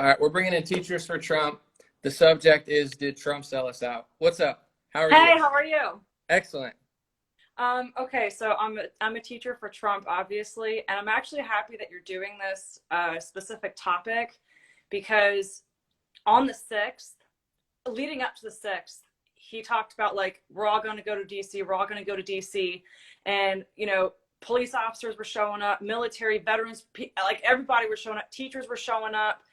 All right, we're bringing in Teachers for Trump. The subject is, did Trump sell us out? What's up? How are you? Hey, how are you? Excellent. Okay, so I'm a teacher for Trump, obviously, and I'm actually happy that you're doing this specific topic because on the 6th, leading up to the 6th, he talked about like we're all going to go to DC, we're all going to go to DC, and police officers were showing up, military veterans, like everybody was showing up, teachers were showing up,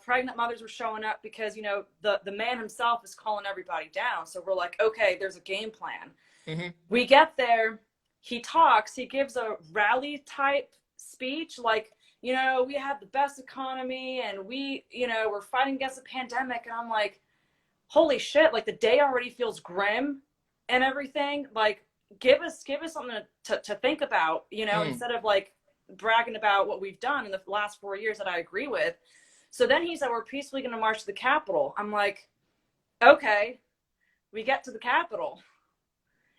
pregnant mothers were showing up because the man himself is calling everybody down. So we're like, okay, there's a game plan. Hmm. We get there, he talks, he gives a rally type speech like, we have the best economy and we're fighting against the pandemic. And I'm like, holy shit, like the day already feels grim and everything. Like, give us something to think about, Mm. instead of like bragging about what we've done in the last 4 years that I agree with. So then he said, we're peacefully going to march to the Capitol. I'm like, okay, we get to the Capitol.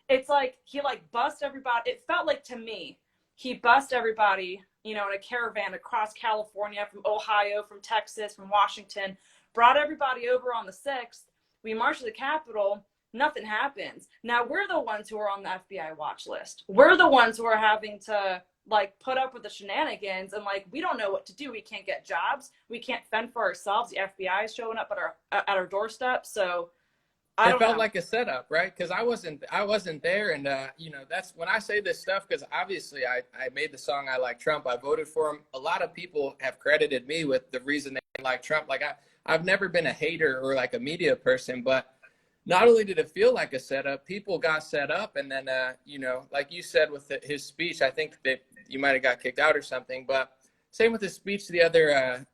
It's like he like bussed everybody. It felt like to me, he bussed everybody, in a caravan across California, from Ohio, from Texas, from Washington, brought everybody over on the 6th. We marched to the Capitol. Nothing happens. Now we're the ones who are on the FBI watch list. We're the ones who are having to like put up with the shenanigans, and like we don't know what to do. We can't get jobs. We can't fend for ourselves. The FBI is showing up at our doorstep. So I It don't felt know. like a setup, right? Because I wasn't there, and that's when I say this stuff. Because obviously, I made the song "I Like Trump." I voted for him. A lot of people have credited me with the reason they like Trump. Like I've never been a hater or like a media person, but not only did it feel like a setup, people got set up, and then like you said with his speech, I think that you might have got kicked out or something. But same with his speech the other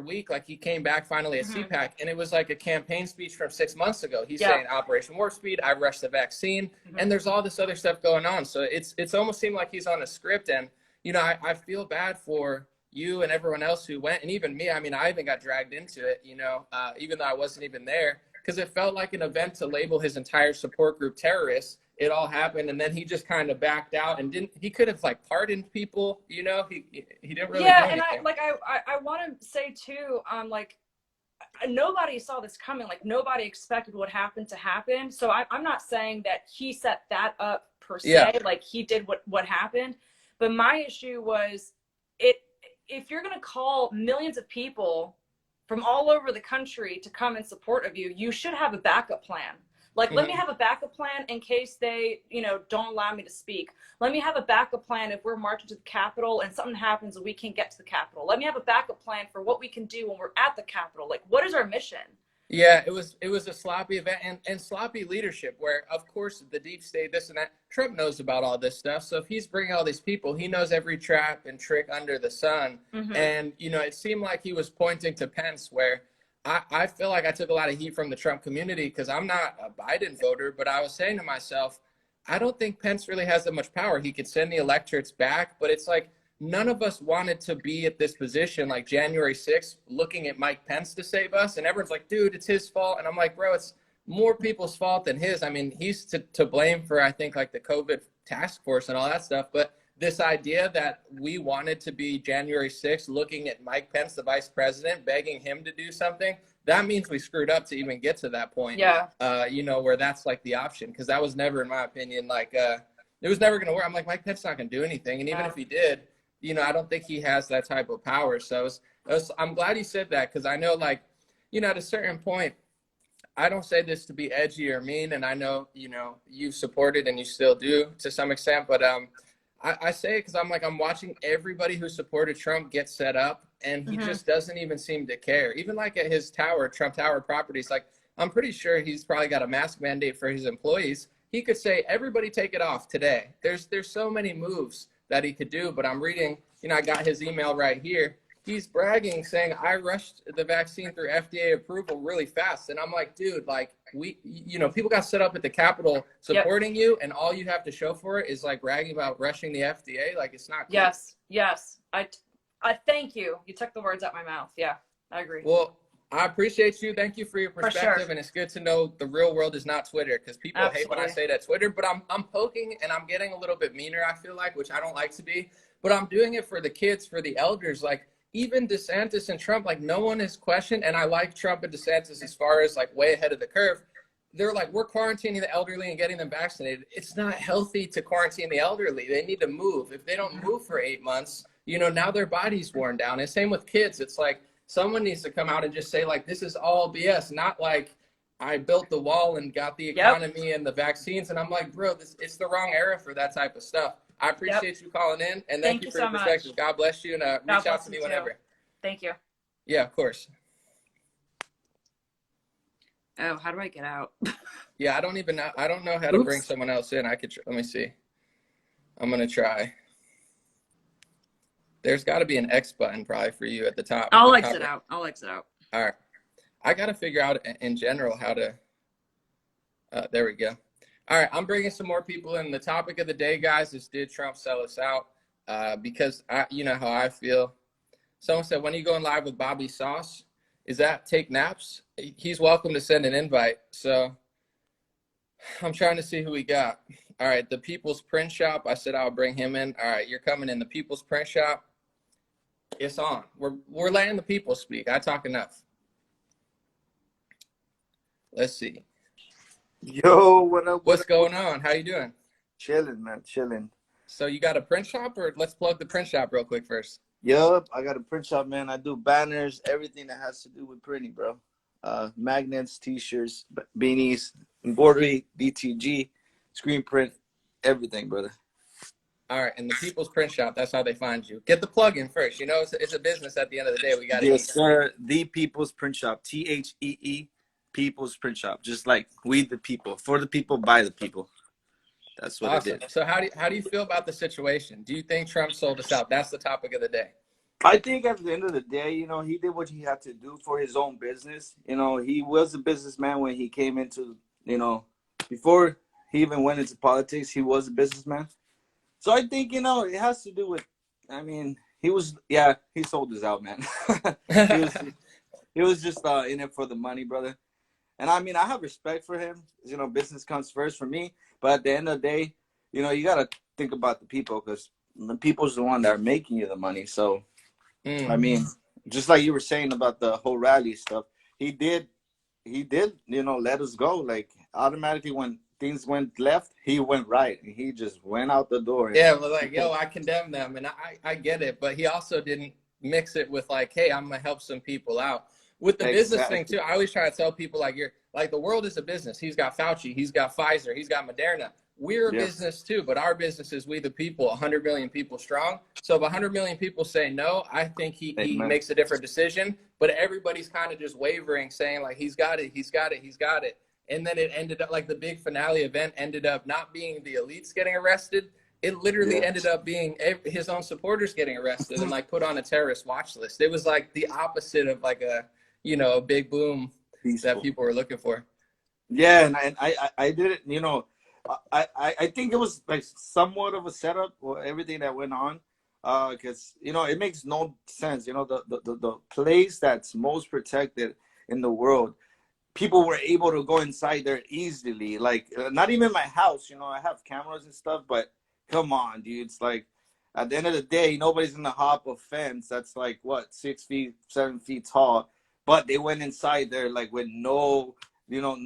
week, like he came back finally at Mm-hmm. CPAC, and it was like a campaign speech from 6 months ago. He's Yeah. saying Operation Warp Speed, I rushed the vaccine, and Mm-hmm. there's all this other stuff going on. So it's almost seemed like he's on a script, and I feel bad for you and everyone else who went, and even me. I mean, I even got dragged into it, even though I wasn't even there, because it felt like an event to label his entire support group terrorists. It all happened, and then he just kind of backed out and didn't. He could have like pardoned people, he didn't really do Yeah, and I anything. like I want to say too, like nobody saw this coming. Like nobody expected what happened to happen. So I'm not saying that he set that up per Yeah. se, like he did what happened. But my issue was it. If you're gonna call millions of people from all over the country to come in support of you, you should have a backup plan. Like, let me Hmm. have a backup plan in case they, don't allow me to speak. Let me have a backup plan if we're marching to the Capitol and something happens and we can't get to the Capitol. Let me have a backup plan for what we can do when we're at the Capitol. Like, what is our mission? Yeah, it was a sloppy event and sloppy leadership where, of course, the deep state, this and that. Trump knows about all this stuff. So if he's bringing all these people, he knows every trap and trick under the sun. Mm-hmm. And, it seemed like he was pointing to Pence, where I feel like I took a lot of heat from the Trump community because I'm not a Biden voter, but I was saying to myself, I don't think Pence really has that much power. He could send the electorates back, but it's like none of us wanted to be at this position like January 6th looking at Mike Pence to save us. And everyone's like, dude, it's his fault. And I'm like, bro, it's more people's fault than his. I mean, he's to blame for, I think, like the COVID task force and all that stuff. But this idea that we wanted to be January 6th looking at Mike Pence, the vice president, begging him to do something, that means we screwed up to even get to that point, Yeah. where that's like the option. Because that was never, in my opinion, like, it was never going to work. I'm like, Mike Pence not going to do anything. And even Yeah. if he did, I don't think he has that type of power. So I'm glad you said that, because I know, like, at a certain point, I don't say this to be edgy or mean, and I know, you've supported and you still do to some extent, but I say it because I'm watching everybody who supported Trump get set up, and he Mm-hmm. just doesn't even seem to care. Even like at his tower, Trump Tower Properties, like I'm pretty sure he's probably got a mask mandate for his employees. He could say, everybody take it off today. There's so many moves that he could do, but I'm reading, I got his email right here. He's bragging, saying, I rushed the vaccine through FDA approval really fast. And I'm like, dude, like people got set up at the Capitol Yep. supporting you, and all you have to show for it is like bragging about rushing the FDA. Like, it's not cool. Yes. Yes. I thank you. You took the words out my mouth. Yeah, I agree. Well, I appreciate you. Thank you for your For sure. perspective, and it's good to know the real world is not Twitter, because people hate when I Absolutely. say that Twitter. But I'm poking, and I'm getting a little bit meaner, I feel like, which I don't like to be. But I'm doing it for the kids, for the elders. Like, even DeSantis and Trump, like no one is questioned. And I like Trump and DeSantis as far as like way ahead of the curve. They're like, we're quarantining the elderly and getting them vaccinated. It's not healthy to quarantine the elderly. They need to move. If they don't move for 8 months, you know, now their body's worn down. And same with kids. It's like someone needs to come out and just say like, this is all BS, not like I built the wall and got the economy and the vaccines. And I'm like, bro, it's the wrong era for that type of stuff. I appreciate you calling in, and thank you for your perspective. God bless you, and reach out to me whenever. Thank you. Yeah, of course. Oh, how do I get out? Yeah, I don't even know. I don't know how to bring someone else in. I could. Let me see. I'm gonna try. There's got to be an X button probably for you at the top. I'll exit out. All right. I got to figure out in general how to. There we go. All right, I'm bringing some more people in. The topic of the day, guys, is did Trump sell us out? Because you know how I feel. Someone said, when are you going live with Bobby Sauce? Is that take naps? He's welcome to send an invite. So I'm trying to see who we got. All right, the People's Print Shop. I said I'll bring him in. All right, you're coming in. The People's Print Shop. It's on. We're letting the people speak. I talk enough. Let's see. Yo, what up? What's going on? How you doing? Chilling, man, chilling. So you got a print shop, or let's plug the print shop real quick first? Yup, I got a print shop, man. I do banners, everything that has to do with printing, bro. Magnets, t-shirts, beanies, embroidery, DTG, screen print, everything, brother. All right, and the People's Print Shop, that's how they find you. Get the plug in first. You know, it's a business at the end of the day. We got to Yes, sir. The People's Print Shop, THEE, People's Print Shop. Just like we the people, for the people, by the people. That's what awesome. it did. So how do you feel about the situation? Do you think Trump sold us out? That's the topic of the day. I think at the end of the day, you know, he did what he had to do for his own business. You know, he was a businessman when he came into, you know, before he even went into politics, he was a businessman. So I think, you know, it has to do with, I mean, he sold us out, man. he was just in it for the money, brother. And I mean, I have respect for him. You know, business comes first for me. But at the end of the day, you know, you got to think about the people, because the people's the one that are making you the money. So, I mean, just like you were saying about the whole rally stuff, he did, you know, let us go. Like, automatically when things went left, he went right. And he just went out the door. Yeah, well, like, yo, I condemn them. And I get it. But he also didn't mix it with like, hey, I'm going to help some people out. With the business thing too, I always try to tell people like the world is a business. He's got Fauci, he's got Pfizer, he's got Moderna. We're a business too, but our business is we the people, 100 million people strong. So if 100 million people say no, I think he makes a different decision. But everybody's kind of just wavering, saying like he's got it. And then it ended up like the big finale event ended up not being the elites getting arrested. It literally ended up being his own supporters getting arrested and like put on a terrorist watch list. It was like the opposite of like a big boom that people were looking for. Yeah, and I did it, you know, I think it was like somewhat of a setup for everything that went on, because, you know, it makes no sense. You know, the place that's most protected in the world, people were able to go inside there easily. Like, not even my house, you know, I have cameras and stuff, but come on, dude. It's like, at the end of the day, nobody's gonna hop a fence that's like, what, 6 feet, 7 feet tall. But they went inside there like with no, you know,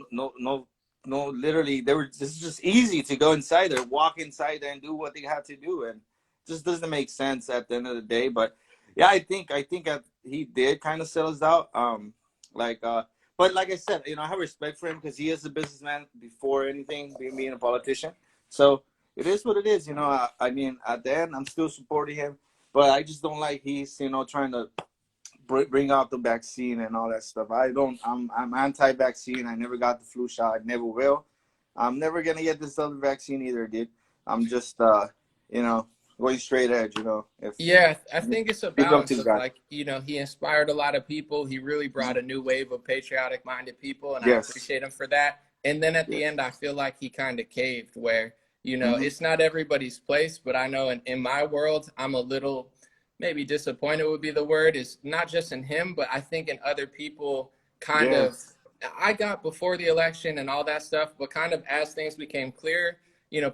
no, literally, this is just easy to go inside there, walk inside there and do what they have to do. And it just doesn't make sense at the end of the day. But yeah, I think he did kind of sell us out. But like I said, you know, I have respect for him because he is a businessman before anything, being a politician. So it is what it is. You know, I mean, at the end, I'm still supporting him, but I just don't like he's, you know, trying to bring out the vaccine and all that stuff. I'm anti-vaccine. I never got the flu shot. I never will. I'm never gonna get this other vaccine either, dude. I'm just you know, going straight edge, you know. I think it's a balance of like, you know, he inspired a lot of people. He really brought a new wave of patriotic minded people, and I appreciate him for that. And then at the end, I feel like he kind of caved where, you know, it's not everybody's place, but I know in my world, I'm a little maybe disappointed would be the word, is not just in him, but I think in other people kind of, I got before the election and all that stuff, but kind of as things became clear,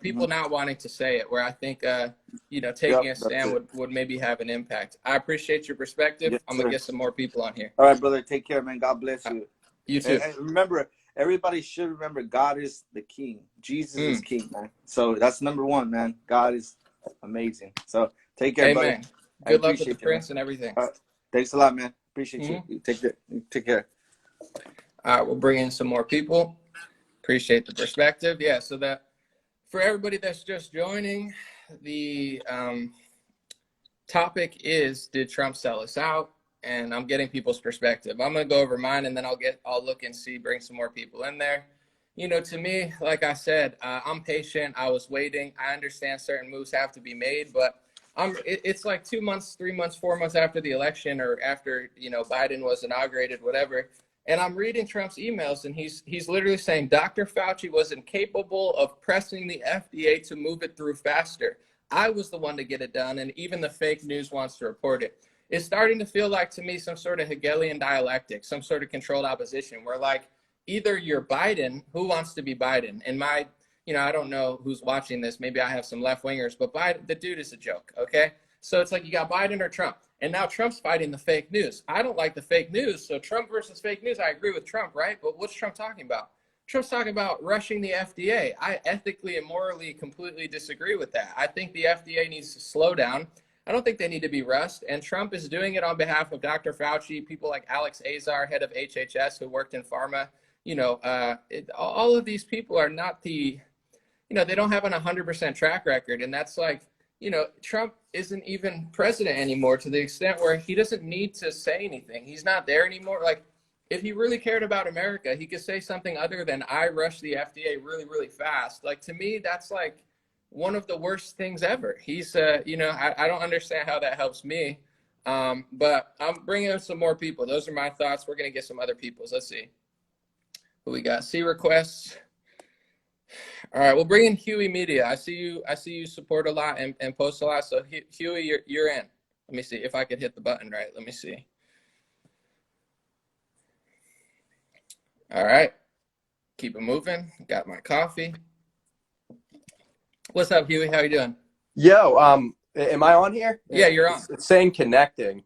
people not wanting to say it, where I think, Yep, taking a that's stand it. would maybe have an impact. I appreciate your perspective. Yes, I'm going to sir. get some more people on here. All right, brother. Take care, man. God bless you. You too. And remember, everybody should remember God is the king. Jesus is king, man. So that's number one, man. God is amazing. So take care, brother. Amen. I Good luck with the appreciate you, man. prints and everything. Thanks a lot, man. Appreciate you. Take care. All right, we'll bring in some more people. Appreciate the perspective. Yeah, so that for everybody that's just joining, the topic is, did Trump sell us out? And I'm getting people's perspective. I'm going to go over mine, and then I'll look and see, bring some more people in there. To me, like I said, I'm patient. I was waiting. I understand certain moves have to be made, but it's like 2 months, 3 months, 4 months after the election, or after, Biden was inaugurated, whatever. And I'm reading Trump's emails, and he's literally saying Dr. Fauci was incapable of pressing the FDA to move it through faster. I was the one to get it done, and even the fake news wants to report it. It's starting to feel like, to me, some sort of Hegelian dialectic, some sort of controlled opposition, where like either you're Biden, who wants to be Biden? And I don't know who's watching this. Maybe I have some left wingers, but Biden, the dude is a joke. Okay. So it's like you got Biden or Trump. And now Trump's fighting the fake news. I don't like the fake news. So Trump versus fake news, I agree with Trump, right? But what's Trump talking about? Trump's talking about rushing the FDA. I ethically and morally completely disagree with that. I think the FDA needs to slow down. I don't think they need to be rushed. And Trump is doing it on behalf of Dr. Fauci, people like Alex Azar, head of HHS, who worked in pharma. All of these people are not they don't have an 100% track record. And that's like, Trump isn't even president anymore, to the extent where he doesn't need to say anything. He's not there anymore. Like, if he really cared about America, he could say something other than I rushed the FDA really, really fast. Like, to me, that's like one of the worst things ever. He's, I don't understand how that helps me. But I'm bringing in some more people. Those are my thoughts. We're going to get some other people's. Let's see who we got. See requests. All right, we'll bring in Huey Media. I see you support a lot and post a lot. So Huey, you're in. Let me see if I could hit the button right. Let me see. All right, keep it moving. Got my coffee. What's up, Huey? How you doing? Yo, am I on here? Yeah, you're on. It's saying connecting.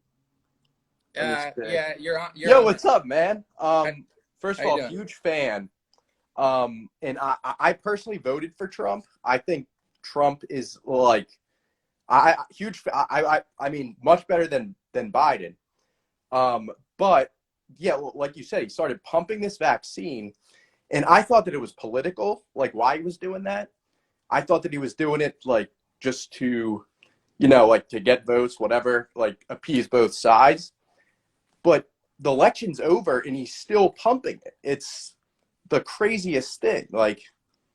Yeah, you're on. Yo, what's up, man? First of all, doing? huge fan. And I personally voted for Trump. I think Trump is like, I mean, much better than Biden. But yeah, like you said, he started pumping this vaccine, and I thought that it was political, like why he was doing that. I thought that he was doing it like just to, like to get votes, whatever, like appease both sides. But the election's over and he's still pumping it. It's the craziest thing. Like,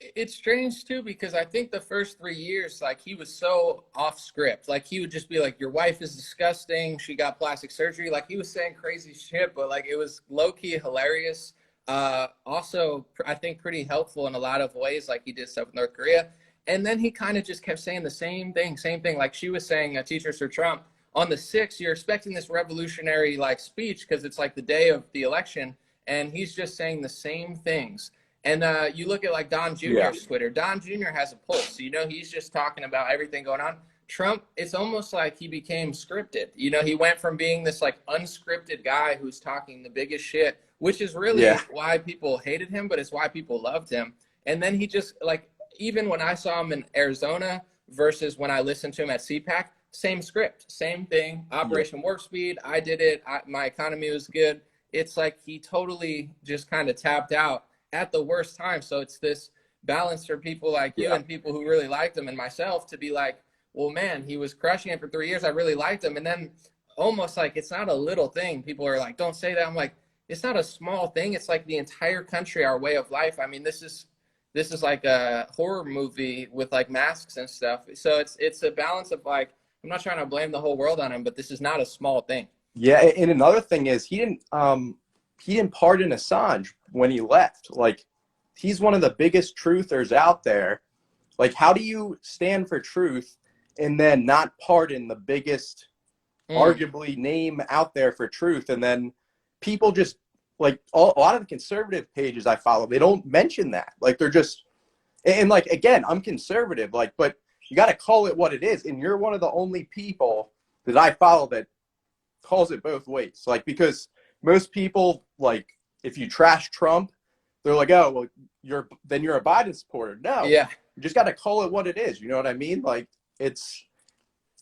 it's strange too, because I think the first 3 years, like, he was so off script. Like, he would just be like, your wife is disgusting, she got plastic surgery. Like, he was saying crazy shit, but like, it was low-key hilarious. Also, I think pretty helpful in a lot of ways. Like, he did stuff with North Korea, and then he kind of just kept saying the same thing. Like she was saying, teachers for Trump, on the 6th, you're expecting this revolutionary like speech because it's like the day of the election, and he's just saying the same things. And you look at like Don Jr.'s Twitter. Don Jr. has a pulse. He's just talking about everything going on. Trump, it's almost like he became scripted. He went from being this like unscripted guy who's talking the biggest shit, which is really why people hated him, but it's why people loved him. And then he just like, even when I saw him in Arizona versus when I listened to him at CPAC, same script, same thing, Operation Warp Speed. I did it. My economy was good. It's like he totally just kind of tapped out at the worst time. So it's this balance for people like you and people who really liked him and myself to be like, well, man, he was crushing it for 3 years. I really liked him. And then almost like it's not a little thing. People are like, don't say that. I'm like, it's not a small thing. It's like the entire country, our way of life. I mean, this is like a horror movie with like masks and stuff. So it's a balance of like, I'm not trying to blame the whole world on him, but this is not a small thing. Yeah, and another thing is he didn't pardon Assange when he left. Like, he's one of the biggest truthers out there. Like, how do you stand for truth and then not pardon the biggest, arguably, name out there for truth? And then people just, like, a lot of the conservative pages I follow, they don't mention that. Like, they're just, And like, again, I'm conservative, like, but you got to call it what it is. And you're one of the only people that I follow that calls it both ways. Like, because most people, like, if you trash Trump, they're like, oh, well, you're a Biden supporter. No, Yeah. you just got to call it what it is. You know what I mean? Like, it's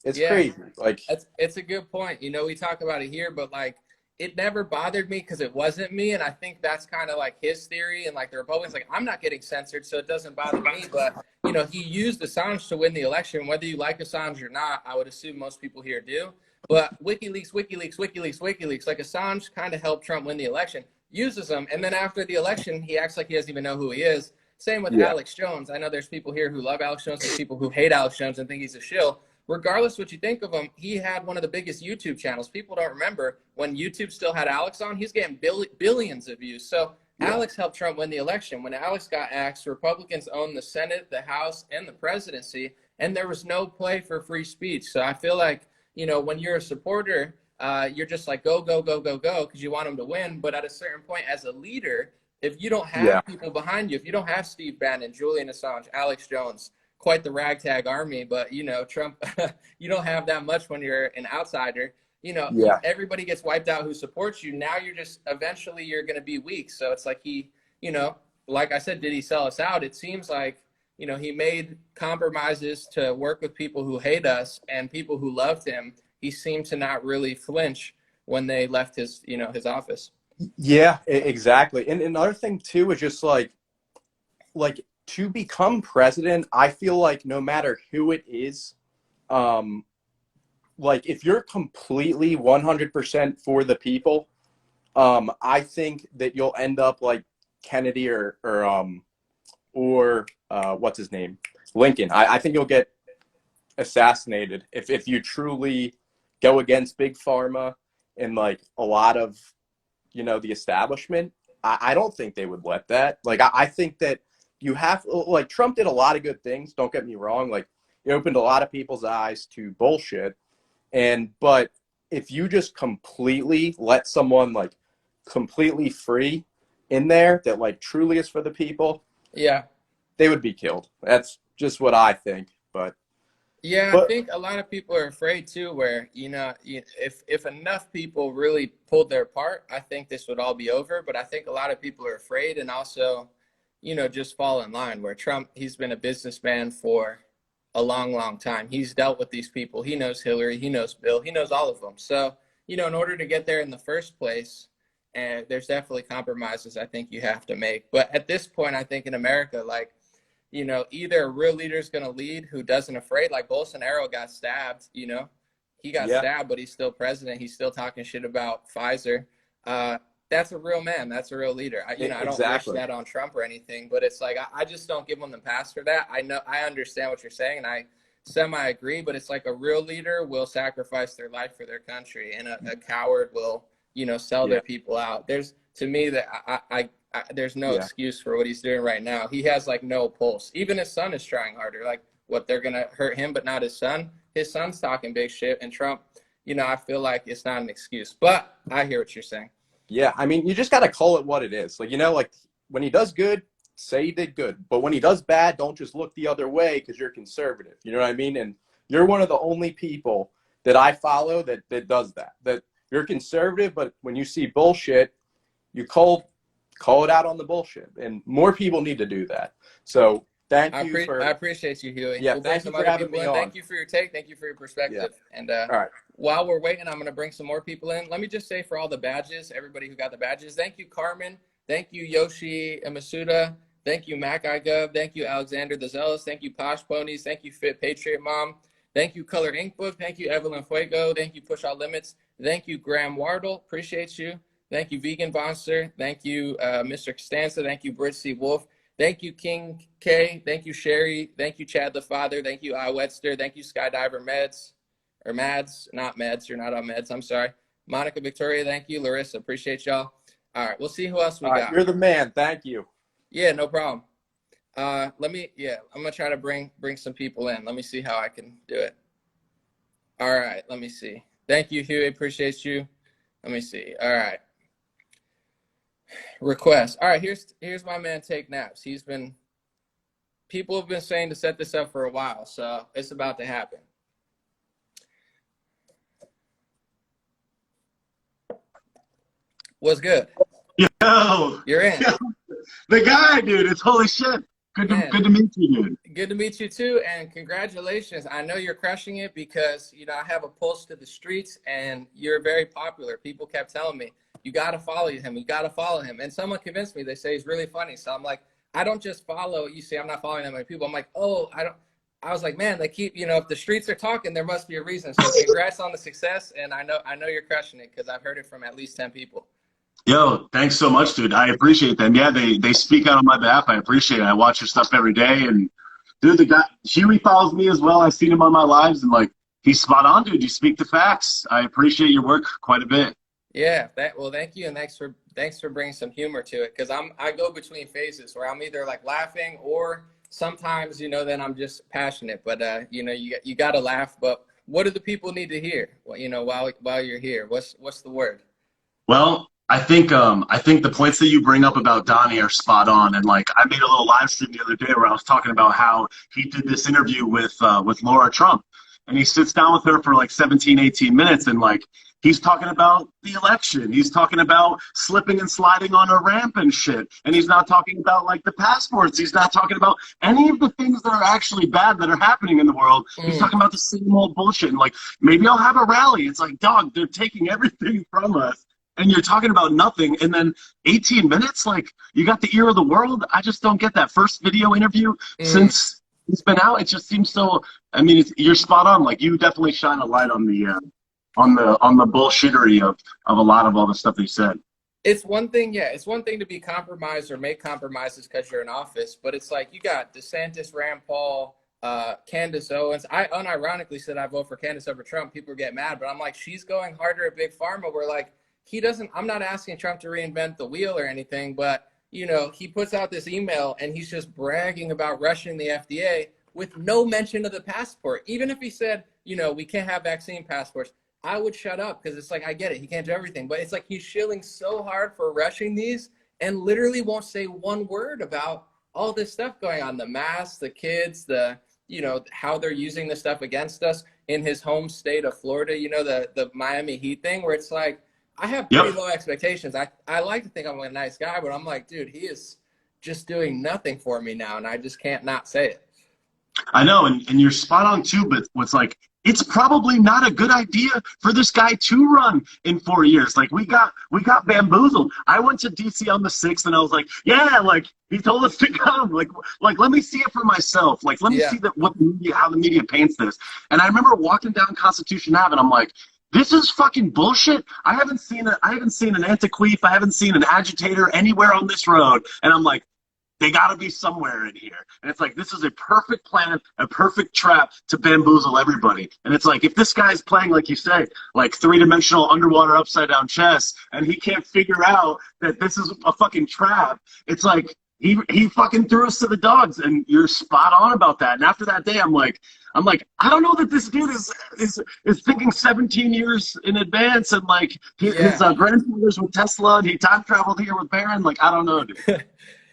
Yeah. crazy. Like, It's a good point. You know, we talk about it here, but like it never bothered me because it wasn't me. And I think that's kind of like his theory. And like the Republicans, like, I'm not getting censored, so it doesn't bother me. But, you know, he used Assange to win the election. Whether you like Assange or not, I would assume most people here do. But WikiLeaks, WikiLeaks, WikiLeaks, WikiLeaks, like Assange kind of helped Trump win the election, uses them. And then after the election, he acts like he doesn't even know who he is. Same with yeah, Alex Jones. I know there's people here who love Alex Jones, there's people who hate Alex Jones and think he's a shill. Regardless what you think of him, he had one of the biggest YouTube channels. People don't remember when YouTube still had Alex on. He's getting billions of views. So yeah, Alex helped Trump win the election. When Alex got axed, Republicans owned the Senate, the House, and the presidency, and there was no play for free speech. So I feel like, you know, when you're a supporter, you're just like go, go, go, go, go, because you want him to win. But at a certain point, as a leader, if you don't yeah, have people behind you, if you don't have Steve Bannon, Julian Assange, Alex Jones, quite the ragtag army, but you know, Trump, you don't have that much when you're an outsider. You know, yeah, everybody gets wiped out who supports you. Now you're just eventually you're going to be weak. So it's like he, you know, like I said, did he sell us out? It seems like, you know, he made compromises to work with people who hate us and people who loved him. He seemed to not really flinch when they left his, you know, his office. yeah, exactly. And another thing too is just like to become president, I feel like no matter who it is, um, like if you're completely 100% for the people, I think that you'll end up like Kennedy or what's his name, Lincoln. I think you'll get assassinated if you truly go against big pharma and like a lot of, you know, the establishment. I don't think they would let that. Like I think that you have, like, Trump did a lot of good things, don't get me wrong. Like, it opened a lot of people's eyes to bullshit. But if you just completely let someone like completely free in there that like truly is for the people, Yeah. they would be killed. That's just what I think. Yeah, I But think a lot of people are afraid too, where, you know, if enough people really pulled their part, I think this would all be over. But I think a lot of people are afraid and also, you know, just fall in line where Trump, he's been a businessman for a long, long time. He's dealt with these people. He knows Hillary, he knows Bill, he knows all of them. So, you know, in order to get there in the first place, and there's definitely compromises I think you have to make. But at this point, I think in America, like, you know, either a real leader is going to lead who doesn't afraid, like Bolsonaro got stabbed, you know, he got yeah, stabbed, but he's still president. He's still talking shit about Pfizer. Uh, that's a real man. That's a real leader. You know, I don't wish exactly. that on Trump or anything, but it's like, I just don't give him the pass for that. I know, I understand what you're saying and I semi agree, but it's like a real leader will sacrifice their life for their country and a coward will, you know, sell Yeah, their people out. There's, to me, that there's no yeah, excuse for what he's doing right now. He has like no pulse. Even his son is trying harder. Like, what, they're gonna hurt him, but not his son. His son's talking big shit, and Trump. You know, I feel like it's not an excuse, but I hear what you're saying. yeah. I mean, you just got to call it what it is. Like, you know, like when he does good, say he did good. But when he does bad, don't just look the other way because you're conservative. You know what I mean? And you're one of the only people that I follow that does that. That you're conservative, but when you see bullshit, you call it out on the bullshit. And more people need to do that. So thank you I for, appreciate you, Huey. yeah, We'll bring thank you some for other having people me in. on. Thank you for your take. Thank you for your Yeah. perspective. And All right. while we're waiting, I'm going to bring some more people in. Let me just say for all the badges, everybody who got the badges, thank you, Carmen. Thank you, Yoshi Masuda. Thank you, Mac iGov. Thank you, Alexander the Zealous. Thank you, Posh Ponies. Thank you, Fit Patriot Mom. Thank you, Color Ink Book. Thank you, Evelyn Fuego. Thank you, Push All Limits. Thank you, Graham Wardle. Appreciate you. Thank you, Vegan Bonster. Thank you, Mr. Costanza. Thank you, Britt C. Wolf. Thank you, King K. Thank you, Sherry. Thank you, Chad the Father. Thank you, I. Webster. Thank you, Skydiver Meds. Or Mads, not Meds. You're not on Meds. I'm sorry. Monica Victoria, thank you. Larissa, appreciate y'all. All right, we'll see who else we All right. got. You're the man. Thank you. Yeah, no problem. I'm gonna try to bring some people in. Let me see how I can do it. All right, let me see. Thank you, Huey. Appreciate you. Let me see. All right. Request. All right, here's my man Take Naps. He's been people have been saying to set this up for a while, so it's about to happen. What's good? Yo, You're in. yo, the guy, dude. It's holy shit. Man, Good to meet you, dude. good to meet you too, and congratulations. I know you're crushing it because, you know, I have a pulse to the streets and you're very popular. People kept telling me, you got to follow him. You got to follow him. And someone convinced me. They say he's really funny. So I'm like, I don't just follow. You see, I'm not following that many people. I'm like, oh, I was like, man, they keep, you know, if the streets are talking, there must be a reason. So congrats on the success. And I know you're crushing it because I've heard it from at least 10 people. Yo, thanks so much, dude. I appreciate them. Yeah, they speak out on my behalf. I appreciate it. I watch your stuff every day. And dude, the guy Huey follows me as well. I've seen him on my lives, and like, he's spot on, dude. You speak the facts. I appreciate your work quite a bit. Yeah, well, thank you, and thanks for bringing some humor to it, because I go between phases where I'm either like laughing or sometimes, you know, then I'm just passionate. But you know, you got to laugh. But what do the people need to hear? Well, you know, while you're here, what's the word? Well, I think the points that you bring up about Donnie are spot on. And like, I made a little live stream the other day where I was talking about how he did this interview with Laura Trump, and he sits down with her for like 17, 18 minutes, and like, he's talking about the election. He's talking about slipping and sliding on a ramp and shit. And he's not talking about like the passports. He's not talking about any of the things that are actually bad that are happening in the world. He's talking about the same old bullshit. And like, maybe I'll have a rally. It's like, dog, they're taking everything from us. And you're talking about nothing. And then 18 minutes, like, you got the ear of the world. I just don't get that first video interview since it's been out. It just seems so, I mean, you're spot on. Like, you definitely shine a light on the bullshittery of a lot of all the stuff they said. It's one thing, yeah. It's one thing to be compromised or make compromises because you're in office, but it's like you got DeSantis, Rand Paul, Candace Owens. I unironically said I vote for Candace over Trump. People get mad, but I'm like, she's going harder at Big Pharma. Where like, I'm not asking Trump to reinvent the wheel or anything, but you know, he puts out this email and he's just bragging about rushing the FDA with no mention of the passport. Even if he said, you know, we can't have vaccine passports, I would shut up, because it's like, I get it, he can't do everything, but it's like he's shilling so hard for rushing these and literally won't say one word about all this stuff going on, the masks, the kids, the, you know, how they're using the stuff against us in his home state of Florida, you know, the Miami Heat thing, where it's like, I have pretty low expectations. I like to think I'm a nice guy, but I'm like, dude, he is just doing nothing for me now, and I just can't not say it. I know, and you're spot on too, but what's like, it's probably not a good idea for this guy to run in 4 years. Like, we got bamboozled. I went to DC on the 6th, and I was like, yeah, like, he told us to come. Like let me see it for myself. Like, let me see how the media paints this. And I remember walking down Constitution Ave, and I'm like, this is fucking bullshit. I haven't seen an antiqueef. I haven't seen an agitator anywhere on this road. And I'm like, they got to be somewhere in here. And it's like, this is a perfect plan, a perfect trap to bamboozle everybody. And it's like, if this guy's playing, like you say, like three-dimensional underwater upside down chess, and he can't figure out that this is a fucking trap, it's like, he fucking threw us to the dogs. And you're spot on about that. And after that day, I'm like, I don't know that this dude is thinking 17 years in advance, and like his grandfathers with Tesla, and he time traveled here with Barron. Like, I don't know, dude.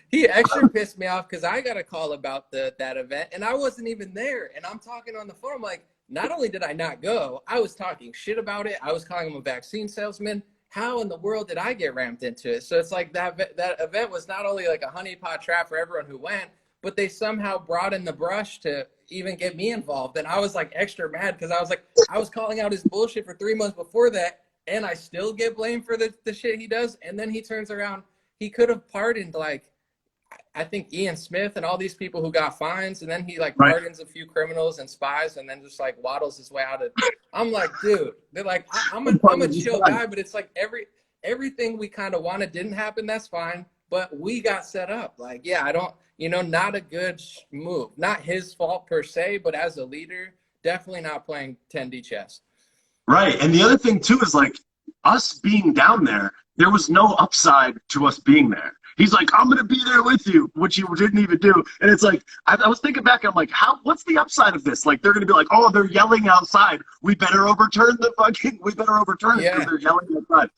He extra pissed me off because I got a call about that event, and I wasn't even there. And I'm talking on the phone. I'm like, not only did I not go, I was talking shit about it. I was calling him a vaccine salesman. How in the world did I get ramped into it? So it's like that event was not only like a honeypot trap for everyone who went, but they somehow brought in the brush to even get me involved. And I was like extra mad because I was like, I was calling out his bullshit for 3 months before that, and I still get blamed for the shit he does. And then he turns around. He could have pardoned, like, I think Ian Smith and all these people who got fines, and then he like pardons a few criminals and spies, and then just like waddles his way out of. I'm like, dude, they're like, I'm a chill guy, but it's like everything we kind of wanted didn't happen. That's fine, but we got set up. Like, yeah, I don't, you know, not a good move. Not his fault per se, but as a leader, definitely not playing 10D chess. Right, and the other thing too is like, us being down there was no upside to us being there. He's like, I'm going to be there with you, which you didn't even do. And it's like, I was thinking back, I'm like, what's the upside of this? Like, they're going to be like, oh, they're yelling outside. We better overturn it because they're yelling outside.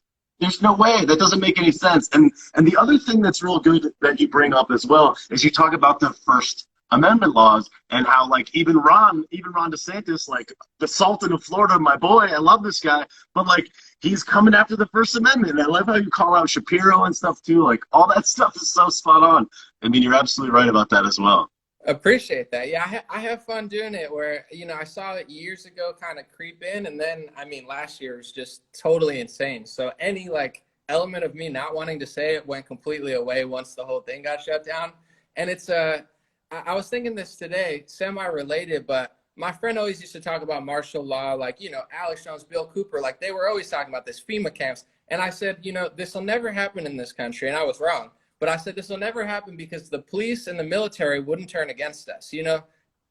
There's no way. That doesn't make any sense. And the other thing that's real good that you bring up as well is you talk about the first Amendment laws, and how like even Ron DeSantis, like the Sultan of Florida, my boy, I love this guy, but like he's coming after the First Amendment. I love how you call out Shapiro and stuff too. Like all that stuff is so spot on. I mean, you're absolutely right about that as well. Appreciate that. Yeah, I have fun doing it where, I saw it years ago kind of creep in. And then, I mean, last year was just totally insane. So any like element of me not wanting to say it went completely away once the whole thing got shut down. And it's, I was thinking this today, semi-related, but my friend always used to talk about martial law, like, Alex Jones, Bill Cooper, like they were always talking about this FEMA camps. And I said, this will never happen in this country. And I was wrong. But I said this will never happen because the police and the military wouldn't turn against us,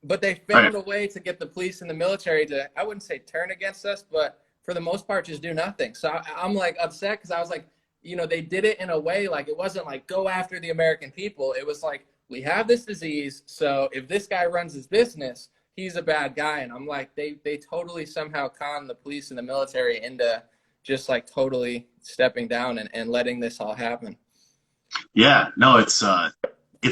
But they found a way to get the police and the military to, I wouldn't say turn against us, but for the most part, just do nothing. So I'm like upset because I was like, they did it in a way like it wasn't like go after the American people. It was like, we have this disease. So if this guy runs his business, he's a bad guy. And I'm like, they totally somehow conned the police and the military into just like totally stepping down and letting this all happen. Yeah, no, it's a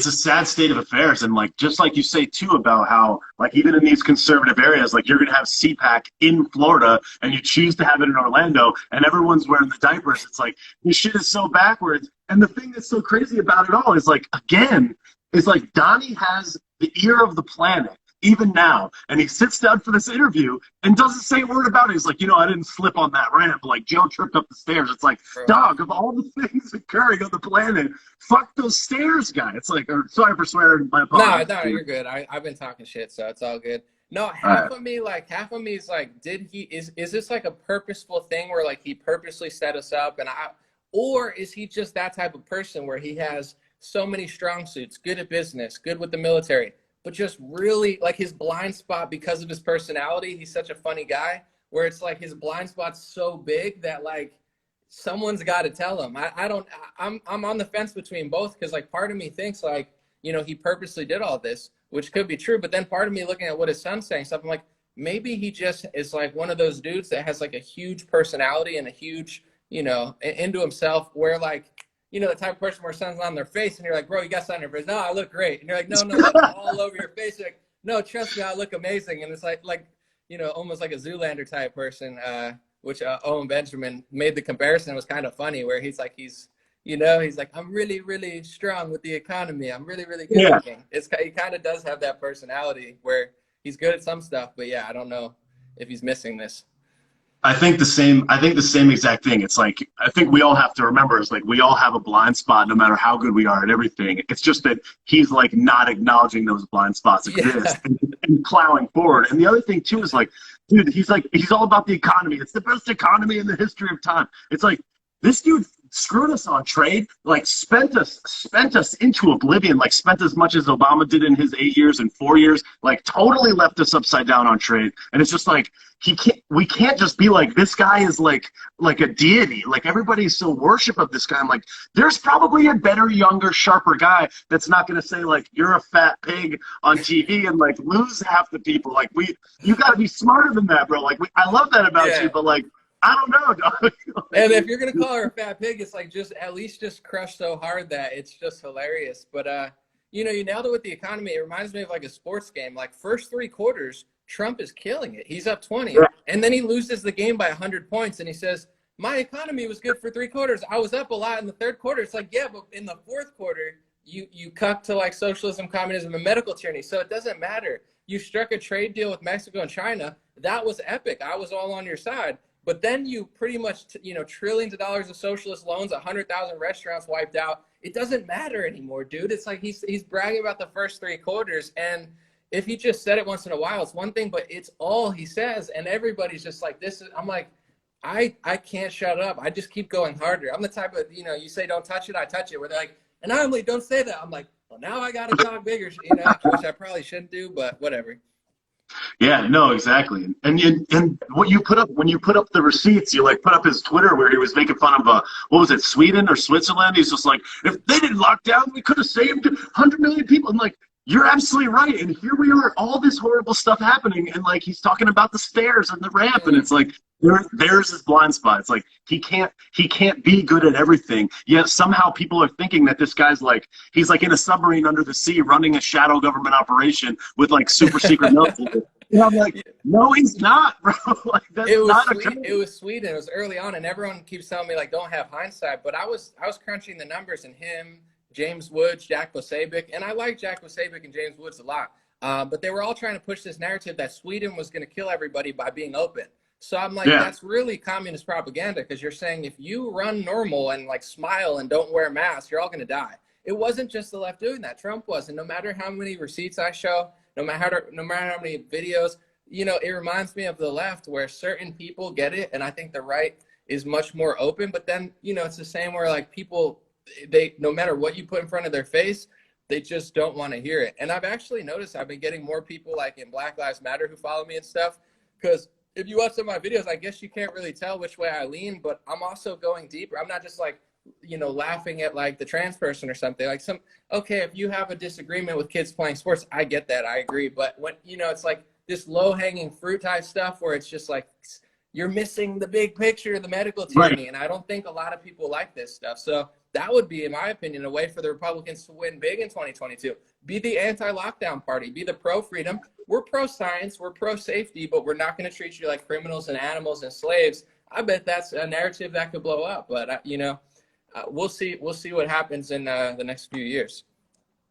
sad state of affairs. And like, just like you say too, about how like, even in these conservative areas, like you're going to have CPAC in Florida and you choose to have it in Orlando and everyone's wearing the diapers. It's like, this shit is so backwards. And the thing that's so crazy about it all is like, again, is like Donnie has the ear of the planet. Even now, and he sits down for this interview and doesn't say a word about it. He's like, I didn't slip on that ramp. Like Joe tripped up the stairs. It's like, dog, of all the things occurring on the planet, fuck those stairs, guy. It's like, or sorry for swearing. My apologies. No, you're good. I've been talking shit, so it's all good. No, half of me is like, is this like a purposeful thing where like he purposely set us up or is he just that type of person where he has so many strong suits, good at business, good with the military, but just really like his blind spot because of his personality. He's such a funny guy where it's like his blind spot's so big that like someone's got to tell him. I'm on the fence between both because like part of me thinks like, he purposely did all this, which could be true. But then part of me looking at what his son's saying stuff, I'm like, maybe he just is like one of those dudes that has like a huge personality and a huge, into himself where like, the type of person where sun's on their face and you're like, bro, you got sun on your face. No, I look great. And you're like, no, like all over your face. You're like, no, trust me, I look amazing. And it's like, almost like a Zoolander type person, which Owen Benjamin made the comparison. It was kind of funny where he's like, he's like, I'm really, really strong with the economy. I'm really, really good looking. He kind of does have that personality where he's good at some stuff, but yeah, I don't know if he's missing this. I think the same exact thing. It's like, I think we all have to remember is like, we all have a blind spot no matter how good we are at everything. It's just that he's like not acknowledging those blind spots exist and plowing forward. And the other thing too is like, dude, he's all about the economy. It's the best economy in the history of time. It's like, this dude screwed us on trade, like spent us into oblivion, like spent as much as Obama did in his 8 years and 4 years, like totally left us upside down on trade. And it's just like, we can't just be like, this guy is like a deity. Like everybody's so worship of this guy. I'm like, there's probably a better, younger, sharper guy that's not going to say like, you're a fat pig on TV and like lose half the people. Like you got to be smarter than that, bro. Like I love that about you, but like, I don't know, dog. And if you're gonna call her a fat pig, it's like just at least just crush so hard that it's just hilarious. But you nailed it with the economy. It reminds me of like a sports game. Like first 3 quarters, Trump is killing it. He's up 20, and then he loses the game by 100 points, and he says, "My economy was good for 3 quarters. I was up a lot in the 3rd quarter." It's like, yeah, but in the 4th quarter, you cut to like socialism, communism, and medical tyranny. So it doesn't matter. You struck a trade deal with Mexico and China. That was epic. I was all on your side. But then you pretty much, trillions of dollars of socialist loans, 100,000 restaurants wiped out. It doesn't matter anymore, dude. It's like he's bragging about the first 3 quarters. And if he just said it once in a while, it's one thing, but it's all he says. And everybody's just like, I'm like, I can't shut up. I just keep going harder. I'm the type of, you say don't touch it, I touch it. Where they're like, An0maly, don't say that. I'm like, well, now I got to talk bigger, which I probably shouldn't do, but whatever. Yeah, no, exactly. And what you put up, when you put up the receipts, you like put up his Twitter where he was making fun of what was it, Sweden or Switzerland? He's just like, if they didn't lock down, we could have saved 100 million people. I'm like, you're absolutely right. And here we are, all this horrible stuff happening, and like he's talking about the stairs and the ramp, and it's like there's his blind spot. It's like he can't be good at everything. Yet somehow people are thinking that this guy's like he's like in a submarine under the sea running a shadow government operation with like super secret military. And I'm like, no, he's not, bro. Like that's It was not sweet. It was sweet, and it was early on, and everyone keeps telling me like don't have hindsight, but I was crunching the numbers, and him, James Woods, Jack Posobiec, and I like Jack Posobiec and James Woods a lot, but they were all trying to push this narrative that Sweden was going to kill everybody by being open. So I'm like, that's really communist propaganda, because you're saying if you run normal and like smile and don't wear masks, you're all going to die. It wasn't just the left doing that. Trump was, and no matter how many receipts I show, no matter how many videos, you know, it reminds me of the left where certain people get it, and I think the right is much more open. But then, you know, it's the same where like people, they no matter what you put in front of their face, they just don't want to hear it. And I've actually noticed I've been getting more people like in Black Lives Matter who follow me and stuff, because if you watch some of my videos, I guess you can't really tell which way I lean, but I'm also going deeper. I'm not just like, you know, laughing at like the trans person or something. Like okay, if you have a disagreement with kids playing sports, I get that, I agree. But when, you know, it's like this low-hanging fruit type stuff where it's just like you're missing the big picture of the medical tyranny. Right. And I don't think a lot of people like this stuff. So that would be, in my opinion, a way for the Republicans to win big in 2022. Be the anti-lockdown party, be the pro-freedom. We're pro-science, we're pro-safety, but we're not going to treat you like criminals and animals and slaves. I bet that's a narrative that could blow up. But, you know, we'll see what happens in the next few years.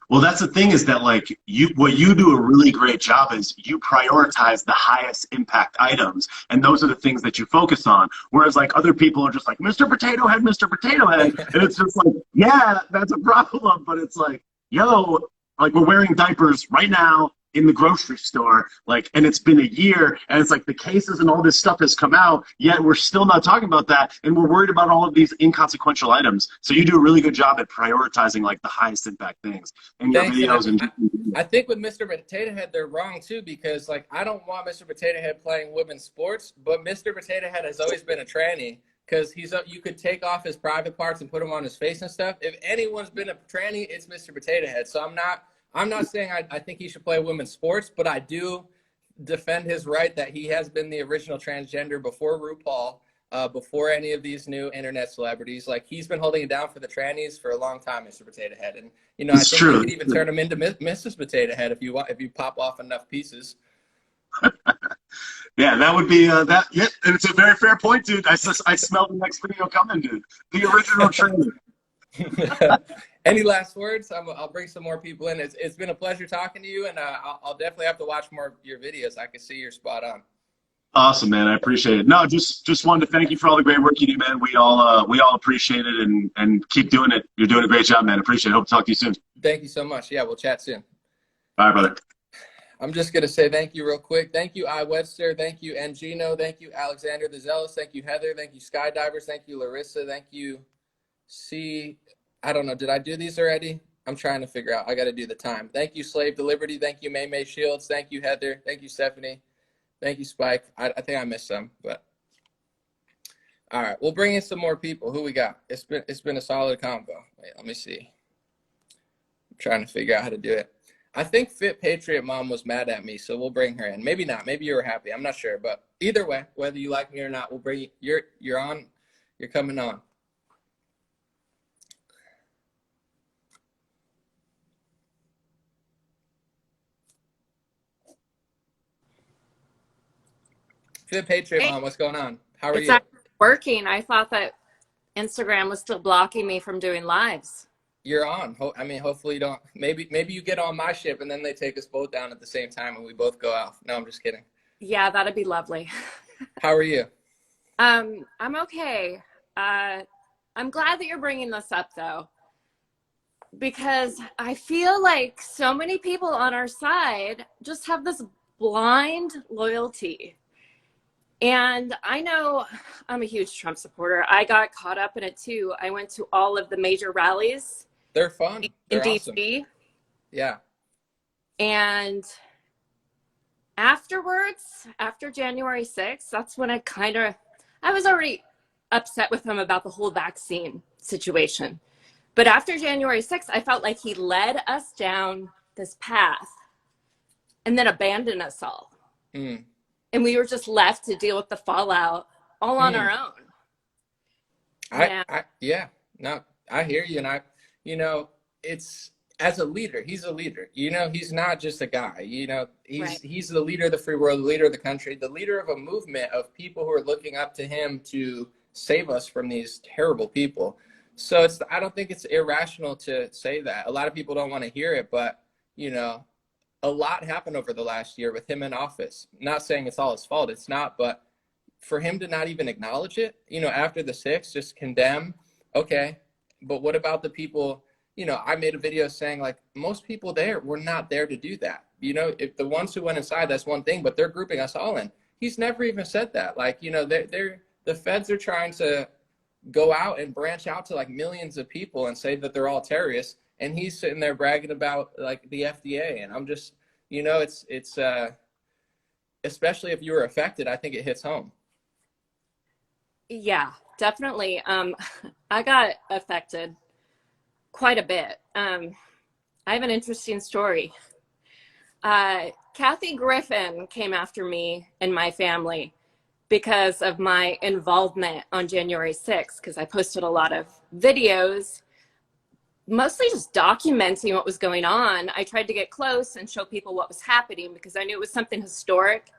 Well, that's the thing, is that like what you do a really great job is you prioritize the highest impact items, and those are the things that you focus on. Whereas like other people are just like, Mr. Potato Head, Mr. Potato Head, and it's just like, yeah, that's a problem, but it's like, yo, like we're wearing diapers right now in the grocery store, like, and it's been a year, and it's like the cases and all this stuff has come out, yet we're still not talking about that, and we're worried about all of these inconsequential items. So you do a really good job at prioritizing like the highest impact things in your videos. I think with Mr. Potato Head, they're wrong too, because like I don't want Mr. Potato Head playing women's sports, but Mr. Potato Head has always been a tranny, because you could take off his private parts and put them on his face and stuff. If anyone's been a tranny, it's Mr. Potato Head. So I'm not saying I think he should play women's sports, but I do defend his right that he has been the original transgender before RuPaul, before any of these new internet celebrities. Like, he's been holding it down for the trannies for a long time, Mr. Potato Head. And, you know, I think you could even turn him into Mrs. Potato Head if you pop off enough pieces. Yeah, that would be that. Yeah, and it's a very fair point, dude. I smell the next video coming, dude. The original trainer. Any last words? I'll bring some more people in. It's been a pleasure talking to you, and I'll definitely have to watch more of your videos. I can see you're spot on. Awesome, man. I appreciate it. No, just wanted to thank you for all the great work you do, man. We all appreciate it, and keep doing it. You're doing a great job, man. Appreciate it. Hope to talk to you soon. Thank you so much. Yeah, we'll chat soon. All right, brother. I'm just going to say thank you real quick. Thank you, I. Webster. Thank you, Ngino. Thank you, Alexander the Zealous. Thank you, Heather. Thank you, Skydivers. Thank you, Larissa. Thank you, I don't know. Did I do these already? I'm trying to figure out. I got to do the time. Thank you, Slave to Liberty. Thank you, May Shields. Thank you, Heather. Thank you, Stephanie. Thank you, Spike. I think I missed some, but all right. We'll bring in some more people. Who we got? It's been a solid combo. Wait, let me see. I'm trying to figure out how to do it. I think Fit Patriot Mom was mad at me, so we'll bring her in. Maybe not. Maybe you were happy. I'm not sure, but either way, whether you like me or not, we'll bring you. You're on. You're coming on. Fit Patriot Mom, what's going on? How are you? It's actually working. I thought that Instagram was still blocking me from doing lives. You're on. I mean, hopefully you don't. Maybe you get on my ship and then they take us both down at the same time and we both go off. No, I'm just kidding. Yeah, that'd be lovely. How are you? I'm okay. I'm glad that you're bringing this up though, because I feel like so many people on our side just have this blind loyalty. And I know I'm a huge Trump supporter. I got caught up in it too. I went to all of the major rallies. They're fun. They're in awesome. DC. Yeah. And afterwards, after January 6th, that's when I was already upset with him about the whole vaccine situation. But after January 6th, I felt like he led us down this path and then abandon us all. Mm. And we were just left to deal with the fallout all on our own. Yeah, no, I hear you. And you know, it's, as a leader, he's a leader, you know, he's not just a guy, you know, he's the leader of the free world, the leader of the country, the leader of a movement of people who are looking up to him to save us from these terrible people. So I don't think it's irrational to say that. A lot of people don't want to hear it, but you know, a lot happened over the last year with him in office. Not saying it's all his fault, it's not, but for him to not even acknowledge it, you know, after the 6th, just condemn, okay, but what about the people? You know, I made a video saying, like, most people there were not there to do that. You know, if the ones who went inside, that's one thing, but they're grouping us all in. He's never even said that. Like, you know, the feds are trying to go out and branch out to like millions of people and say that they're all terrorists. And he's sitting there bragging about like the FDA. And I'm just, you know, it's especially if you were affected, I think it hits home. Yeah, definitely. I got affected quite a bit. I have an interesting story. Kathy Griffin came after me and my family because of my involvement on January 6th, because I posted a lot of videos, mostly just documenting what was going on. I tried to get close and show people what was happening because I knew it was something historic.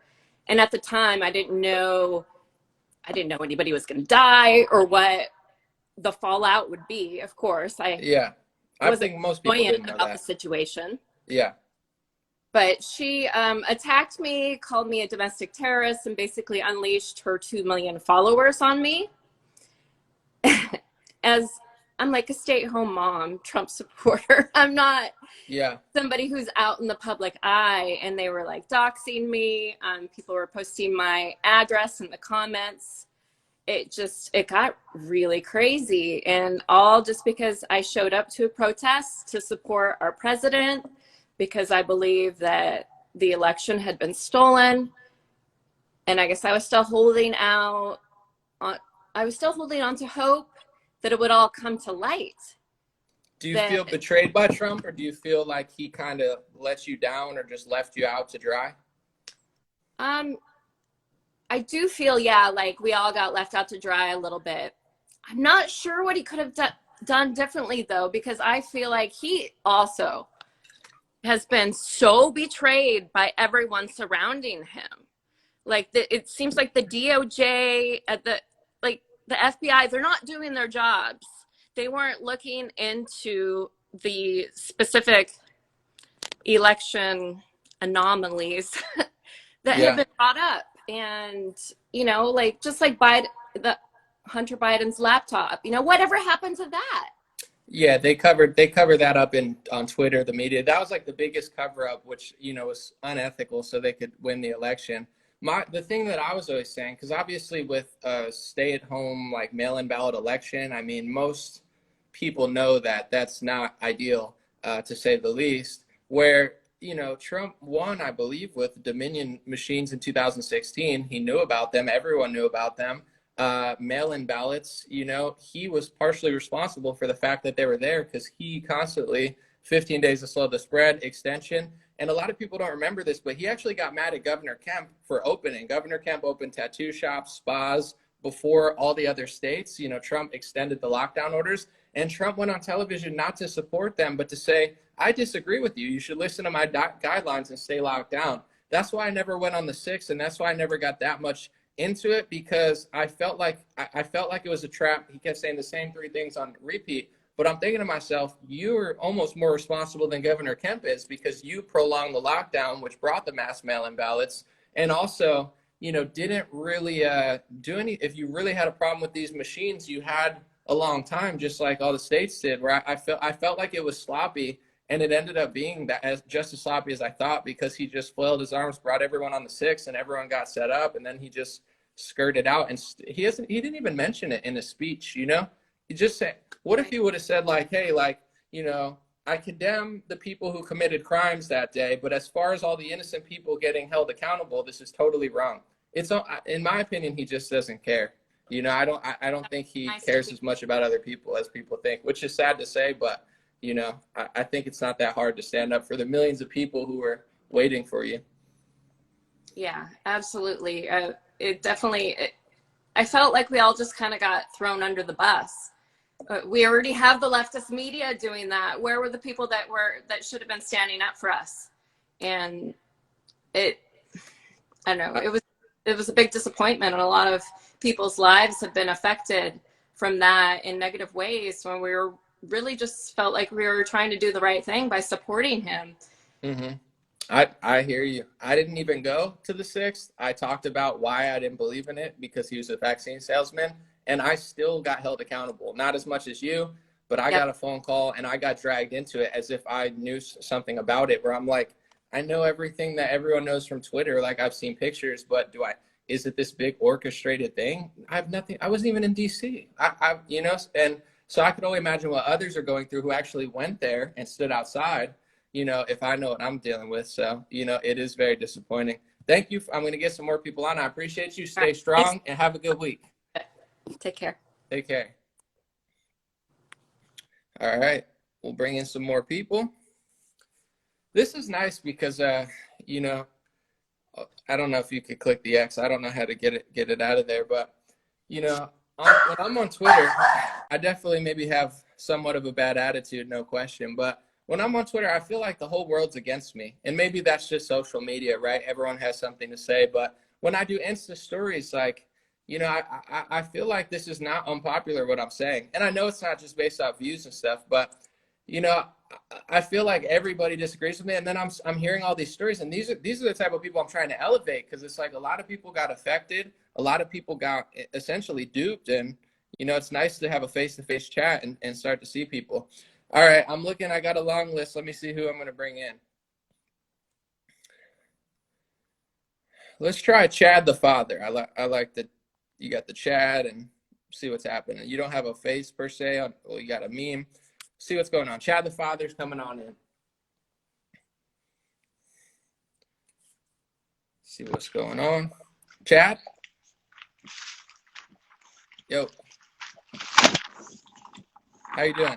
And at the time, I didn't know anybody was going to die or what the fallout would be. Of course, I think most people didn't know about that. the situation. Yeah. But she attacked me, called me a domestic terrorist, and basically unleashed her 2 million followers on me. As I'm like a stay-at-home mom, Trump supporter. I'm not somebody who's out in the public eye. And they were like doxing me. People were posting my address in the comments. It got really crazy. And all just because I showed up to a protest to support our president, because I believe that the election had been stolen. And I guess I was still holding on to hope that it would all come to light. Do you feel betrayed by Trump, or do you feel like he kind of let you down or just left you out to dry? I do feel, like we all got left out to dry a little bit. I'm not sure what he could have done differently, though, because I feel like he also has been so betrayed by everyone surrounding him. Like, it seems like the DOJ, the FBI, they're not doing their jobs. They weren't looking into the specific election anomalies that have been brought up. And, you know, like, just like Hunter Biden's laptop, you know, whatever happened to that? Yeah, they covered that up on Twitter, the media. That was like the biggest cover up, which, you know, was unethical, so they could win the election. The thing that I was always saying, because obviously with a stay-at-home like mail-in ballot election, I mean, most people know that that's not ideal, to say the least. Where, you know, Trump won, I believe, with Dominion machines in 2016. He knew about them. Everyone knew about them. Mail-in ballots, you know, he was partially responsible for the fact that they were there, because he constantly, 15 days to slow the spread, extension. And a lot of people don't remember this, but he actually got mad at Governor Kemp for opening. Governor Kemp opened tattoo shops, spas before all the other states. You know, Trump extended the lockdown orders, and Trump went on television not to support them, but to say, I disagree with you. You should listen to my guidelines and stay locked down. That's why I never went on the 6th, and that's why I never got that much into it, because I felt like it was a trap. He kept saying the same 3 things on repeat. But I'm thinking to myself, you're almost more responsible than Governor Kemp is, because you prolonged the lockdown, which brought the mass mail-in ballots, and also, you know, didn't really do any. If you really had a problem with these machines, you had a long time, just like all the states did. Where I felt like it was sloppy, and it ended up being just as sloppy as I thought, because he just flailed his arms, brought everyone on the 6th, and everyone got set up, and then he just skirted out, and he didn't even mention it in his speech. You know, he just said, what if he would have said, like, hey, like, you know, I condemn the people who committed crimes that day, but as far as all the innocent people getting held accountable, this is totally wrong. In my opinion, he just doesn't care. You know, I don't think he cares as much about other people as people think, which is sad to say, but You know, I think it's not that hard to stand up for the millions of people who are waiting for you. Yeah, absolutely. I felt like we all just kind of got thrown under the bus. We already have the leftist media doing that. Where were the people that should have been standing up for us? And I don't know, it was a big disappointment, and a lot of people's lives have been affected from that in negative ways when we were really just felt like we were trying to do the right thing by supporting him. Mm-hmm. I hear you. I didn't even go to the 6th. I talked about why I didn't believe in it, because he was a vaccine salesman, and I still got held accountable. Not as much as you, but I got a phone call and I got dragged into it as if I knew something about it, where I'm like, I know everything that everyone knows from Twitter. Like, I've seen pictures, but is it this big orchestrated thing? I have nothing. I wasn't even in DC. You know, and so I could only imagine what others are going through who actually went there and stood outside, you know, if I know what I'm dealing with. So, you know, it is very disappointing. Thank you. I'm going to get some more people on. I appreciate you. Stay strong and have a good week. Take care. Take care. All right. We'll bring in some more people. This is nice because, you know, I don't know if you could click the X. I don't know how to get it out of there. But, you know, when I'm on Twitter, I definitely maybe have somewhat of a bad attitude, no question. But when I'm on Twitter, I feel like the whole world's against me. And maybe that's just social media, right? Everyone has something to say. But when I do Insta stories, like, you know, I feel like this is not unpopular, what I'm saying. And I know it's not just based off views and stuff, but, you know, I feel like everybody disagrees with me. And then I'm hearing all these stories. And these are the type of people I'm trying to elevate, because it's like a lot of people got affected. A lot of people got essentially duped. And, you know, it's nice to have a face-to-face chat and start to see people. All right, I'm looking. I got a long list. Let me see who I'm going to bring in. Let's try Chad the father. I like that you got the Chad, and see what's happening. You don't have a face per se. Well, you got a meme. See what's going on. Chad the father's coming on in. See what's going on. Chad? Yo. How you doing?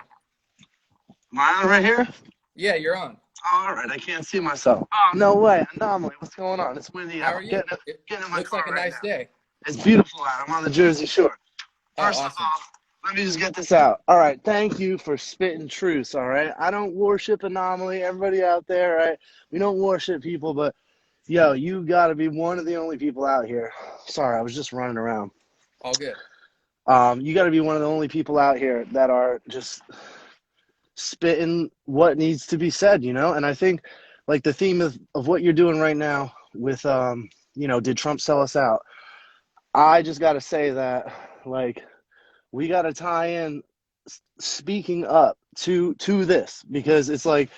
Am I on right here? Yeah, you're on. All right, I can't see myself. Oh, no way. An0maly. What's going on? It's windy How out. are you? Getting in my Looks car like a right nice now. day. It's beautiful out. I'm on the Jersey Shore. First of all, let me just get this out. All right, thank you for spitting truths, all right? I don't worship An0maly. Everybody out there, right? We don't worship people, but, yo, you got to be one of the only people out here. Sorry, I was just running around. All good. You got to be one of the only people out here that are just spitting what needs to be said, you know? And I think, like, the theme of what you're doing right now with, you know, did Trump sell us out? I just got to say that, like, we got to tie in speaking up to this, because it's like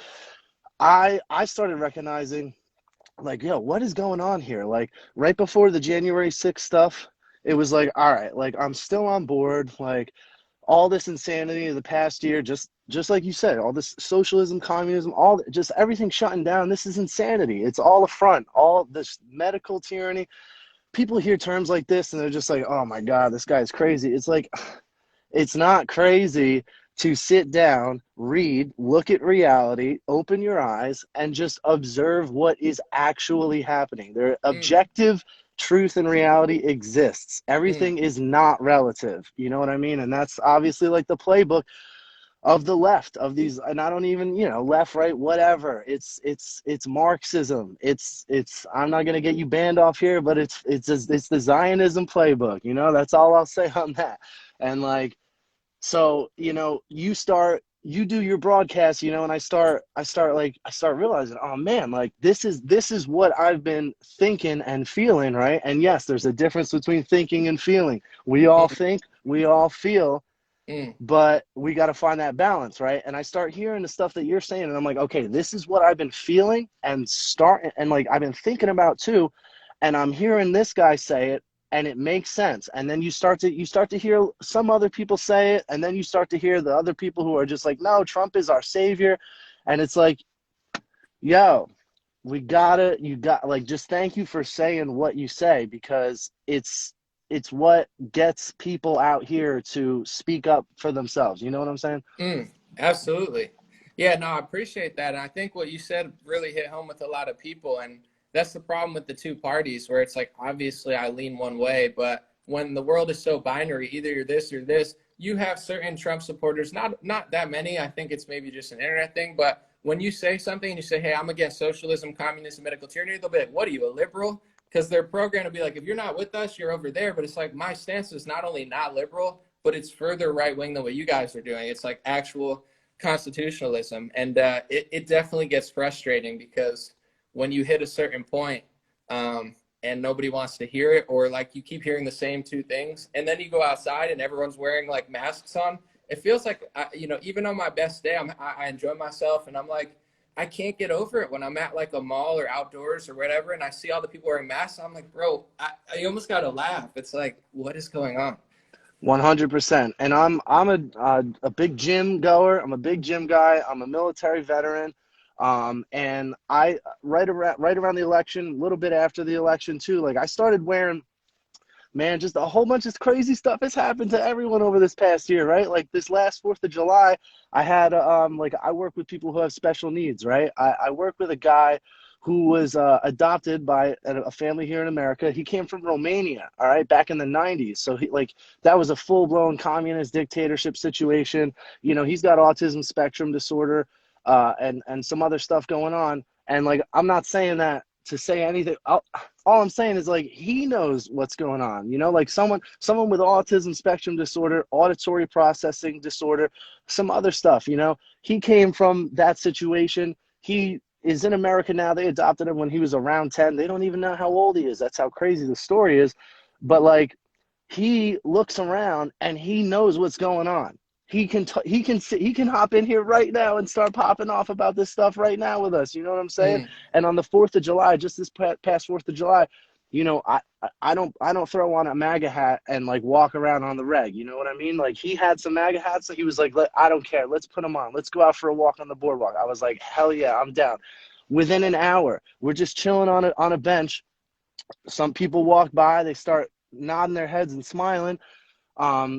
I started recognizing, like, yo, what is going on here? Like, right before the January 6th stuff, it was like, all right, like, I'm still on board. Like, all this insanity of the past year, just like you said, all this socialism, communism, all just everything shutting down. This is insanity. It's all a front. All this medical tyranny. People hear terms like this and they're just like, oh my God, this guy's crazy. It's like, it's not crazy to sit down, read, look at reality, open your eyes, and just observe what is actually happening. There, objective truth and reality exists. Everything is not relative. You know what I mean? And that's obviously like the playbook of the left, of these, and I don't even, you know, left, right, whatever. It's Marxism. It's I'm not gonna get you banned off here, but it's the Zionism playbook. You know, that's all I'll say on that. And like, so, you know, you do your broadcast, you know, and I start realizing, oh man, like this is what I've been thinking and feeling, right? And yes, there's a difference between thinking and feeling. We all think, we all feel, but we got to find that balance, right? And I start hearing the stuff that you're saying, and I'm like, okay, this is what I've been feeling and like I've been thinking about too, and I'm hearing this guy say it, and it makes sense. And then you start to hear some other people say it, and then you start to hear the other people who are just like, no, Trump is our savior. And it's like, yo, like, just thank you for saying what you say, because it's what gets people out here to speak up for themselves. You know what I'm saying? Absolutely. Yeah, no, I appreciate that. And I think what you said really hit home with a lot of people. And that's the problem with the two parties, where it's like, obviously I lean one way, but when the world is so binary, either you're this or this, you have certain Trump supporters, not that many. I think it's maybe just an internet thing. But when you say something and you say, hey, I'm against socialism, communism, medical tyranny, they'll be like, what are you, a liberal? Because they're programmed to be like, if you're not with us, you're over there. But it's like, my stance is not only not liberal, but it's further right wing than what you guys are doing. It's like actual constitutionalism. And it definitely gets frustrating because when you hit a certain point, and nobody wants to hear it, or like you keep hearing the same two things, and then you go outside and everyone's wearing like masks on, it feels like, even on my best day, I enjoy myself, and I'm like, I can't get over it when I'm at like a mall or outdoors or whatever, and I see all the people wearing masks. I'm like, bro, I almost got to laugh. It's like, what is going on? 100%. And I'm a big gym goer. I'm a big gym guy. I'm a military veteran. And I right around the election, a little bit after the election too, like I started wearing, man, just a whole bunch of crazy stuff has happened to everyone over this past year, right? Like this last 4th of July, I had like I work with people who have special needs, right? I work with a guy who was adopted by a family here in America. He came from Romania, all right, back in the 90s. So that was a full-blown communist dictatorship situation. You know, he's got autism spectrum disorder, and some other stuff going on. And like, I'm not saying that to say anything. All I'm saying is like, he knows what's going on, you know, like someone with autism spectrum disorder, auditory processing disorder, some other stuff, you know. He came from that situation. He is in America now. They adopted him when he was around 10. They don't even know how old he is. That's how crazy the story is. But like, he looks around and he knows what's going on. He can hop in here right now and start popping off about this stuff right now with us. You know what I'm saying? Mm. And on the 4th of July, just this past 4th of July, you know, I don't throw on a MAGA hat and like walk around on the reg. You know what I mean? Like, he had some MAGA hats, so he was like, I don't care. Let's put them on. Let's go out for a walk on the boardwalk. I was like, hell yeah, I'm down. Within an hour, we're just chilling on a bench. Some people walk by, they start nodding their heads and smiling.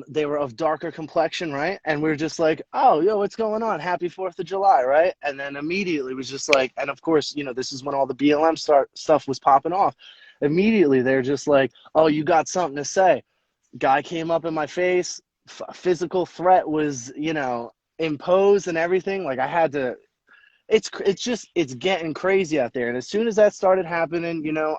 They were of darker complexion, right? And we are just like, oh, yo, what's going on? Happy 4th of July, right? And then immediately it was just like, and of course, you know, this is when all the BLM stuff was popping off. Immediately they're just like, oh, you got something to say. Guy came up in my face. Physical threat was, you know, imposed and everything. Like, I had to. It's getting crazy out there. And as soon as that started happening, you know,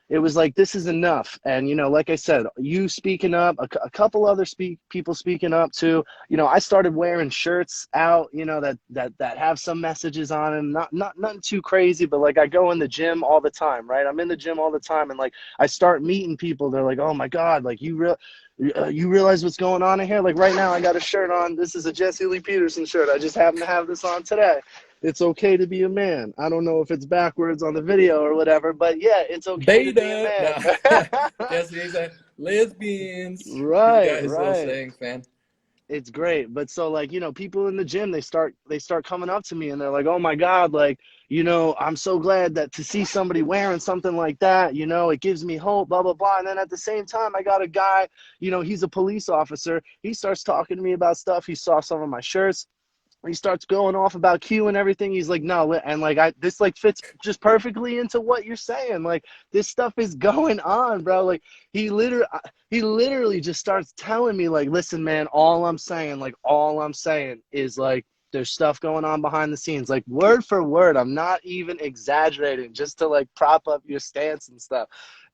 it was like, this is enough. And, you know, like I said, you speaking up, a couple other people speaking up too. You know, I started wearing shirts out, you know, that have some messages on them. Nothing too crazy, but like, I go in the gym all the time, right? I'm in the gym all the time. And like, I start meeting people. They're like, oh my God, like you realize what's going on in here? Like right now I got a shirt on. This is a Jesse Lee Peterson shirt. I just happen to have this on today. It's okay to be a man. I don't know if it's backwards on the video or whatever, but yeah, it's okay to be a Beta. man. No. Yes, he's a lesbians. He's got his little Right. sayings, man. It's great. But so like, you know, people in the gym, they start coming up to me and they're like, oh my God, like, you know, I'm so glad that to see somebody wearing something like that, you know, it gives me hope, blah, blah, blah. And then at the same time, I got a guy, you know, he's a police officer. He starts talking to me about stuff. He saw some of my shirts. He starts going off about Q and everything. He's like, no, and like this like fits just perfectly into what you're saying. Like, this stuff is going on, bro. Like, he literally just starts telling me like, listen, man, all I'm saying is like, there's stuff going on behind the scenes, like word for word. I'm not even exaggerating, just to like prop up your stance and stuff.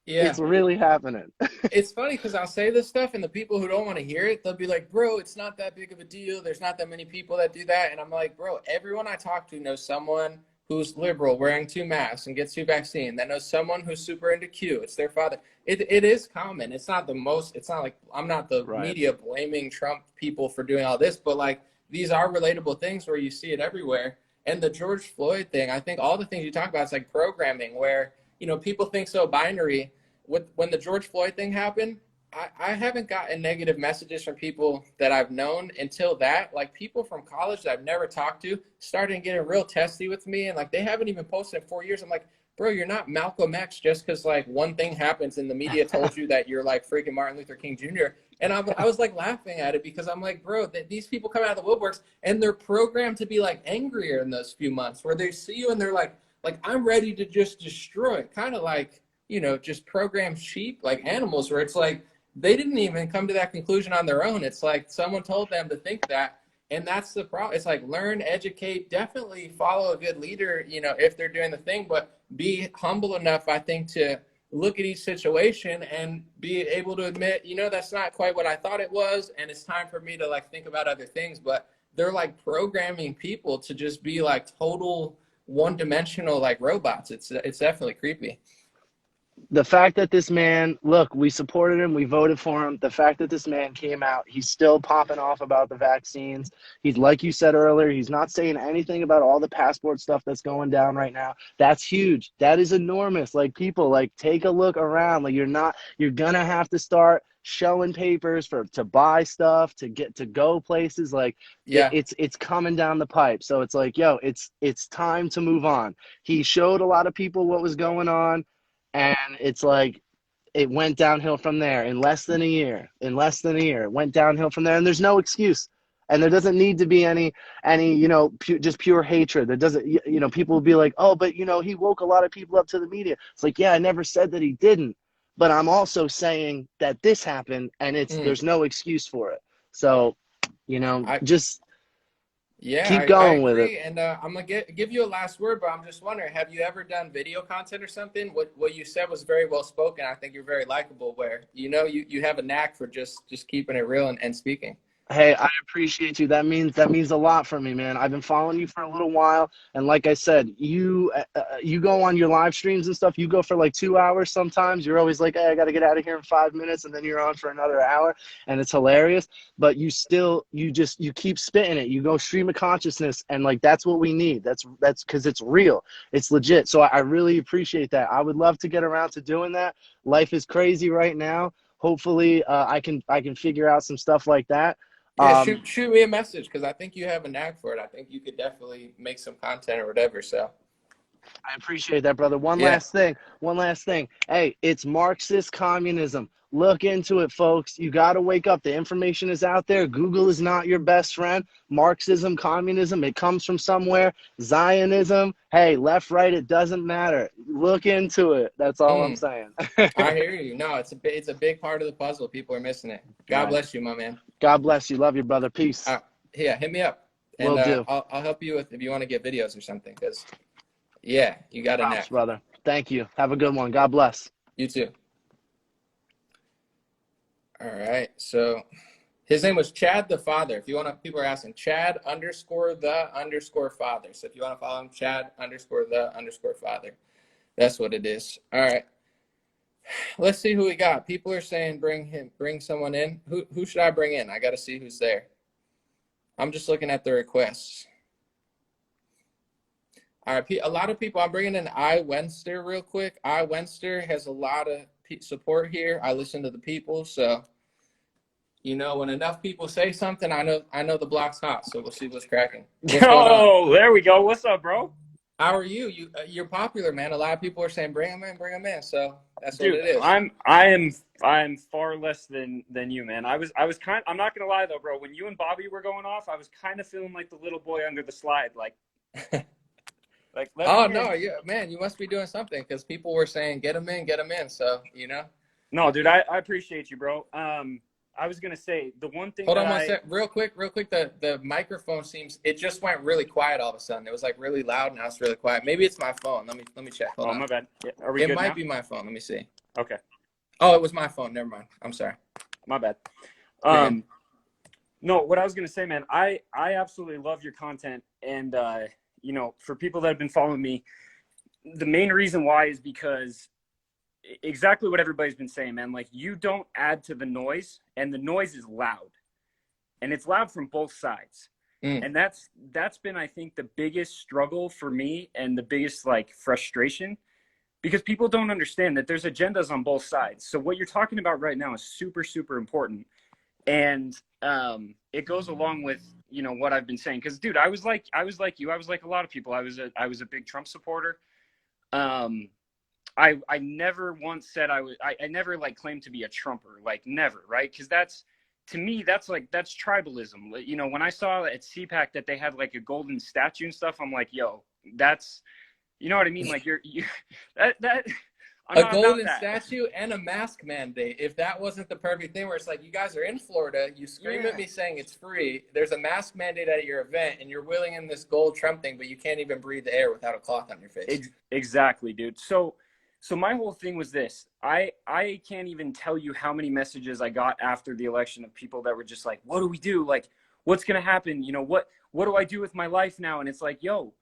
Yeah. It's really happening. It's funny because I'll say this stuff and the people who don't want to hear it, they'll be like, bro, it's not that big of a deal. There's not that many people that do that. And I'm like, bro, everyone I talk to knows someone who's liberal wearing 2 masks and gets 2 vaccines, that knows someone who's super into Q. It's their father. It is common. It's not it's not like I'm not the Right. media blaming Trump people for doing all this, but like these are relatable things where you see it everywhere. And the George Floyd thing, I think all the things you talk about is like programming where, you know, people think so binary. When the George Floyd thing happened, I haven't gotten negative messages from people that I've known until that. Like, people from college that I've never talked to started getting real testy with me, and like they haven't even posted in 4 years. I'm like, bro, you're not Malcolm X just because like one thing happens and the media told you that you're like freaking Martin Luther King Jr. And I was like laughing at it because I'm like, bro, these people come out of the woodworks and they're programmed to be like angrier in those few months where they see you and they're like I'm ready to just destroy it. Kind of like, you know, just program sheep like animals where it's like they didn't even come to that conclusion on their own. It's like someone told them to think that. And that's the problem. It's like learn, educate, definitely follow a good leader, you know, if they're doing the thing, but be humble enough, I think, to look at each situation and be able to admit, you know, that's not quite what I thought it was. And it's time for me to like think about other things. But they're like programming people to just be like total one-dimensional like robots. It's definitely creepy. The fact that this man, look, we supported him, we voted for him. The fact that this man came out, he's still popping off about the vaccines. He's, like you said earlier, he's not saying anything about all the passport stuff that's going down right now. That's huge. That is enormous. Like, people, like, take a look around. Like, you're gonna have to start showing papers to buy stuff, to get to go places. Like, Yeah. it's coming down the pipe. So it's like, yo, it's time to move on. He showed a lot of people what was going on. And it's like it went downhill from there in less than a year. It went downhill from there, and there's no excuse. And there doesn't need to be any you know, just pure hatred. There doesn't, you know, people will be like, oh, but you know, he woke a lot of people up to the media. It's like, yeah, I never said that he didn't, but I'm also saying that this happened, and there's no excuse for it. So, you know, just keep I going with it. agree. And I'm gonna give you a last word, but I'm just wondering, have you ever done video content or something? What you said was very well spoken. I think you're very likable. Where you know you have a knack for just keeping it real and speaking. Hey, I appreciate you. That means a lot for me, man. I've been following you for a little while, and like I said, you go on your live streams and stuff. You go for like 2 hours sometimes. You're always like, hey, I got to get out of here in 5 minutes, and then you're on for another hour, and it's hilarious. But you keep spitting it. You go stream of consciousness, and like that's what we need. That's because it's real. It's legit. So I really appreciate that. I would love to get around to doing that. Life is crazy right now. Hopefully, I can figure out some stuff like that. Yeah, shoot me a message because I think you have a knack for it. I think you could definitely make some content or whatever. So I appreciate that, brother. One last thing. Hey, it's Marxist communism. Look into it, folks. You got to wake up. The information is out there. Google is not your best friend. Marxism, communism, it comes from somewhere. Zionism, hey, left, right, it doesn't matter. Look into it. That's all I'm saying. I hear you. No, it's a big part of the puzzle. People are missing it. God bless you, my man. God bless you. Love you, brother. Peace. Yeah, hit me up. And Will do. I'll help you with if you want to get videos or something. Because, yeah, you got a knack. Brother. Thank you. Have a good one. God bless. You too. All right. So his name was Chad the Father. If you want to, people are asking Chad _ father. So if you want to follow him, Chad _ father. That's what it is. All right. Let's see who we got. People are saying bring someone in. Who should I bring in? I got to see who's there. I'm just looking at the requests. All right, a lot of people. I'm bringing in An0maly real quick. An0maly has a lot of support here. I listen to the people, so you know when enough people say something, I know the block's hot. So we'll see what's cracking. Oh, there we go. What's up, bro? How are you? You're popular, man. A lot of people are saying bring him in. So that's Dude, what it is. I am far less than you, man. I'm not gonna lie though, bro. When you and Bobby were going off, I was kind of feeling like the little boy under the slide, like. Oh no, yeah, man, you must be doing something because people were saying get him in. So you know. No, dude, I appreciate you, bro. I was gonna say the one thing. Hold on one sec, real quick. The microphone it just went really quiet all of a sudden. It was like really loud, now it's really quiet. Maybe it's my phone. Let me check. Hold on. My bad. Yeah, are we good It might now? be my phone. Let me see. Okay. Oh, it was my phone. Never mind. I'm sorry. My bad. No, what I was gonna say, man, I absolutely love your content, and you know, for people that have been following me, the main reason why is because exactly what everybody's been saying, man. Like, you don't add to the noise, and the noise is loud, and it's loud from both sides. And that's been, I think, the biggest struggle for me and the biggest like frustration, because people don't understand that there's agendas on both sides. So what you're talking about right now is super, super important. And it goes along with, you know, what I've been saying. Because, dude, I was like you. I was like a lot of people. I was a big Trump supporter. I never once said I never like claimed to be a Trumper, like never, right? Because that's, to me, that's tribalism. You know, when I saw at CPAC that they had like a golden statue and stuff, I'm like, yo, that's, you know what I mean? Like you that I'm A not about golden that. statue and a mask mandate. If that wasn't the perfect thing where it's like, you guys are in Florida, you scream at me saying it's free, there's a mask mandate at your event, and you're wheeling in this gold Trump thing, but you can't even breathe the air without a cloth on your face. Exactly, dude. So my whole thing was this. I can't even tell you how many messages I got after the election of people that were just like, what do we do? Like, what's going to happen? You know, what do I do with my life now? And it's like, yo,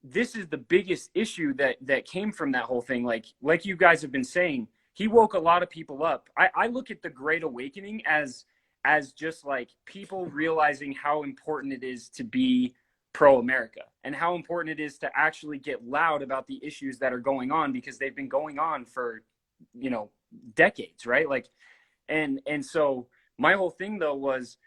this is the biggest issue that came from that whole thing. Like you guys have been saying, he woke a lot of people up. I look at the Great Awakening as just like people realizing how important it is to be pro-America and how important it is to actually get loud about the issues that are going on, because they've been going on for, you know, decades, right? Like, and so my whole thing though was,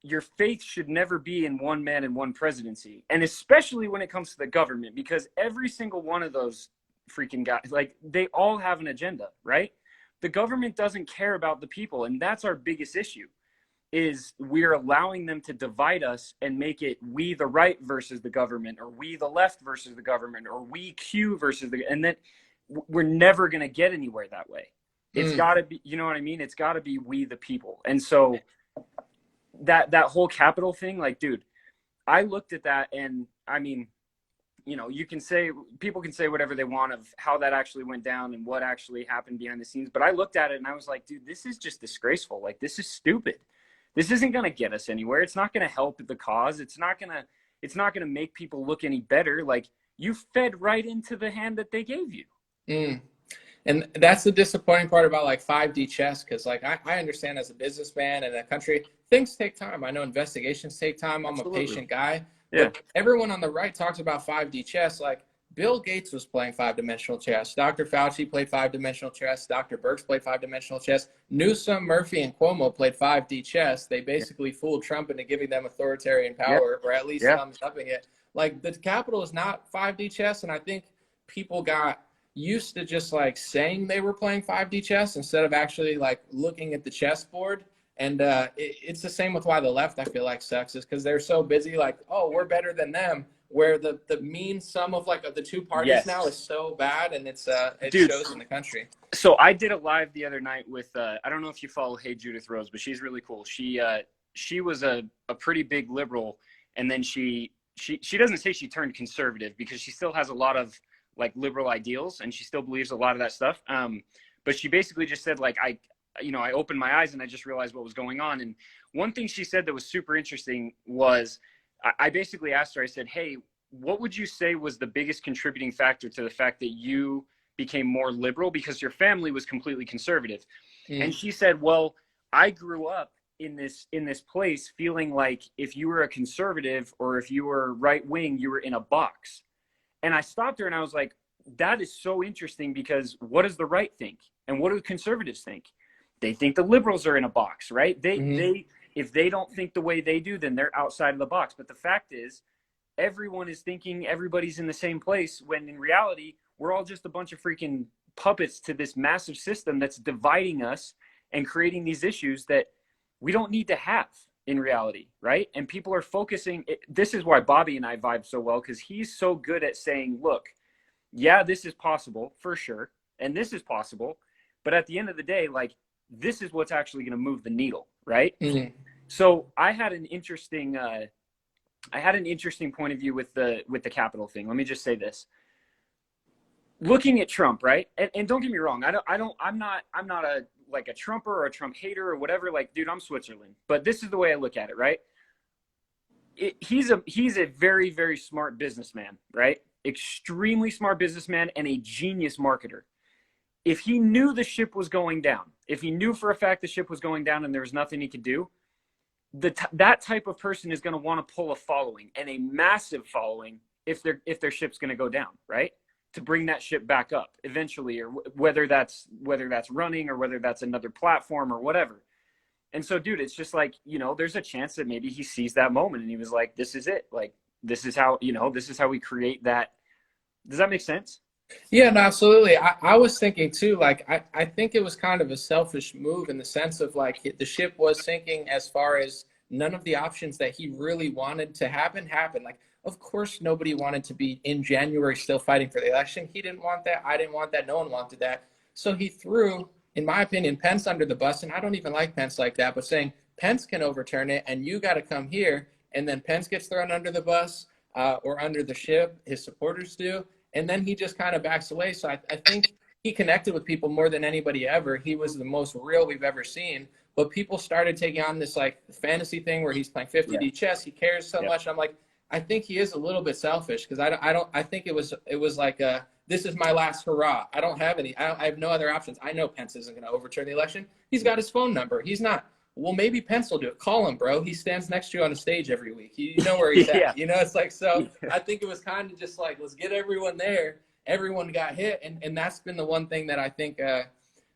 your faith should never be in one man and one presidency. And especially when it comes to the government, because every single one of those freaking guys, like, they all have an agenda, right? The government doesn't care about the people. And that's our biggest issue, is we're allowing them to divide us and make it we the right versus the government, or we the left versus the government, or we Q versus the, and then we're never going to get anywhere that way. It's got to be, you know what I mean? It's got to be we the people. And so that whole Capitol thing, like, dude, I looked at that, and I mean, you know, people can say whatever they want of how that actually went down and what actually happened behind the scenes, but I looked at it and I was like, dude, this is just disgraceful. Like, this is stupid. This isn't going to get us anywhere. It's not going to help the cause. It's not going to make people look any better. Like, you fed right into the hand that they gave you. And that's the disappointing part about like 5D chess, because like I understand as a businessman in a country, things take time. I know investigations take time. I'm a patient guy. Yeah. But everyone on the right talks about 5D chess. Like, Bill Gates was playing 5-dimensional chess. Dr. Fauci played 5-dimensional chess. Dr. Birx played 5-dimensional chess. Newsom, Murphy, and Cuomo played 5D chess. They basically fooled Trump into giving them authoritarian power, or at least thumbs upping it. Like, the Capitol is not 5D chess, and I think people got used to just like saying they were playing 5D chess instead of actually like looking at the chessboard. And it's the same with why the left, I feel like, sucks, is because they're so busy like, oh, we're better than them, where the mean sum of like of the two parties now is so bad, and it shows in the country. So I did a live the other night with I don't know if you follow Hey Judith Rose, but she's really cool. She was a pretty big liberal, and then she doesn't say she turned conservative, because she still has a lot of like liberal ideals, and she still believes a lot of that stuff. But she basically just said, like, I opened my eyes and I just realized what was going on. And one thing she said that was super interesting was, I basically asked her, I said, hey, what would you say was the biggest contributing factor to the fact that you became more liberal, because your family was completely conservative? And she said, well, I grew up in this place feeling like if you were a conservative or if you were right wing, you were in a box. And I stopped her and I was like, that is so interesting, because what does the right think? And what do the conservatives think? They think the liberals are in a box, right? They if they don't think the way they do, then they're outside of the box. But the fact is, everyone is thinking everybody's in the same place, when in reality, we're all just a bunch of freaking puppets to this massive system that's dividing us and creating these issues that we don't need to have in reality, right? And people are focusing. This is why Bobby and I vibe so well, because he's so good at saying, look, yeah, this is possible for sure, and this is possible, but at the end of the day, like, this is what's actually going to move the needle, right? So I had an interesting point of view with the Capitol thing. Let me just say this: looking at Trump, right? And don't get me wrong, I'm not a Trumper or a Trump hater or whatever. Like, dude, I'm Switzerland. But this is the way I look at it, right? He's a very, very smart businessman, right? Extremely smart businessman and a genius marketer. If he knew the ship was going down, if he knew for a fact the ship was going down and there was nothing he could do, that type of person is going to want to pull a following, and a massive following, if their ship's going to go down, right? To bring that ship back up eventually, or whether that's running, or whether that's another platform or whatever. And so, dude, it's just like, there's a chance that maybe he sees that moment and he was like, this is it. Like, this is how we create that. Does that make sense? Yeah, no, absolutely. I was thinking too, like, I think it was kind of a selfish move in the sense of like the ship was sinking as far as none of the options that he really wanted to happen happened. Like, of course, nobody wanted to be in January still fighting for the election. He didn't want that. I didn't want that. No one wanted that. So he threw, in my opinion, Pence under the bus. And I don't even like Pence like that, but saying Pence can overturn it and you got to come here. And then Pence gets thrown under the bus or under the ship. His supporters do, and then he just kind of backs away. So I think he connected with people more than anybody ever. He was the most real we've ever seen. But people started taking on this like fantasy thing where he's playing 50D chess. He cares so much. I'm like, I think he is a little bit selfish because I think it was like this is my last hurrah. I don't have any. I have no other options. I know Pence isn't going to overturn the election. He's got his phone number. He's not. Well, maybe Pence will do it. Call him, bro. He stands next to you on the stage every week. You know where he's at. You know, it's like, so I think it was kind of just like, let's get everyone there. Everyone got hit. And that's been the one thing that I think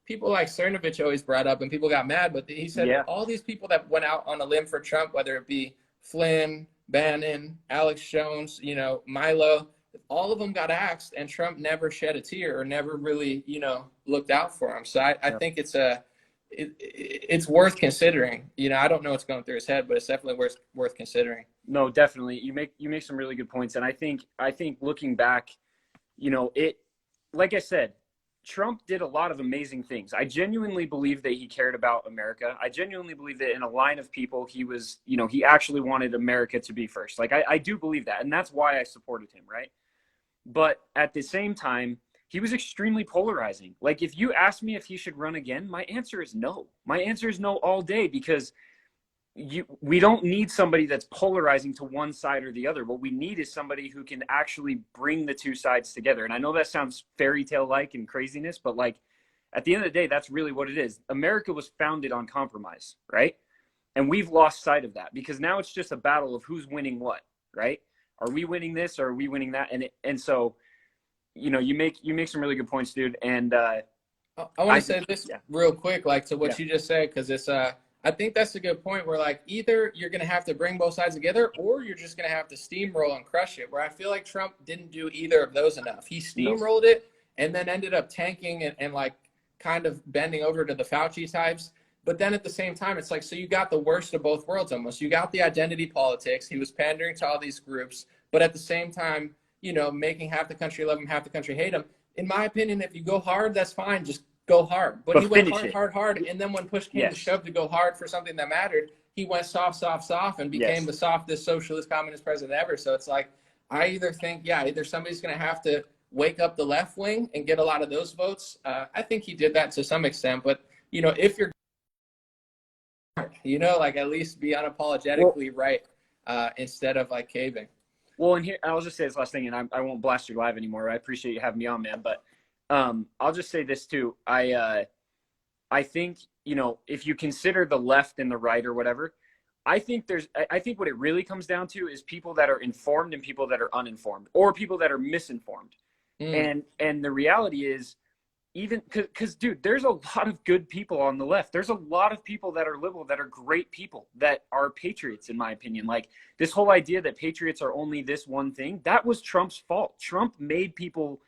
people like Cernovich always brought up and people got mad. But he said all these people that went out on a limb for Trump, whether it be Flynn, Bannon, Alex Jones, you know, Milo, all of them got axed and Trump never shed a tear or never really, you know, looked out for him. So I think it's worth considering. You know, I don't know what's going through his head, but it's definitely worth considering. No, definitely. You make some really good points. And I think looking back, you know, like I said, Trump did a lot of amazing things. I genuinely believe that he cared about America. I genuinely believe that in a line of people, he was, you know, he actually wanted America to be first. Like, I do believe that. And that's why I supported him, right? But at the same time, he was extremely polarizing. Like, if you ask me if he should run again, my answer is no. My answer is no all day, because we don't need somebody that's polarizing to one side or the other. What we need is somebody who can actually bring the two sides together. And I know that sounds fairy tale like and craziness, but like at the end of the day, that's really what it is. America was founded on compromise, right? And we've lost sight of that because now it's just a battle of who's winning what, right? Are we winning this or are we winning that? And so, you know, you make some really good points, dude. And I want to say this real quick, like to what you just said, because it's I think that's a good point where like either you're going to have to bring both sides together or you're just going to have to steamroll and crush it, where I feel like Trump didn't do either of those enough. He steamrolled it and then ended up tanking and like kind of bending over to the Fauci types. But then at the same time, it's like, so you got the worst of both worlds almost. You got the identity politics. He was pandering to all these groups, but at the same time, you know, making half the country love him, half the country hate him. In my opinion, if you go hard, that's fine. Just go hard. But he went hard. And then when push came to shove to go hard for something that mattered, he went soft, and became the softest socialist communist president ever. So it's like, I either think, either somebody's going to have to wake up the left wing and get a lot of those votes. I think he did that to some extent. But, you know, if you're, you know, like at least be unapologetically right instead of like caving. Well, and here, I'll just say this last thing, and I won't blast your live anymore. I appreciate you having me on, man. But I'll just say this too. I think, you know, if you consider the left and the right or whatever, I think what it really comes down to is people that are informed and people that are uninformed, or people that are misinformed. And the reality is, even because dude, there's a lot of good people on the left. There's a lot of people that are liberal that are great people that are patriots, in my opinion. Like this whole idea that patriots are only this one thing, that was Trump's fault. Trump made people,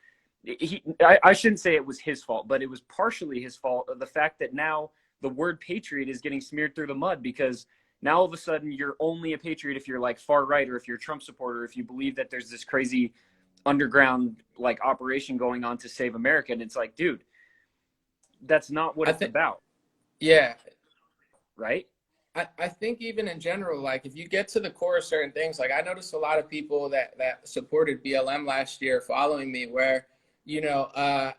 I shouldn't say it was his fault, but it was partially his fault of the fact that now the word patriot is getting smeared through the mud, because now all of a sudden you're only a patriot if you're like far right, or if you're a Trump supporter, if you believe that there's this crazy underground like operation going on to save America. And it's like, dude, that's not what it's about. Yeah. Right. I think even in general, like if you get to the core of certain things, like I noticed a lot of people that supported BLM last year following me, where, you know,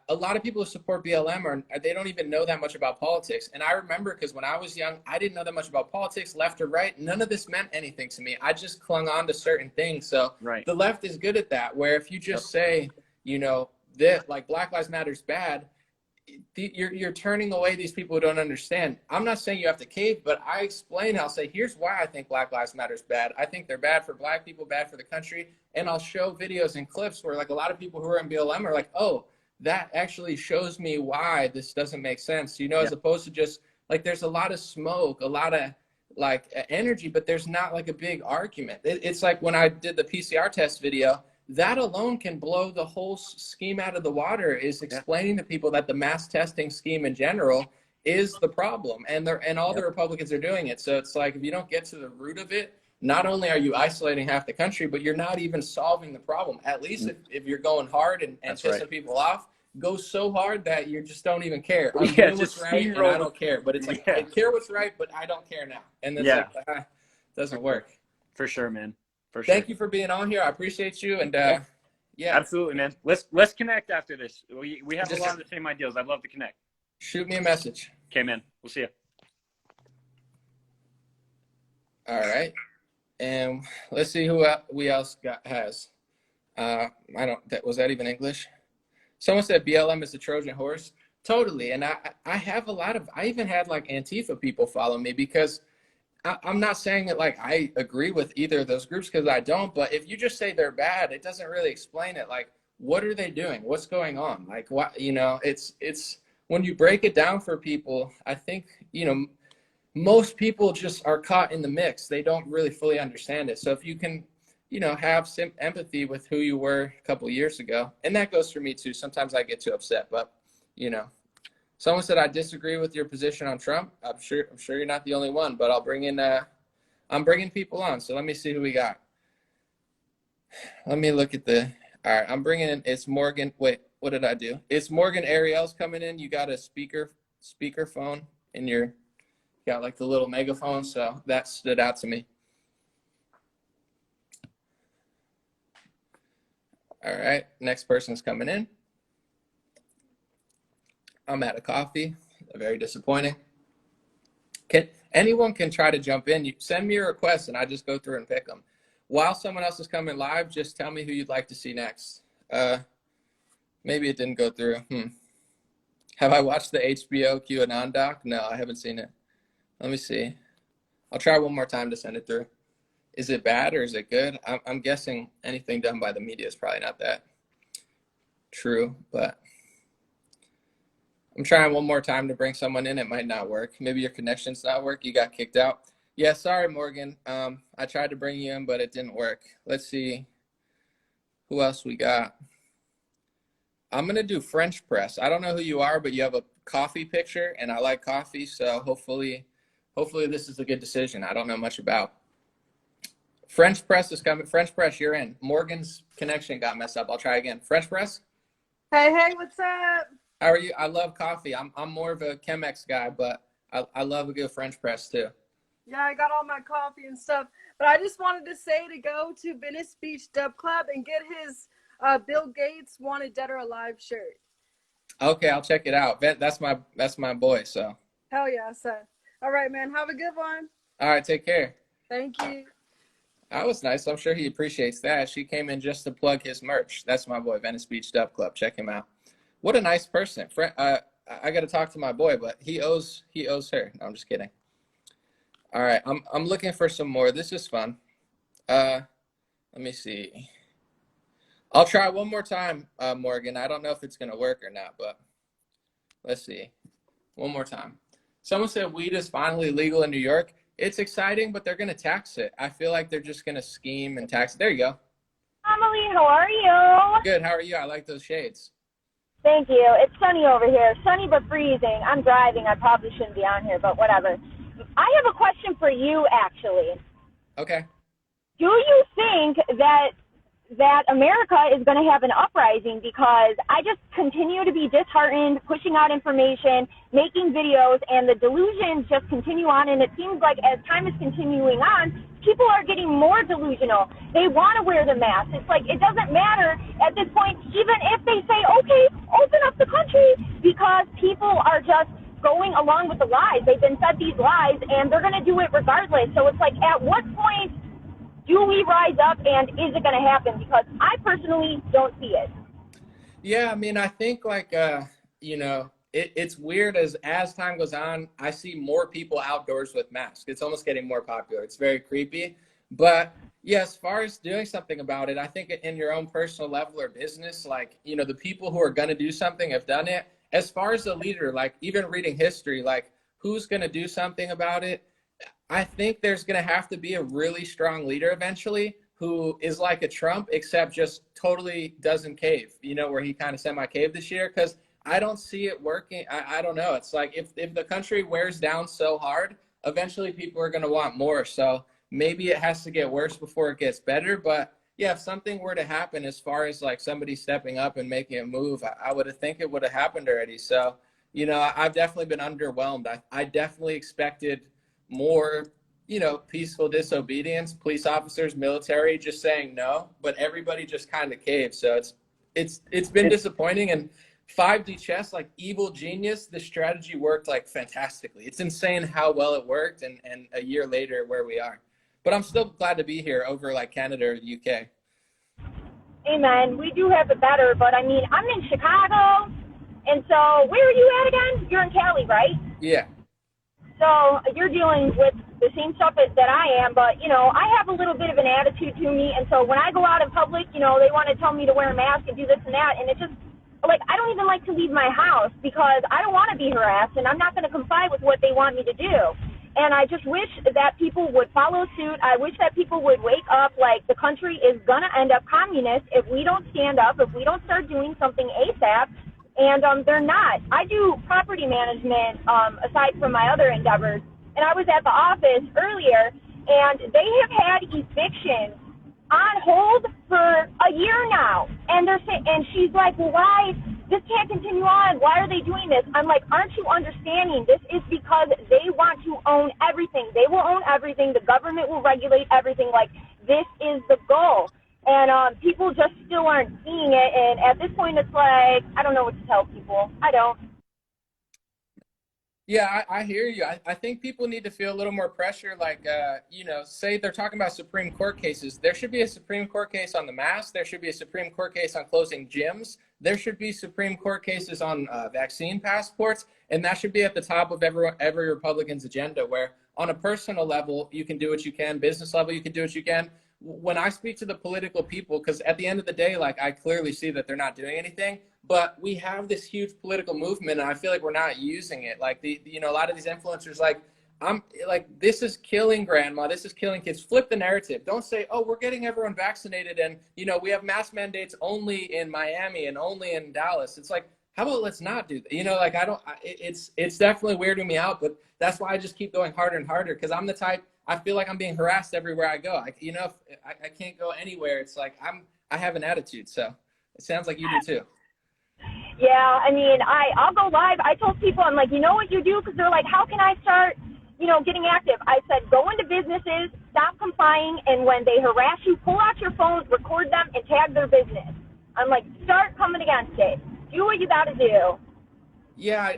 a lot of people who support BLM they don't even know that much about politics. And I remember, because when I was young, I didn't know that much about politics, left or right. None of this meant anything to me. I just clung on to certain things. So the left is good at that, where if you just say, you know, that like Black Lives Matter is bad, you're turning away these people who don't understand. I'm not saying you have to cave, but I explain, I'll say, here's why I think Black Lives Matter is bad. I think they're bad for Black people, bad for the country. And I'll show videos and clips where like a lot of people who are in BLM are like, oh, that actually shows me why this doesn't make sense. You know, as opposed to just like, there's a lot of smoke, a lot of like energy, but there's not like a big argument. It's like when I did the PCR test video, that alone can blow the whole scheme out of the water, is explaining to people that the mass testing scheme in general is the problem, and all the Republicans are doing it. So it's like, if you don't get to the root of it, not only are you isolating half the country, but you're not even solving the problem. At least if you're going hard and pissing people off, go so hard that you just don't even care. I'm doing what's right and I don't care. But it's like, I care what's right, but I don't care now. And it's like, doesn't work. For sure, man. For sure. Thank you for being on here. I appreciate you. And absolutely, man. Let's connect after this. We have a lot of the same ideas. I'd love to connect. Shoot me a message. Okay, man. We'll see you. All right. And let's see who else has. Was that even English? Someone said BLM is a Trojan horse. Totally. And I have I even had like Antifa people follow me, because I'm not saying that like I agree with either of those groups, because I don't, but if you just say they're bad, it doesn't really explain it. Like, what are they doing? What's going on? Like, what, it's when you break it down for people, I think, most people just are caught in the mix. They don't really fully understand it. So if you can, have some empathy with who you were a couple of years ago, and that goes for me too. Sometimes I get too upset, but someone said, I disagree with your position on Trump. I'm sure you're not the only one, but I'm bringing people on. So let me see who we got. Let me look at all right, I'm bringing in, it's Morgan. Wait, what did I do? It's Morgan Ariel's coming in. You got a speaker phone in your, got like the little megaphone. So that stood out to me. All right, next person's coming in. I'm out of coffee. Very disappointing. Anyone can try to jump in. You send me a request and I just go through and pick them. While someone else is coming live, just tell me who you'd like to see next. Maybe it didn't go through. Have I watched the HBO QAnon doc? No, I haven't seen it. Let me see. I'll try one more time to send it through. Is it bad or is it good? I'm guessing anything done by the media is probably not that true, but I'm trying one more time to bring someone in. It might not work. Maybe your connection's not work. You got kicked out. Yeah, sorry, Morgan. I tried to bring you in, but it didn't work. Let's see who else we got. I'm going to do French press. I don't know who you are, but you have a coffee picture, and I like coffee, so hopefully this is a good decision. I don't know much about. French press is coming. French press, you're in. Morgan's connection got messed up. I'll try again. French press? Hey, what's up? How are you? I love coffee. I'm more of a Chemex guy, but I love a good French press too. Yeah, I got all my coffee and stuff. But I just wanted to say to go to Venice Beach Dub Club and get his Bill Gates Wanted Dead or Alive shirt. Okay, I'll check it out. That's my boy, so. Hell yeah, son. All right, man. Have a good one. All right, take care. Thank you. That was nice. I'm sure he appreciates that. She came in just to plug his merch. That's my boy, Venice Beach Dub Club. Check him out. What a nice person. I got to talk to my boy, but he owes her. No, I'm just kidding. All right, I'm looking for some more. This is fun. Let me see. I'll try one more time, Morgan. I don't know if it's gonna work or not, but let's see. One more time. Someone said weed is finally legal in New York. It's exciting, but they're gonna tax it. I feel like they're just gonna scheme and tax it. There you go. An0maly, how are you? Good. How are you? I like those shades. Thank you. It's sunny over here. Sunny but freezing. I'm driving. I probably shouldn't be on here, but whatever. I have a question for you, actually. Okay. Do you think that America is going to have an uprising? Because I just continue to be disheartened, pushing out information, making videos, and the delusions just continue on. And it seems like as time is continuing on, people are getting more delusional. They want to wear the mask. It's like it doesn't matter at this point, even if they say, okay, open up the country, because people are just going along with the lies. They've been fed these lies, and they're going to do it regardless. So it's like, at what point do we rise up, and is it going to happen? Because I personally don't see it. Yeah, I mean, I think like, it's weird as time goes on, I see more people outdoors with masks. It's almost getting more popular. It's very creepy. But yeah, as far as doing something about it, I think in your own personal level or business, like, the people who are going to do something have done it. As far as the leader, like even reading history, like who's going to do something about it? I think there's going to have to be a really strong leader eventually, who is like a Trump, except just totally doesn't cave, where he kind of semi-caved this year. Because I don't see it working. I don't know. It's like if the country wears down so hard, eventually people are going to want more. So maybe it has to get worse before it gets better. But yeah, if something were to happen as far as like somebody stepping up and making a move, I would have think it would have happened already. So, I've definitely been underwhelmed. I definitely expected more, peaceful disobedience, police officers, military just saying no, but everybody just kind of caved. So it's been disappointing. And 5D chess, like evil genius, the strategy worked like fantastically. It's insane how well it worked, and a year later where we are. But I'm still glad to be here over like Canada or the UK. Amen. We do have it better, but I mean, I'm in Chicago, and so where are you at again? You're in Cali, right? Yeah. So you're dealing with the same stuff that I am, but, I have a little bit of an attitude to me, and so when I go out in public, they want to tell me to wear a mask and do this and that, and it just, like, I don't even like to leave my house because I don't want to be harassed, and I'm not going to comply with what they want me to do. And I just wish that people would follow suit. I wish that people would wake up. Like, the country is going to end up communist if we don't stand up, if we don't start doing something ASAP. And they're not. I do property management aside from my other endeavors. And I was at the office earlier, and they have had evictions on hold for a year now. And they're saying, and she's like, well, why? This can't continue on. Why are they doing this? I'm like, aren't you understanding? This is because they want to own everything. They will own everything. The government will regulate everything. Like, this is the goal. And people just still aren't seeing it. And at this point, it's like, I don't know what to tell people. I don't. Yeah, I hear you. I think people need to feel a little more pressure. Like, say they're talking about Supreme Court cases. There should be a Supreme Court case on the mask. There should be a Supreme Court case on closing gyms. There should be Supreme Court cases on vaccine passports. And that should be at the top of every Republican's agenda, where on a personal level, you can do what you can. Business level, you can do what you can. When I speak to the political people, because at the end of the day, like, I clearly see that they're not doing anything, but we have this huge political movement, and I feel like we're not using it. Like, a lot of these influencers, like, I'm like, this is killing grandma, this is killing kids. Flip the narrative. Don't say, oh, we're getting everyone vaccinated, and we have mask mandates only in Miami and only in Dallas. It's like, how about let's not do that? It's definitely weirding me out, but that's why I just keep going harder and harder, because I'm the type, I feel like I'm being harassed everywhere I go. If I can't go anywhere, it's like I have an attitude. So it sounds like you do too. Yeah, I mean, I'll go live. I told people, I'm like, you know what you do? Because they're like, how can I start, getting active? I said, go into businesses, stop complying, and when they harass you, pull out your phones, record them, and tag their business. I'm like, start coming against it. Do what you got to do. Yeah,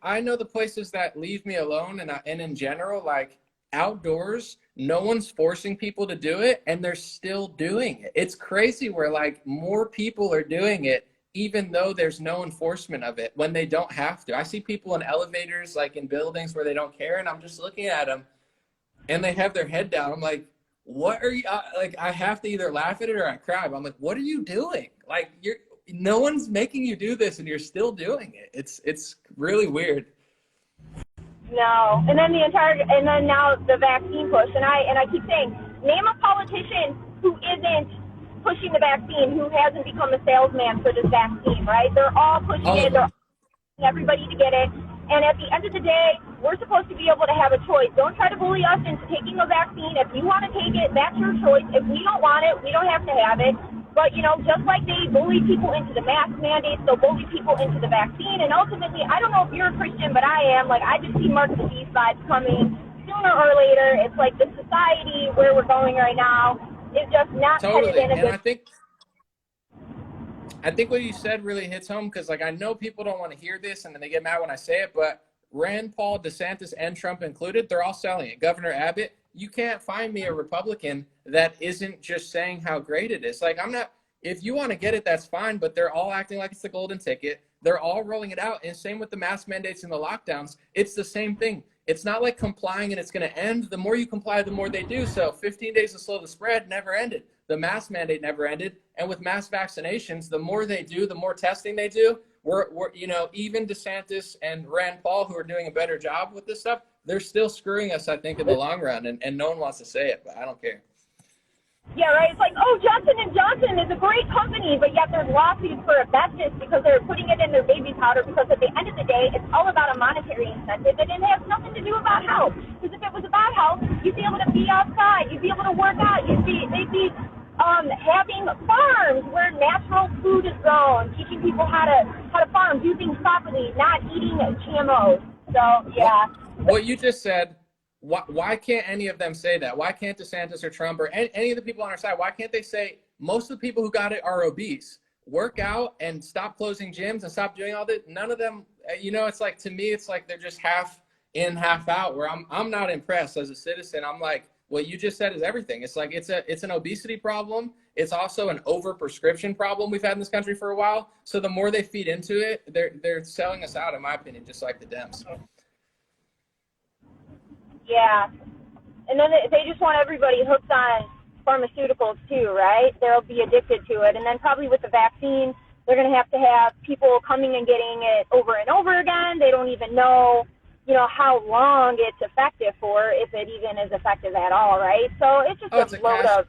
I know the places that leave me alone, and in general, like, outdoors, no one's forcing people to do it, and they're still doing it. It's crazy where, like, more people are doing it even though there's no enforcement of it when they don't have to. I see people in elevators, like in buildings where they don't care, and I'm just looking at them and they have their head down. I'm like, what are you, like, I have to either laugh at it or I cry. But I'm like, what are you doing? Like, no one's making you do this and you're still doing it. It's really weird. No, and then now the vaccine push, and I keep saying, name a politician who isn't pushing the vaccine, who hasn't become a salesman for this vaccine, right? They're all pushing it. They're asking everybody to get it. And at the end of the day, we're supposed to be able to have a choice. Don't try to bully us into taking a vaccine. If you want to take it, that's your choice. If we don't want it, we don't have to have it. But, just like they bully people into the mask mandates, they'll bully people into the vaccine. And ultimately, I don't know if you're a Christian, but I am. Like, I just see Mark the Beast vibes coming sooner or later. It's like the society where we're going right now is just not totally. headed in a And I think what you said really hits home, because, like, I know people don't want to hear this and then they get mad when I say it, but Rand Paul, DeSantis, and Trump included, they're all selling it. Governor Abbott, you can't find me a Republican that isn't just saying how great it is. Like, if you want to get it, that's fine, but they're all acting like it's the golden ticket. They're all rolling it out. And same with the mask mandates and the lockdowns. It's the same thing. It's not like complying and it's going to end. The more you comply, the more they do. So 15 days to slow the spread never ended. The mask mandate never ended. And with mass vaccinations, the more they do, the more testing they do. We're even DeSantis and Rand Paul, who are doing a better job with this stuff, they're still screwing us, I think, in the long run. And no one wants to say it, but I don't care. Yeah, right. It's like, oh, Johnson and Johnson is a great company, but yet there's lawsuits for asbestos because they're putting it in their baby powder. Because at the end of the day, it's all about a monetary incentive, and it has nothing to do about health. Because if it was about health, you'd be able to be outside, you'd be able to work out, they'd be having farms where natural food is grown, teaching people how to farm, do things properly, not eating GMOs. So yeah. What you just said. Why can't any of them say that? Why can't DeSantis or Trump or any of the people on our side, why can't they say most of the people who got it are obese? Work out and stop closing gyms and stop doing all that. None of them, it's like, to me, it's like they're just half in, half out, where I'm not impressed as a citizen. I'm like, what you just said is everything. It's like it's an obesity problem. It's also an overprescription problem we've had in this country for a while. So the more they feed into it, they're selling us out, in my opinion, just like the Dems. Yeah. And then they just want everybody hooked on pharmaceuticals too, right? They'll be addicted to it. And then probably with the vaccine, they're going to have people coming and getting it over and over again. They don't even know, how long it's effective for, if it even is effective at all, right? So it's just a load of...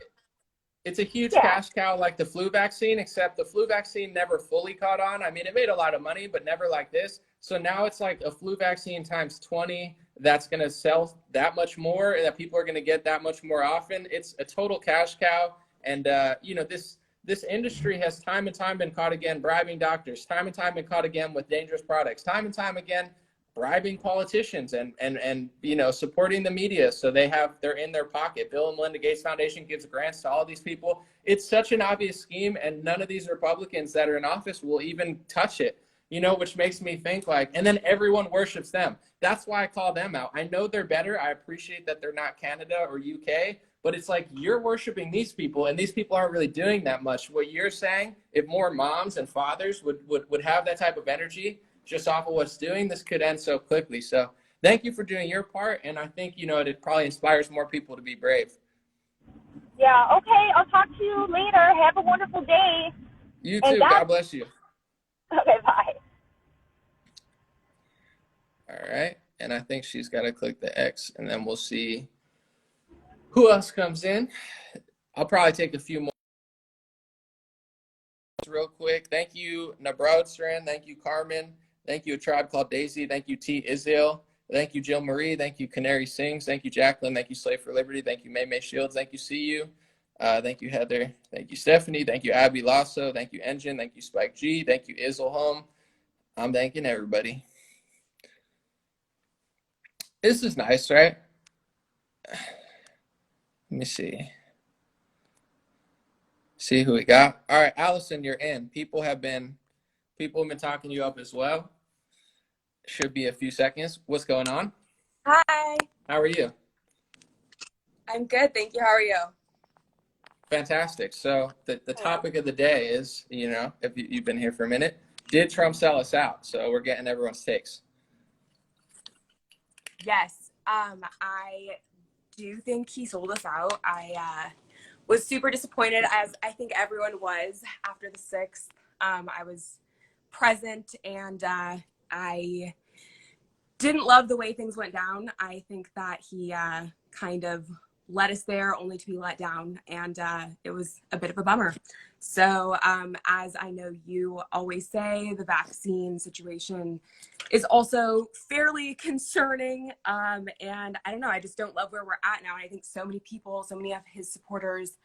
It's a huge cash cow like the flu vaccine, except the flu vaccine never fully caught on. I mean, it made a lot of money, but never like this. So now it's like a flu vaccine times 20 that's going to sell that much more, and that people are going to get that much more often. It's a total cash cow. And, this industry has time and time been caught again bribing doctors, time and time been caught again with dangerous products, time and time again bribing politicians and supporting the media so they're in their pocket. Bill and Melinda Gates Foundation gives grants to all these people. It's such an obvious scheme, and none of these Republicans that are in office will even touch it, which makes me think and then everyone worships them. That's why I call them out. I know they're better. I appreciate that they're not Canada or UK, but it's like you're worshiping these people, and these people aren't really doing that much. What you're saying, if more moms and fathers would have that type of energy just off of what's doing, this could end so quickly. So thank you for doing your part, and I think, it probably inspires more people to be brave. Yeah, okay. I'll talk to you later. Have a wonderful day. You too. God bless you. Okay, bye. All right. And I think she's got to click the X, and then we'll see who else comes in. I'll probably take a few more real quick. Thank you, Nabrodstran. Thank you, Carmen. Thank you, A Tribe Called Daisy. Thank you, T. Israel. Thank you, Jill Marie. Thank you, Canary Sings. Thank you, Jacqueline. Thank you, Slave for Liberty. Thank you, May May Shields. Thank you, See You. Thank you, Heather. Thank you, Stephanie. Thank you, Abby Lasso. Thank you, Engine. Thank you, Spike G. Thank you, Iselholm. I'm thanking everybody. This is nice, right? Let me see. See who we got. All right, Allison, you're in. People have been talking you up as well. Should be a few seconds. What's going on? Hi. How are you? I'm good, thank you. How are you? Fantastic. So the topic of the day is, if you've been here for a minute, did Trump sell us out? So we're getting everyone's takes. Yes, I do think he sold us out. I was super disappointed, as I think everyone was after the 6th. I was present, and I didn't love the way things went down. I think that he kind of led us there only to be let down, and it was a bit of a bummer. So as I know you always say, the vaccine situation is also fairly concerning, and I don't know, I just don't love where we're at now. And I think so many people, so many of his supporters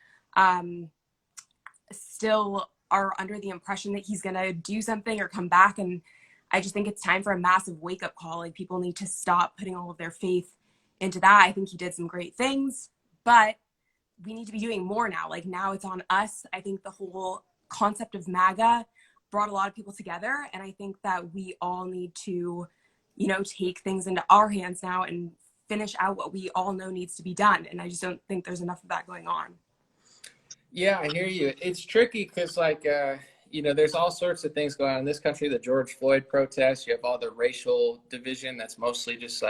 still are under the impression that he's gonna do something or come back, and I just think it's time for a massive wake-up call. Like, people need to stop putting all of their faith into that. I think he did some great things, but we need to be doing more now. Like, now it's on us. I think the whole concept of MAGA brought a lot of people together, and I think that we all need to, take things into our hands now and finish out what we all know needs to be done. And I just don't think there's enough of that going on. Yeah, I hear you. It's tricky because, there's all sorts of things going on in this country. The George Floyd protests, you have all the racial division that's mostly just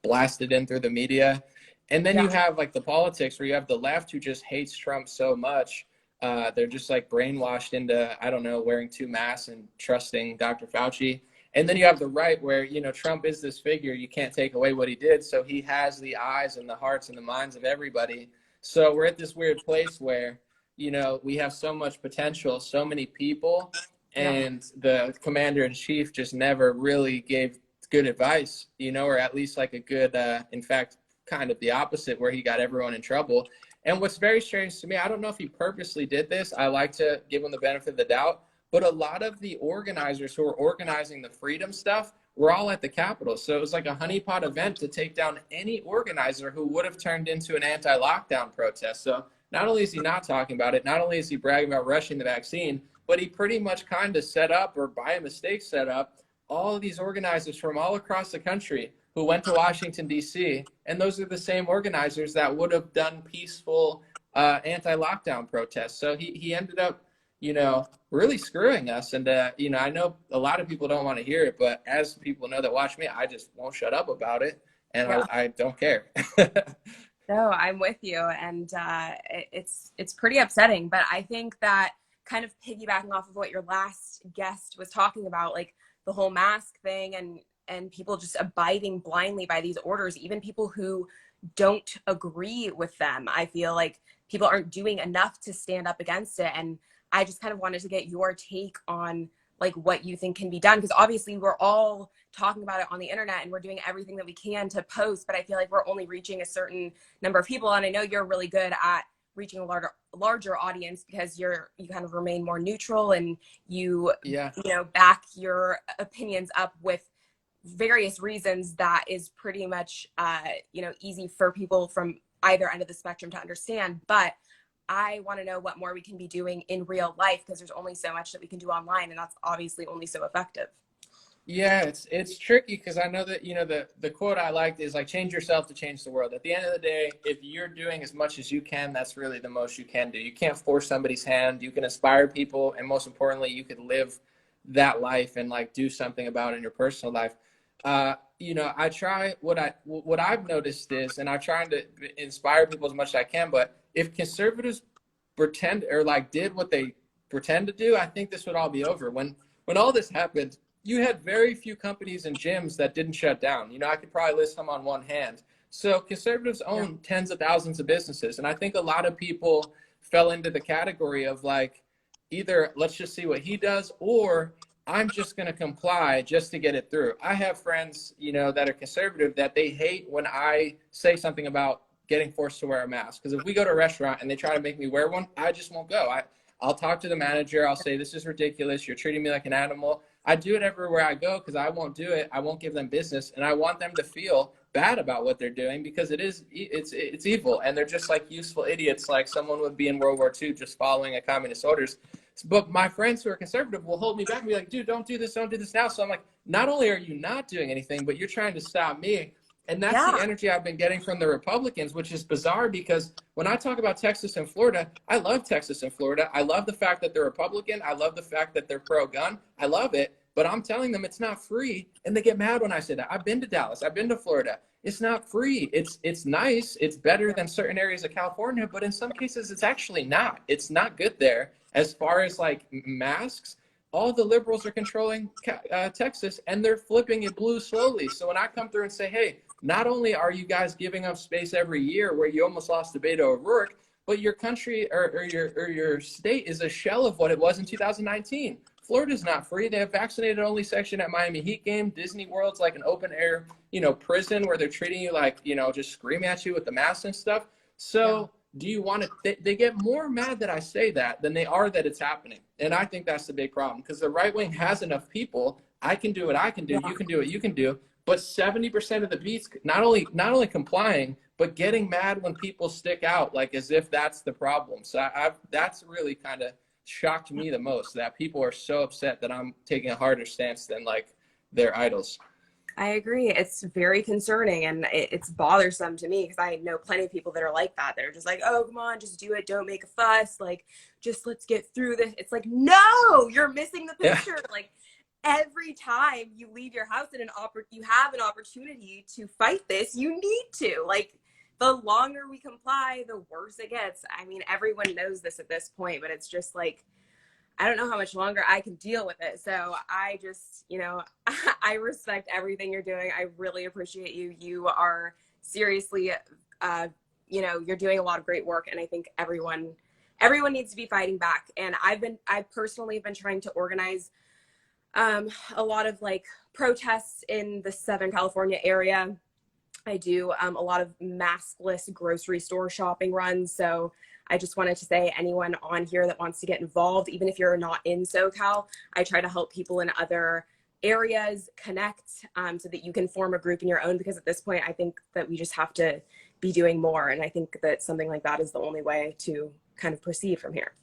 blasted in through the media. And then you have the politics where you have the left who just hates Trump so much. They're just brainwashed into, I don't know, wearing 2 masks and trusting Dr. Fauci. And then you have the right where, Trump is this figure. You can't take away what he did. So he has the eyes and the hearts and the minds of everybody. So we're at this weird place where, you know, we have so much potential, so many people, and the commander in chief just never really gave good advice, you know, or at least like a good, in fact, kind of the opposite, where he got everyone in trouble. And what's very strange to me, I don't know if he purposely did this. I like to give him the benefit of the doubt, but a lot of the organizers who were organizing the freedom stuff were all at the Capitol. So it was like a honeypot event to take down any organizer who would have turned into an anti-lockdown protest. So not only is he not talking about it, not only is he bragging about rushing the vaccine, but he pretty much kind of set up, or by mistake set up, all of these organizers from all across the country who went to Washington, D.C., and those are the same organizers that would have done peaceful anti-lockdown protests. So he ended up, you know, really screwing us. And, you know, I know a lot of people don't want to hear it, but as people know that watch me, I just won't shut up about it, and I don't care. No, I'm with you, and it's pretty upsetting. But I think that, kind of piggybacking off of what your last guest was talking about, like the whole mask thing, and people just abiding blindly by these orders, even people who don't agree with them. I feel like people aren't doing enough to stand up against it. And I just kind of wanted to get your take on like what you think can be done, because obviously we're all talking about it on the internet and we're doing everything that we can to post, but I feel like we're only reaching a certain number of people. And I know you're really good at reaching a larger audience, because you kind of remain more neutral, and you know, back your opinions up with various reasons that is pretty much you know, easy for people from either end of the spectrum to understand. But I want to know what more we can be doing in real life, because there's only so much that we can do online, and that's obviously only so effective. Yeah, it's tricky, because I know that, you know, the quote I liked is like, change yourself to change the world. At the end of the day, if you're doing as much as you can, that's really the most you can do. You can't force somebody's hand. You can inspire people, and most importantly, you could live that life and like do something about it in your personal life. You know, I try what I've noticed is, and I'm trying to inspire people as much as I can, but if conservatives pretend, or like did what they pretend to do, I think this would all be over. When all this happened, you had very few companies and gyms that didn't shut down. You know, I could probably list them on one hand. So conservatives own tens of thousands of businesses. And I think a lot of people fell into the category of like, either let's just see what he does, or I'm just going to comply just to get it through. I have friends, you know, that are conservative, that they hate when I say something about getting forced to wear a mask. Because if we go to a restaurant and they try to make me wear one, I just won't go. I'll talk to the manager. I'll say, this is ridiculous. You're treating me like an animal. I do it everywhere I go, because I won't do it. I won't give them business. And I want them to feel bad about what they're doing, because it's evil. And they're just like useful idiots, like someone would be in World War II just following a communist orders. But my friends who are conservative will hold me back and be like, dude, don't do this now. So I'm like, not only are you not doing anything, but you're trying to stop me. And that's the energy I've been getting from the Republicans, which is bizarre, because when I talk about Texas and Florida, I love Texas and Florida. I love the fact that they're Republican. I love the fact that they're pro-gun. I love it. But I'm telling them it's not free. And they get mad when I say that. I've been to Dallas. I've been to Florida. It's not free. It's nice. It's better than certain areas of California. But in some cases, it's actually not. It's not good there. As far as like masks, all the liberals are controlling Texas, and they're flipping it blue slowly. So when I come through and say, hey, not only are you guys giving up space every year, where you almost lost to Beto O'Rourke, but your country or your state is a shell of what it was in 2019. Florida's not free. They have vaccinated only section at Miami Heat game. Disney World's like an open air, you know, prison where they're treating you like, you know, just screaming at you with the masks and stuff. So do you want to, they get more mad that I say that than they are that it's happening. And I think that's the big problem, because the right wing has enough people. I can do what I can do. You can do what you can do. But 70% of the beats, not only complying, but getting mad when people stick out, like as if that's the problem. So that's really kind of shocked me the most, that people are so upset that I'm taking a harder stance than like their idols. I agree. It's very concerning, and it's bothersome to me, because I know plenty of people that are like that. They're just like, oh, come on, just do it. Don't make a fuss. Like, just let's get through this. It's like, no, you're missing the picture. Like, every time you leave your house and you have an opportunity to fight this, you need to. Like, the longer we comply, the worse it gets. I mean, everyone knows this at this point, but it's just like, I don't know how much longer I can deal with it. So I just, you know, I respect everything you're doing. I really appreciate you. You are seriously you know, you're doing a lot of great work, and I think everyone needs to be fighting back. And I personally have been trying to organize a lot of like protests in the Southern California area. I do a lot of maskless grocery store shopping runs. So I just wanted to say, anyone on here that wants to get involved, even if you're not in SoCal, I try to help people in other areas connect, so that you can form a group in your own, because at this point, I think that we just have to be doing more. And I think that something like that is the only way to kind of proceed from here.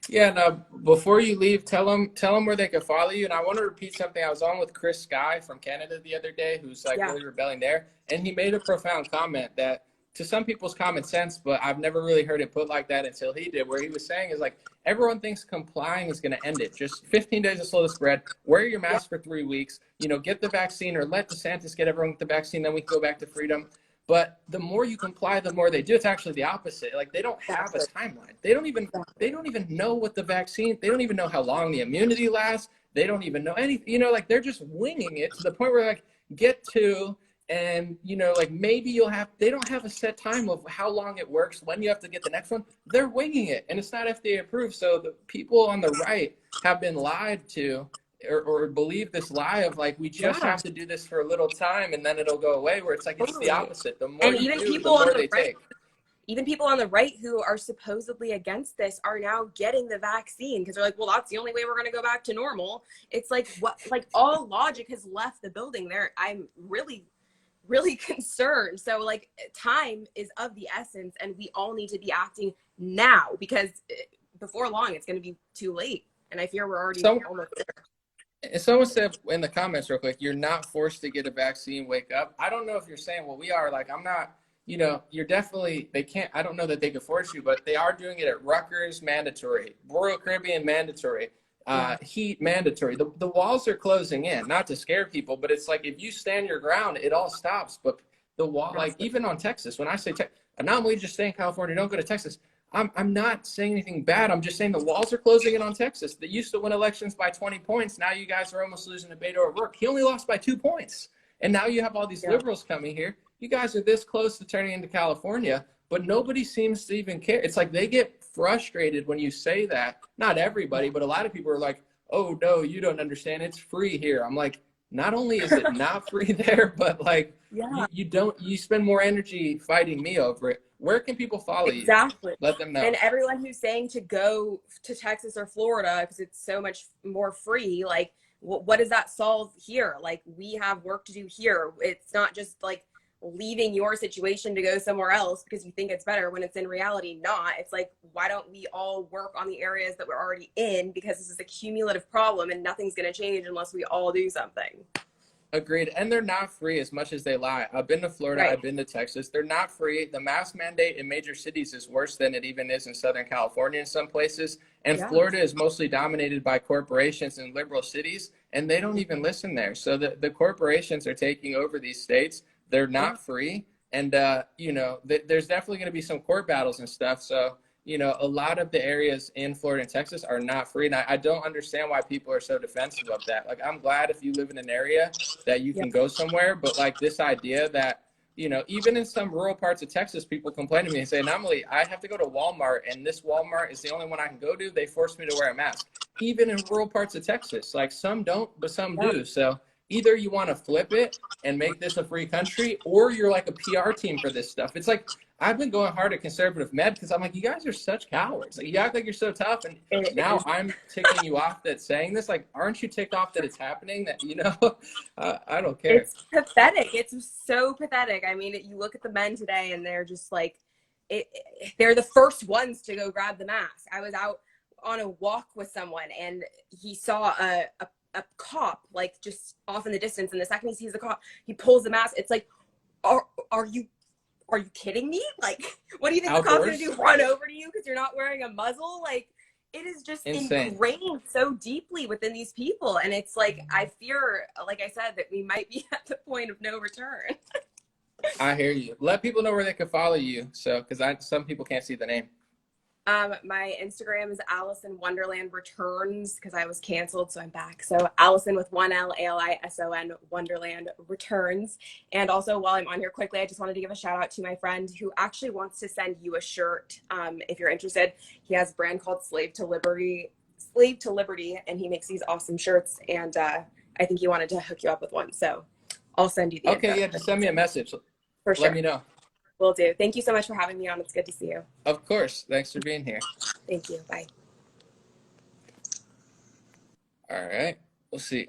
Yeah, now before you leave, tell them where they can follow you. And I want to repeat something. I was on with Chris Sky from Canada the other day, who's like really rebelling there, and he made a profound comment that to some people's common sense, but I've never really heard it put like that until he did, where he was saying is like, everyone thinks complying is going to end it. Just 15 days to slow the spread. Wear your mask for 3 weeks. You know, get the vaccine, or let DeSantis get everyone with the vaccine. Then we can go back to freedom. But the more you comply, the more they do. It's actually the opposite. Like, they don't have a timeline. They don't even know what the vaccine, they don't even know how long the immunity lasts. They don't even know anything, you know, like they're just winging it to the point where like get to, and you know, like maybe they don't have a set time of how long it works, when you have to get the next one. They're winging it, and it's not FDA approved. So the people on the right have been lied to, or believe this lie of like, we just have to do this for a little time and then it'll go away, where it's like, it's the opposite. The more you do, the more they take. Even people on the right who are supposedly against this are now getting the vaccine because they're like, well, that's the only way we're going to go back to normal. It's like, what, like all logic has left the building there. I'm really, really concerned. So like, time is of the essence, and we all need to be acting now, because before long, it's going to be too late. And I fear we're already almost there. And someone said in the comments real quick, you're not forced to get a vaccine, wake up. I don't know if you're saying, well, we are. Like, I'm not, you know, you're definitely, they can't, I don't know that they could force you, but they are doing it at Rutgers, mandatory. Royal Caribbean, mandatory. Heat, mandatory. The walls are closing in, not to scare people, but it's like, if you stand your ground, it all stops. But the wall, like even on Texas, when I say An0maly, just stay in California, don't go to Texas. I'm not saying anything bad. I'm just saying the walls are closing in on Texas. They used to win elections by 20 points. Now you guys are almost losing to Beto O'Rourke. He only lost by 2 points. And now you have all these liberals coming here. You guys are this close to turning into California, but nobody seems to even care. It's like they get frustrated when you say that. Not everybody, but a lot of people are like, oh, no, you don't understand. It's free here. I'm like, not only is it not free there, but like you spend more energy fighting me over it. Where can people follow you? Exactly. Let them know. And everyone who's saying to go to Texas or Florida because it's so much more free, like, what does that solve here? Like, we have work to do here. It's not just like leaving your situation to go somewhere else because you think it's better when it's in reality not. It's like, why don't we all work on the areas that we're already in, because this is a cumulative problem and nothing's going to change unless we all do something. Agreed. And they're not free as much as they lie. I've been to Florida. I've been to Texas. They're not free. The mask mandate in major cities is worse than it even is in Southern California in some places. And Florida is mostly dominated by corporations in liberal cities, and they don't even listen there. So the corporations are taking over these states. They're not free. And, you know, there's definitely going to be some court battles and stuff. So, you know, a lot of the areas in Florida and Texas are not free. And I don't understand why people are so defensive of that. Like, I'm glad if you live in an area that you can go somewhere. But like this idea that, you know, even in some rural parts of Texas, people complain to me and say, An0maly, I have to go to Walmart, and this Walmart is the only one I can go to. They force me to wear a mask. Even in rural parts of Texas, like some don't, but some do. So either you want to flip it and make this a free country, or you're like a PR team for this stuff. It's like, I've been going hard at conservative med because I'm like, you guys are such cowards. Like, you act like you're so tough, and now I'm ticking you off that saying this. Like, aren't you ticked off that it's happening? That, you know, I don't care. It's pathetic. It's so pathetic. I mean, you look at the men today, and they're just like, they're the first ones to go grab the mask. I was out on a walk with someone, and he saw a cop like just off in the distance, and the second he sees the cop, he pulls the mask. It's like, are you kidding me? Like, what do you think the cop's gonna do? Run over to you because you're not wearing a muzzle? Like, it is just ingrained so deeply within these people. And it's like, I fear, like I said, that we might be at the point of no return. I hear you. Let people know where they can follow you. So, because some people can't see the name. My Instagram is Allison Wonderland Returns because I was canceled, so I'm back. So Allison with 1L, ALISON, Wonderland Returns. And also, while I'm on here quickly, I just wanted to give a shout out to my friend who actually wants to send you a shirt. If you're interested, he has a brand called Slave to Liberty, and he makes these awesome shirts. And I think he wanted to hook you up with one. So I'll send you the info. Okay, yeah, just send me a message. For sure. Let me know. Will do. Thank you so much for having me on. It's good to see you. Of course. Thanks for being here. Thank you. Bye. All right. We'll see.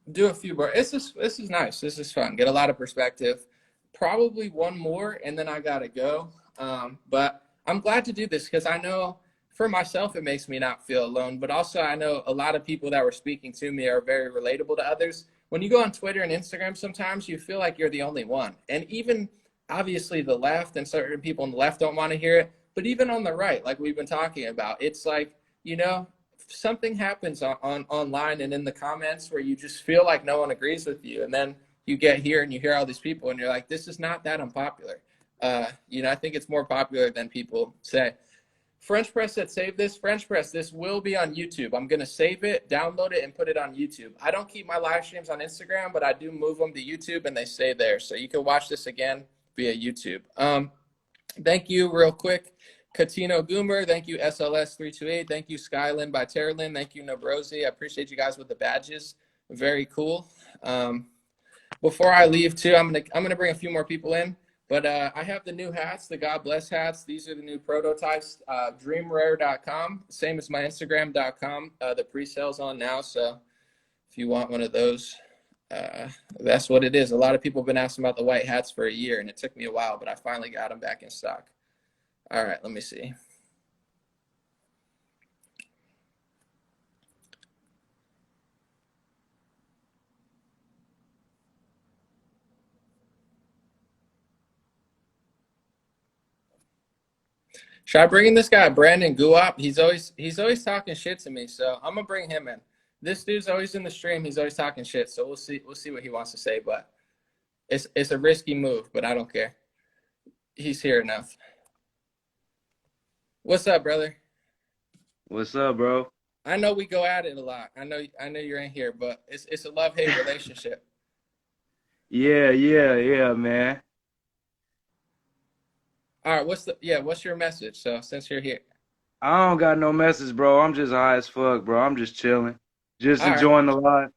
Do a few more. This is nice. This is fun. Get a lot of perspective. Probably one more, and then I gotta go. But I'm glad to do this because I know for myself it makes me not feel alone. But also I know a lot of people that were speaking to me are very relatable to others. When you go on Twitter and Instagram, sometimes you feel like you're the only one. And even obviously the left and certain people on the left don't want to hear it. But even on the right, like we've been talking about, it's like, you know, something happens on online and in the comments where you just feel like no one agrees with you, and then you get here and you hear all these people and you're like, this is not that unpopular. You know, I think it's more popular than people say. French Press said save this. French Press, this will be on YouTube. I'm going to save it, download it, and put it on YouTube. I don't keep my live streams on Instagram, but I do move them to YouTube and they stay there, so you can watch this again via YouTube. Thank you real quick, Katino Goomer. Thank you, SLS328. Thank you, Skyland by Terralyn. Thank you, Nobrosi. I appreciate you guys with the badges. Very cool. Before I leave too, I'm gonna bring a few more people in, but I have the new hats, the God Bless hats. These are the new prototypes. Dreamrare.com, same as my Instagram.com. The pre-sale's on now, so if you want one of those, that's what it is. A lot of people have been asking about the white hats for a year, and it took me a while, but I finally got them back in stock. All right, let me see. Should I bring in this guy, Brandon Guap? He's always talking shit to me, so I'm gonna bring him in. This dude's always in the stream. He's always talking shit, so we'll see what he wants to say. But it's a risky move, but I don't care. He's here enough. What's up, brother? What's up, bro? I know we go at it a lot. I know you're in here, but it's a love-hate relationship. Yeah, man. All right, what's your message? So since you're here. I don't got no message, bro. I'm just high as fuck, bro. I'm just chilling. Just All right. enjoying the life.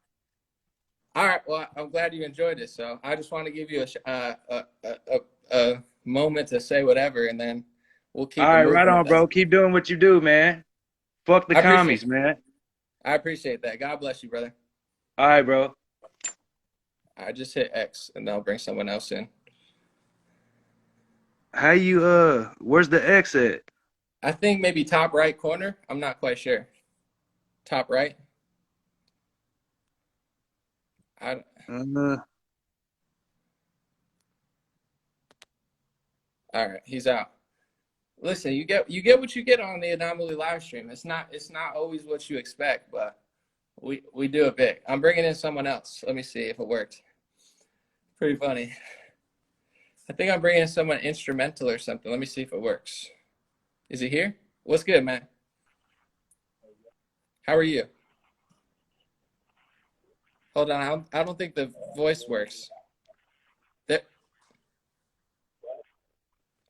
All right, well, I'm glad you enjoyed it. So I just want to give you a moment to say whatever, and then we'll keep All it right, moving. right on, bro. Keep doing what you do, man. Fuck the commies, man. I appreciate that. God bless you, brother. All right, bro. I just hit X, and I'll bring someone else in. How you where's the X at? I think maybe top right corner. I'm not quite sure. Top right. All right, he's out. Listen, you get what you get on the An0maly live stream. It's not always what you expect, but we do it big. I'm bringing in someone else. Let me see if it worked. Pretty funny. I think I'm bringing in someone instrumental or something. Let me see if it works. Is he here? What's good, man? How are you? Hold on, I don't think the voice works.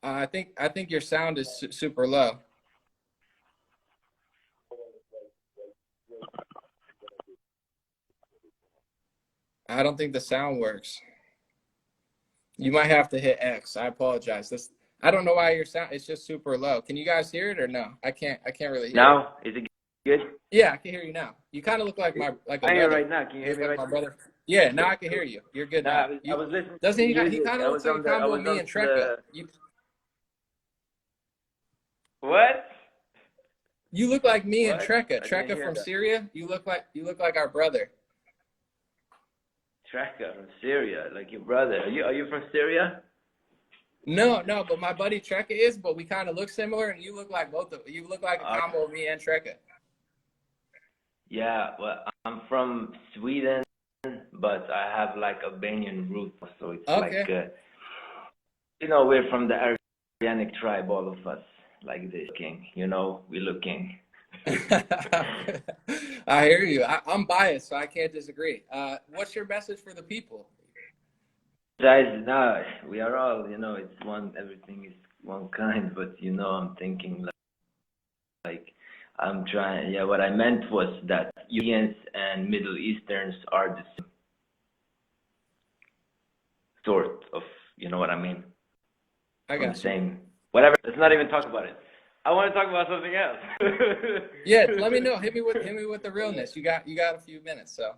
I think your sound is super low. I don't think the sound works. You might have to hit X. I apologize. I don't know why your sound, it's just super low. Can you guys hear it or no? I can't really hear now, it. Is it good? Yeah, I can hear you now. You kind of look like a I hear right now. Can you hear me right now? Brother. Yeah, now I can hear you. You're good now. I was listening. Doesn't he kind of looks like a combo of me and Trekka. What? You look like me and Trekka. Trekka from Syria. You look like our brother. Trekka from Syria, like your brother. Are you from Syria? No, but my buddy Trekka is, but we kind of look similar, and you look like both of you. Look like a combo of me and Trekka. Yeah, well, I'm from Sweden, but I have like Albanian roots, so it's okay. Like, we're from the Arabic tribe, all of us. like this. You know, we're looking. I hear you. I'm biased, so I can't disagree. What's your message for the people? Guys, no, we are all, you know, it's one, everything is one kind, but you know, I'm thinking like I'm trying, yeah, what I meant was that Europeans and Middle Easterns are the same sort of, you know what I mean? I On got the you. same, whatever, let's not even talk about it. I want to talk about something else. Yeah, let me know. Hit me with the realness. You got a few minutes, so.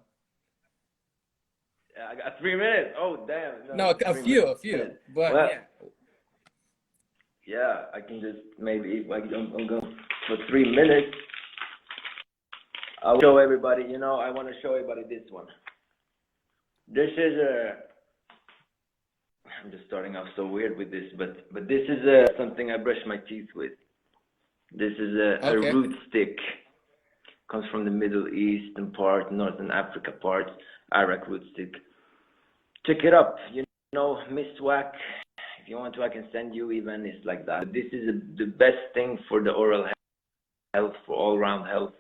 I got 3 minutes. Oh, damn. No, a few, but well, yeah. Yeah, I can just maybe, like, I'm going for 3 minutes. I'll show everybody, you know, I want to show everybody this one. This is I'm just starting off so weird with this, but this is something I brush my teeth with. This is a root stick. Comes from the Middle Eastern part, Northern Africa part, Iraq root stick. Check it up, you know, Miswak. If you want to, I can send you even. It's like that. This is the best thing for the oral health, for all-round health.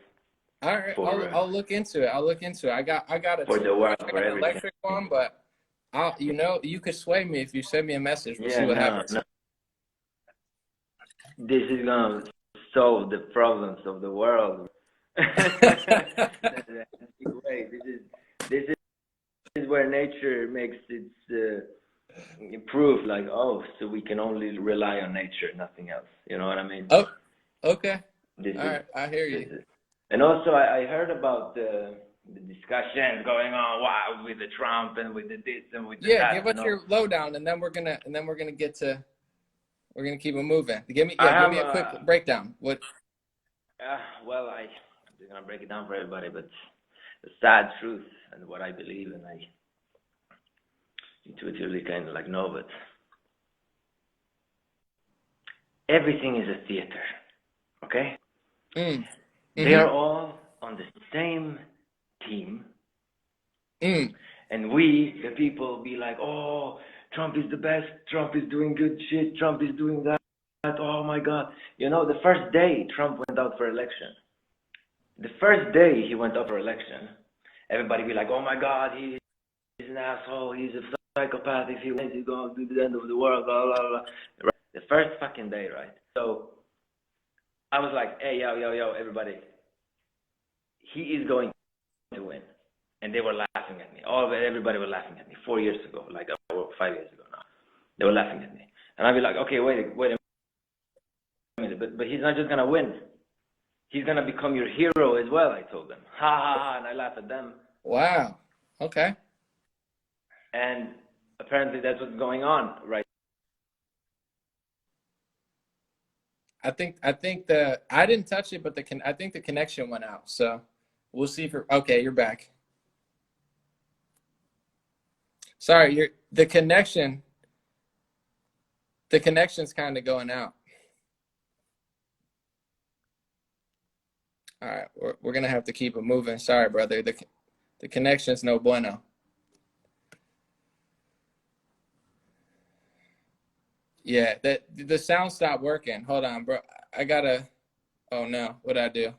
All right, I'll look into it. I got a for the world, for an everything. electric one, but you know, you could sway me if you send me a message. We'll see what happens. No. This is gonna solve the problems of the world. This is where nature makes its proof, like, oh, so we can only rely on nature, nothing else. You know what I mean? Oh, okay. All right, I hear you. And also, I heard about the discussions going on, wow, with the Trump and with the this and with the that. Yeah, give us your lowdown, and then we're gonna get to. We're gonna keep it moving. Give me a quick breakdown. What? Well, I'm just gonna break it down for everybody, but the sad truth and what I believe, and I intuitively kind of like know, but everything is a theater, okay? Mm. They are all on the same team, and we, the people, be like, oh, Trump is the best, Trump is doing good shit, Trump is doing that, oh my God. You know, the first day Trump went out for election, everybody be like, oh my God, he's an asshole, he's a psychopath, if he wins, he's going to do the end of the world, blah, blah, blah. Right? The first fucking day, right? So I was like, hey, yo, everybody, he is going to win. And they were laughing at me. Everybody was laughing at me 4 years ago, like 5 years ago now. They were laughing at me. And I'd be like, okay, wait a minute, but he's not just going to win. He's going to become your hero as well, I told them. Ha, ha, ha, and I laugh at them. Wow. Okay. And apparently that's what's going on right. I think I didn't touch it, but I think the connection went out. So we'll see if okay, you're back. Sorry, the connection's kind of going out. All right, we're gonna have to keep it moving. Sorry, brother. The connection's no bueno. Yeah, the sound stopped working. Hold on, bro. I gotta. Oh no, what'd I do?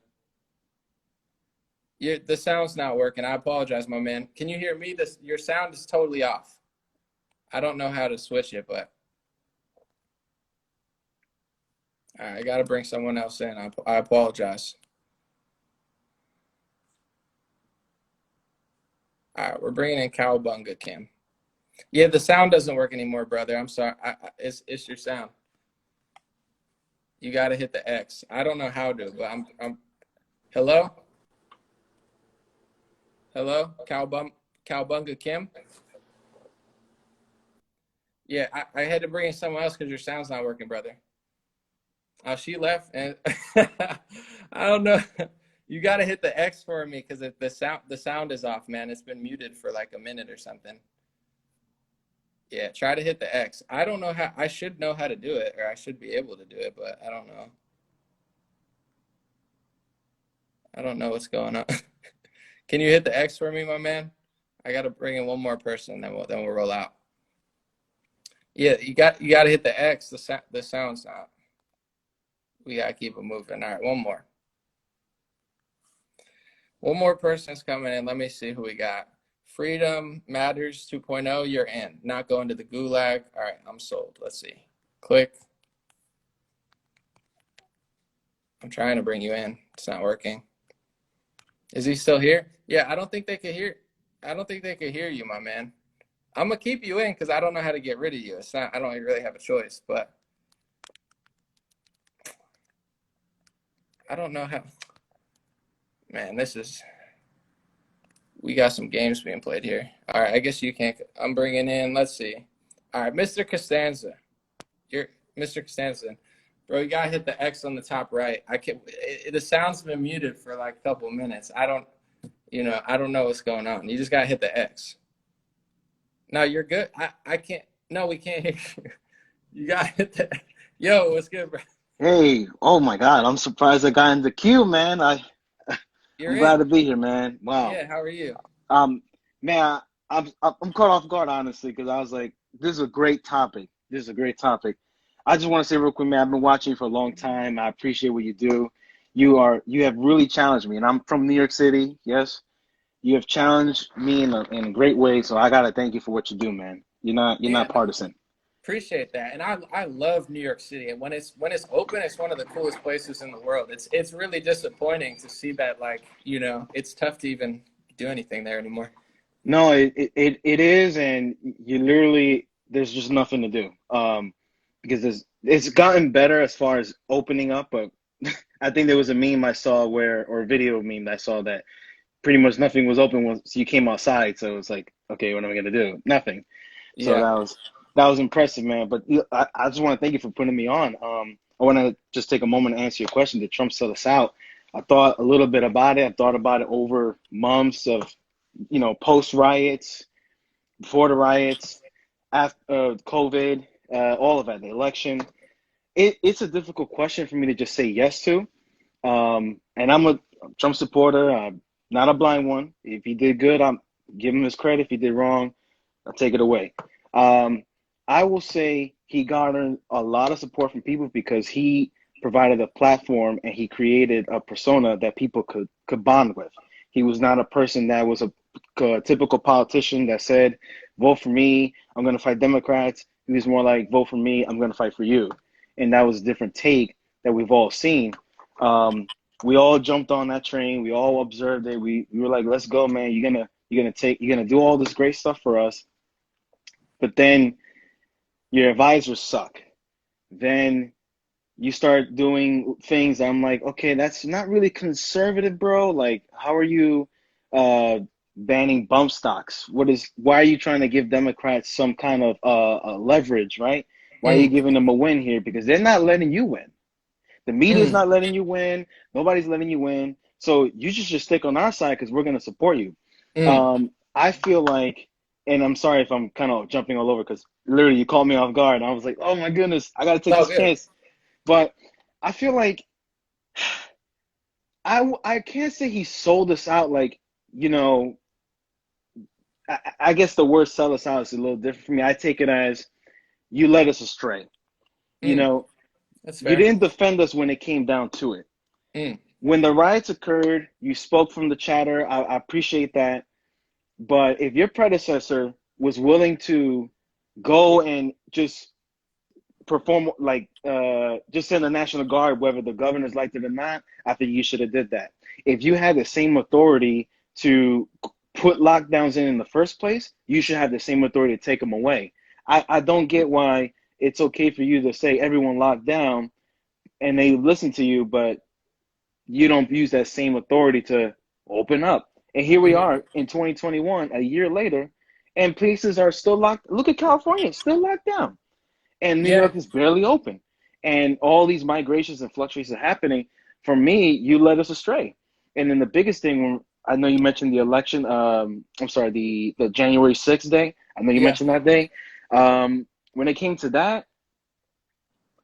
The sound's not working. I apologize, my man. Can you hear me? Your sound is totally off. I don't know how to switch it, but all right, I gotta bring someone else in. I apologize. All right, we're bringing in Cowabunga Kim. Yeah, the sound doesn't work anymore, brother. I'm sorry. It's your sound. You got to hit the X. I don't know how to, but I'm. Hello. Hello, Cowabunga Kim. Yeah, I had to bring in someone else because your sound's not working, brother. Oh, she left, and I don't know. You got to hit the X for me because the sound is off, man. It's been muted for like a minute or something. Yeah, try to hit the X. I don't know how. I should know how to do it, or I should be able to do it, but I don't know. I don't know what's going on. Can you hit the X for me, my man? I got to bring in one more person, then we'll roll out. Yeah, you got to hit the X. The sound's not. We gotta keep it moving. All right, one more. One more person's coming in. Let me see who we got. Freedom Matters 2.0. You're in. Not going to the gulag. All right, I'm sold. Let's see. Click. I'm trying to bring you in. It's not working. Is he still here? Yeah, I don't think they could hear. I don't think they could hear you, my man. I'm gonna keep you in because I don't know how to get rid of you. It's not. I don't really have a choice, but I don't know how. Man, this is. We got some games being played here. All right, I guess you can't. I'm bringing in. Let's see. All right, Mr. Costanza. You're Mr. Costanza. Bro, you gotta hit the X on the top right. I can't. The sound's been muted for like a couple of minutes. I don't know what's going on. You just gotta hit the X. No, you're good. I can't. No, we can't hear you. You gotta hit the. Yo, what's good, bro? Hey, oh my God, I'm surprised I got in the queue, man. You're I'm glad to in. be here, man. Wow. Yeah, how are you? Man, I'm caught off guard honestly because I was like, this is a great topic. This is a great topic. I just want to say real quick, man. I've been watching you for a long time. I appreciate what you do. You have really challenged me, and I'm from New York City. Yes, you have challenged me in a great way. So I gotta thank you for what you do, man. You're Yeah, not partisan. appreciate that. And I love New York City. And when it's open, it's one of the coolest places in the world. It's really disappointing to see that, like, it's tough to even do anything there anymore. No, it is, and you literally there's just nothing to do. Because it's gotten better as far as opening up, but I think there was a meme I saw or a video meme that I saw that pretty much nothing was open once you came outside. So it's like, okay, what am I gonna do? Nothing. So Yeah. that was impressive, man. But I just want to thank you for putting me on. I want to just take a moment to answer your question. Did Trump sell us out? I thought a little bit about it. I thought about it over months of, post riots, before the riots, after COVID, all of that, the election. It's a difficult question for me to just say yes to. And I'm a Trump supporter. I'm not a blind one. If he did good, I'm give him his credit. If he did wrong, I'll take it away. I will say he garnered a lot of support from people because he provided a platform and he created a persona that people could bond with. He was not a person that was a typical politician that said, vote for me, I'm going to fight Democrats. He was more like, vote for me, I'm going to fight for you. And that was a different take that we've all seen. We all jumped on that train. We all observed it. We were like, let's go, man. You're gonna do all this great stuff for us. But then your advisors suck. Then you start doing things that I'm like, okay, that's not really conservative, bro. Like, how are you banning bump stocks? Why are you trying to give Democrats some kind of leverage, right? Why are you giving them a win here? Because they're not letting you win. The media's not letting you win. Nobody's letting you win. So you just stick on our side because we're going to support you. I feel like, and I'm sorry if I'm kind of jumping all over because literally you caught me off guard. And I was like, oh my goodness, I got to take this chance. But I feel like I can't say he sold us out. Like, I guess the word sell us out is a little different for me. I take it as you led us astray. That's You fair. didn't defend us when it came down to it. When the riots occurred, you spoke from the chatter. I appreciate that. But if your predecessor was willing to go and just perform, like just send the National Guard, whether the governors liked it or not, I think you should have did that. If you had the same authority to put lockdowns in the first place, you should have the same authority to take them away. I don't get why it's okay for you to say everyone locked down and they listen to you, but you don't use that same authority to open up. And here we are in 2021, a year later, and places are still locked. Look at California, it's still locked down. And New York is barely open. And all these migrations and fluctuations are happening. For me, you led us astray. And then the biggest thing, I know you mentioned the election, the January 6th day. I know you mentioned that day. When it came to that,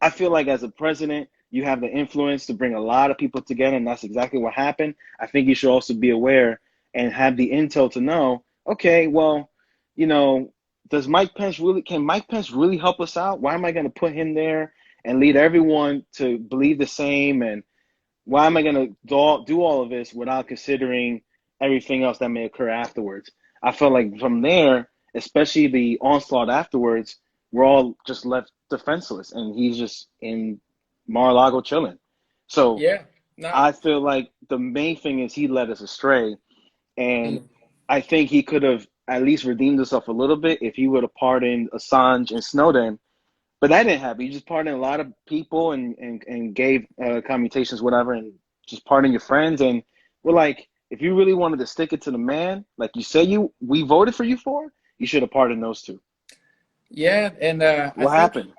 I feel like as a president, you have the influence to bring a lot of people together, and that's exactly what happened. I think you should also be aware and have the intel to know, okay, well, can Mike Pence really help us out? Why am I going to put him there and lead everyone to believe the same. And why am I going to do all of this without considering everything else that may occur afterwards? I felt like from there, especially the onslaught afterwards, we're all just left defenseless, and he's just in Mar-a-Lago chilling. So Yeah. No. I feel like the main thing is he led us astray, and Mm. I think he could have at least redeemed himself a little bit if he would have pardoned Assange and Snowden. But that didn't happen. He just pardoned a lot of people and gave commutations, whatever, and just pardon your friends. And we're like, if you really wanted to stick it to the man, like you say we voted for you for, you should have pardoned those two. Yeah, and I What think happened?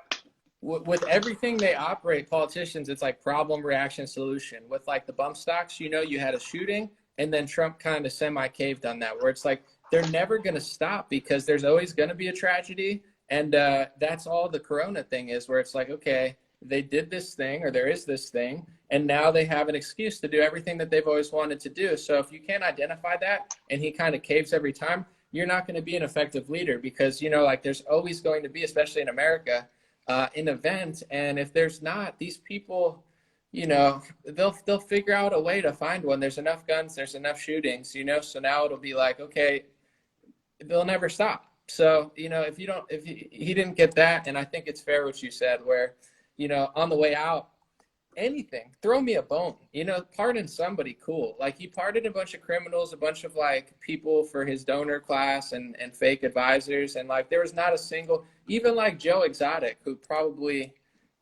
with everything they operate, politicians, it's like problem, reaction, solution. With like the bump stocks, you had a shooting, and then Trump kind of semi-caved on that, where it's like they're never going to stop because there's always going to be a tragedy. And that's all the corona thing is, where it's like, okay, they did this thing, or there is this thing, and now they have an excuse to do everything that they've always wanted to do. So if you can't identify that, and he kind of caves every time, you're not going to be an effective leader, because like there's always going to be, especially in America, an event, and if there's not, these people, they'll figure out a way to find one. There's enough guns, there's enough shootings, so now it'll be like, okay, they'll never stop. So if he didn't get that, and I think it's fair what you said, where on the way out, anything, throw me a bone, pardon somebody, cool. Like, he pardoned a bunch of criminals, a bunch of like people for his donor class and fake advisors, and like there was not a single, even like Joe Exotic, who probably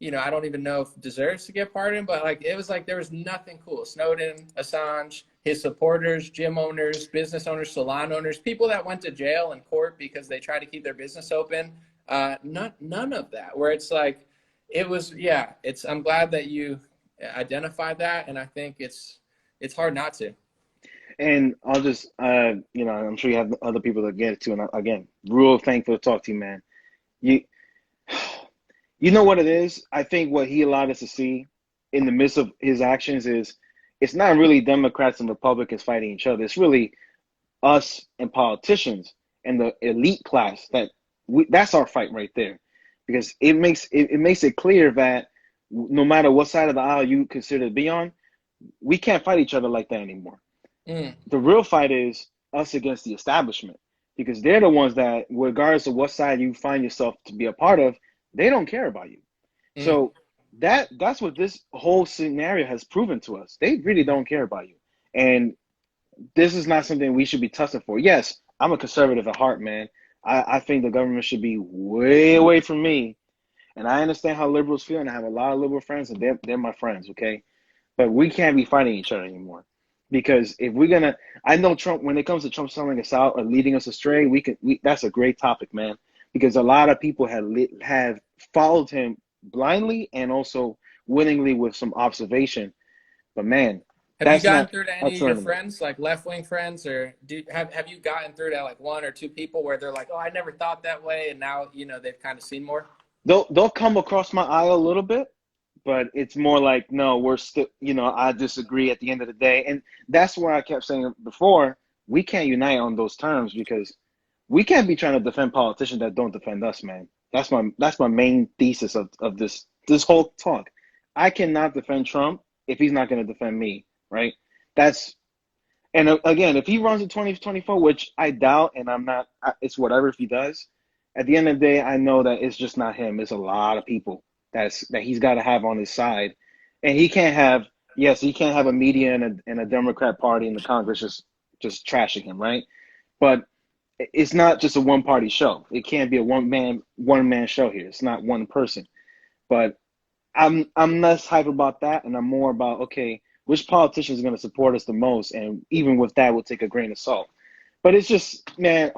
I don't even know if deserves to get pardoned, but like it was like there was nothing cool. Snowden, Assange, his supporters, gym owners, business owners, salon owners, people that went to jail and court because they tried to keep their business open, none of that, where it's like, it was, I'm glad that you identified that, and I think it's hard not to. And I'll just, I'm sure you have other people that get it too. And again, real thankful to talk to you, man. You know what it is? I think what he allowed us to see in the midst of his actions is it's not really Democrats and Republicans fighting each other. It's really us and politicians and the elite class that's our fight right there, because it makes it clear that no matter what side of the aisle you consider to be on, we can't fight each other like that anymore. The real fight is us against the establishment, because they're the ones that, regardless of what side you find yourself to be a part of, they don't care about you. So that's what this whole scenario has proven to us. They really don't care about you. And this is not something we should be tussling for. Yes, I'm a conservative at heart, man. I think the government should be way away from me. And I understand how liberals feel, and I have a lot of liberal friends, and they're my friends, okay? But we can't be fighting each other anymore. Because if we're going to, I know Trump, when it comes to Trump selling us out or leading us astray, that's a great topic, man. Because a lot of people have followed him blindly and also willingly with some observation. But man, have you gotten not through to any of your friends, like left-wing friends, or have you gotten through to like one or two people where they're like, oh, I never thought that way, and now they've kind of seen more? They'll come across my aisle a little bit, but it's more like, no, we're still, I disagree at the end of the day. And that's where I kept saying before, we can't unite on those terms, because we can't be trying to defend politicians that don't defend us, man. That's my main thesis of this whole talk. I cannot defend Trump if he's not going to defend me, right? And again, if he runs in 2024, which I doubt, and it's whatever if he does. At the end of the day, I know that it's just not him. It's a lot of people that he's got to have on his side, and he can't have a media and a Democrat party in the Congress just trashing him, right? But it's not just a one party show. It can't be a one man show here. It's not one person. But I'm less hype about that, and I'm more about, okay, which politician is going to support us the most, and even with that, we'll take a grain of salt. But it's just, man,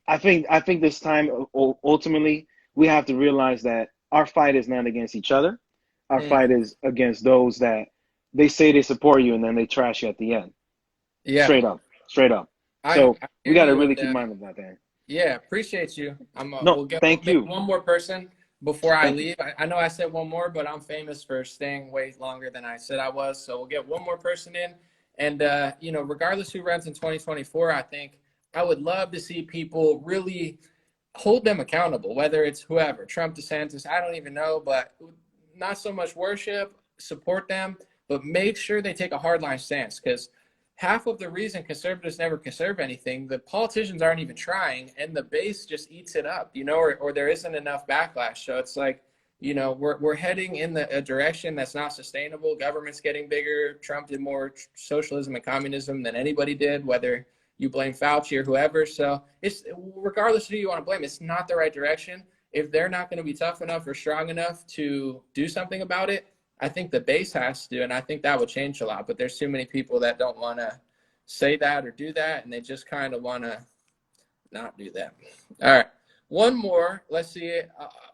I think this time ultimately we have to realize that our fight is not against each other. Our fight is against those that they say they support you and then they trash you at the end. Yeah, straight up. So we got to really keep mind of that, man. Yeah, appreciate you. Thank you. One more person before I leave. I know I said one more, but I'm famous for staying way longer than I said I was. So we'll get one more person in. And, regardless who runs in 2024, I think I would love to see people really hold them accountable, whether it's whoever, Trump, DeSantis, I don't even know, but not so much worship, support them, but make sure they take a hardline stance, because half of the reason conservatives never conserve anything, the politicians aren't even trying, and the base just eats it up, or there isn't enough backlash. So it's like, we're heading in a direction that's not sustainable. Government's getting bigger. Trump did more socialism and communism than anybody did, whether you blame Fauci or whoever. So it's, regardless of who you want to blame, it's not the right direction. If they're not going to be tough enough or strong enough to do something about it, I think the base has to, and I think that would change a lot. But there's too many people that don't want to say that or do that, and they just kind of want to not do that. All right, one more. Let's see.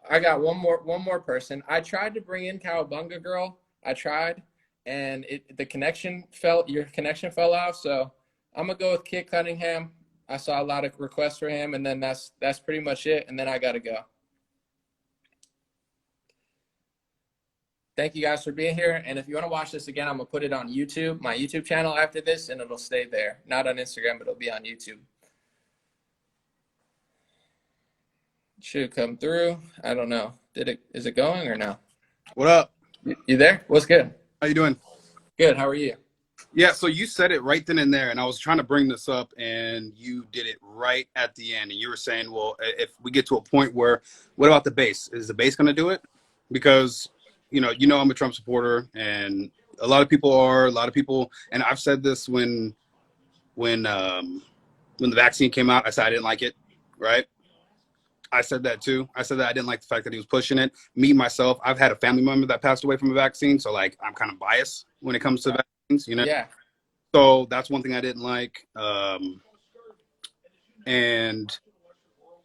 I got one more person. I tried to bring in Cowabunga Girl. I tried, and your connection fell off. So I'm gonna go with Kit Cunningham. I saw a lot of requests for him, and then that's pretty much it. And then I gotta go. Thank you guys for being here. And if you want to watch this again, I'm gonna put it on YouTube, my YouTube channel after this, and it'll stay there. Not on Instagram, but it'll be on YouTube. Should come through. I don't know. Is it going or no? What up? You there? What's good? How you doing? Good. How are you? Yeah, so you said it right then and there, and I was trying to bring this up, and you did it right at the end. And you were saying, well, if we get to a point where, what about the base? Is the base going to do it? Because, I'm a Trump supporter, and a lot of people, and I've said this when the vaccine came out, I said I didn't like it, right? I said that too. I said that I didn't like the fact that he was pushing it. Me, myself, I've had a family member that passed away from a vaccine, so like I'm kind of biased when it comes to vaccines, Yeah. So that's one thing I didn't like. And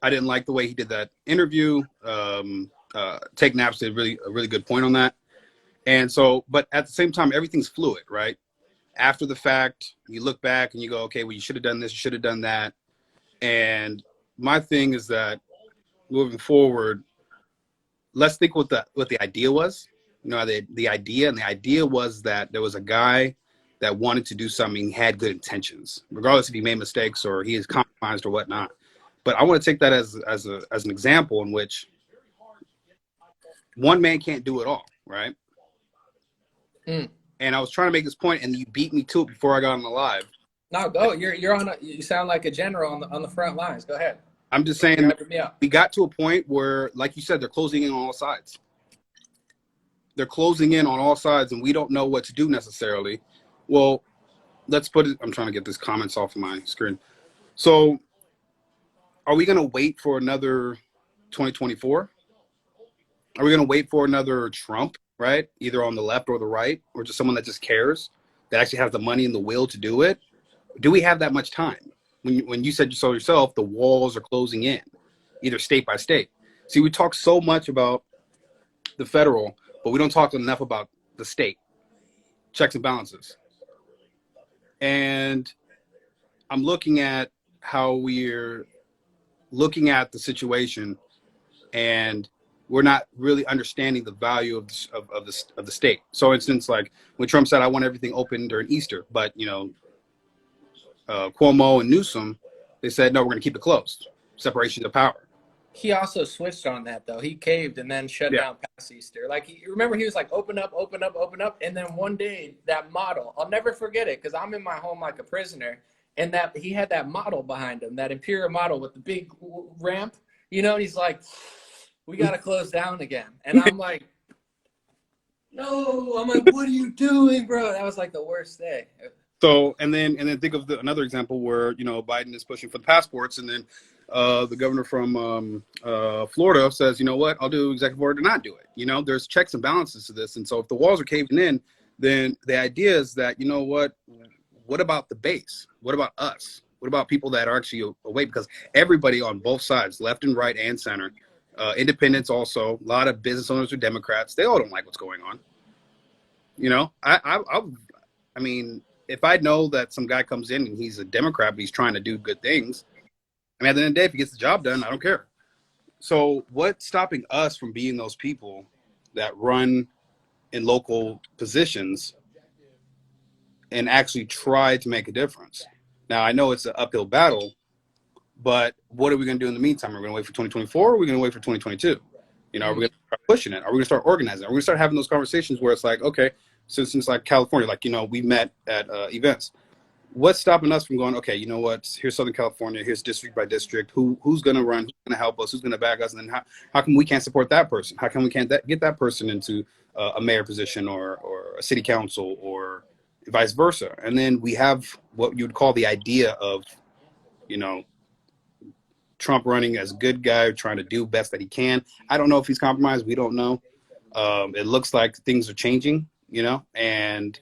I didn't like the way he did that interview. Take Naps did a really good point on that. And so, but at the same time, everything's fluid, right? After the fact, you look back and you go, okay, well, you should have done this, you should have done that. And my thing is that moving forward, let's think what the idea was. The idea was that there was a guy that wanted to do something, had good intentions, regardless if he made mistakes or he is compromised or whatnot. But I want to take that as an example in which one man can't do it all, right? Mm. And I was trying to make this point, and you beat me to it before I got on the live. No, go. You're on. You sound like a general on the front lines. Go ahead. I'm just saying we got to a point where, like you said, they're closing in on all sides. They're closing in on all sides, and we don't know what to do necessarily. Well, let's put it. I'm trying to get these comments off of my screen. So, are we going to wait for another 2024? Are we going to wait for another Trump, right? Either on the left or the right, or just someone that just cares, that actually has the money and the will to do it? Do we have that much time? When you said so yourself, the walls are closing in, either state by state. See, we talk so much about the federal, but we don't talk enough about the state, checks and balances. And I'm looking at how we're looking at the situation, and we're not really understanding the value of the state. So, for instance, like when Trump said, "I want everything open during Easter," but Cuomo and Newsom, they said, "No, we're going to keep it closed. Separation of power." He also switched on that, though. He caved and then shut down past Easter. Like, remember, he was like, open up, open up, open up. And then one day, that model, I'll never forget it, because I'm in my home like a prisoner, and that he had that model behind him, that Imperial model with the big ramp, and he's like, we got to close down again. And I'm like, no. I'm like, what are you doing, bro? That was like the worst day. So, and then think of another example where, Biden is pushing for the passports, and then the governor from Florida says, you know what, I'll do executive order to not do it. There's checks and balances to this. And so if the walls are caving in, then the idea is that, what about the base? What about us? What about people that are actually awake? Because everybody on both sides, left and right and center, independents also, a lot of business owners are Democrats. They all don't like what's going on. I mean, if I know that some guy comes in and he's a Democrat, but he's trying to do good things, I mean, at the end of the day, if he gets the job done, I don't care. So what's stopping us from being those people that run in local positions and actually try to make a difference? Now, I know it's an uphill battle, But what are we going to do in the meantime? Are we going to wait for 2024 or are we going to wait for 2022? You know, are we going to start pushing it? Are we going to start organizing? Are we going to start having those conversations where it's like, okay, since like California, like, you know, we met at events. What's stopping us from going, okay, you know what, here's Southern California, here's district by district, who's going to run, who's going to help us, who's going to back us, and then how come we can't support that person? How come we can't get that person into a mayor position or a city council or vice versa? And then we have what you would call the idea of, you know, Trump running as a good guy, trying to do best that he can. I don't know if he's compromised. We don't know. It looks like things are changing, you know, and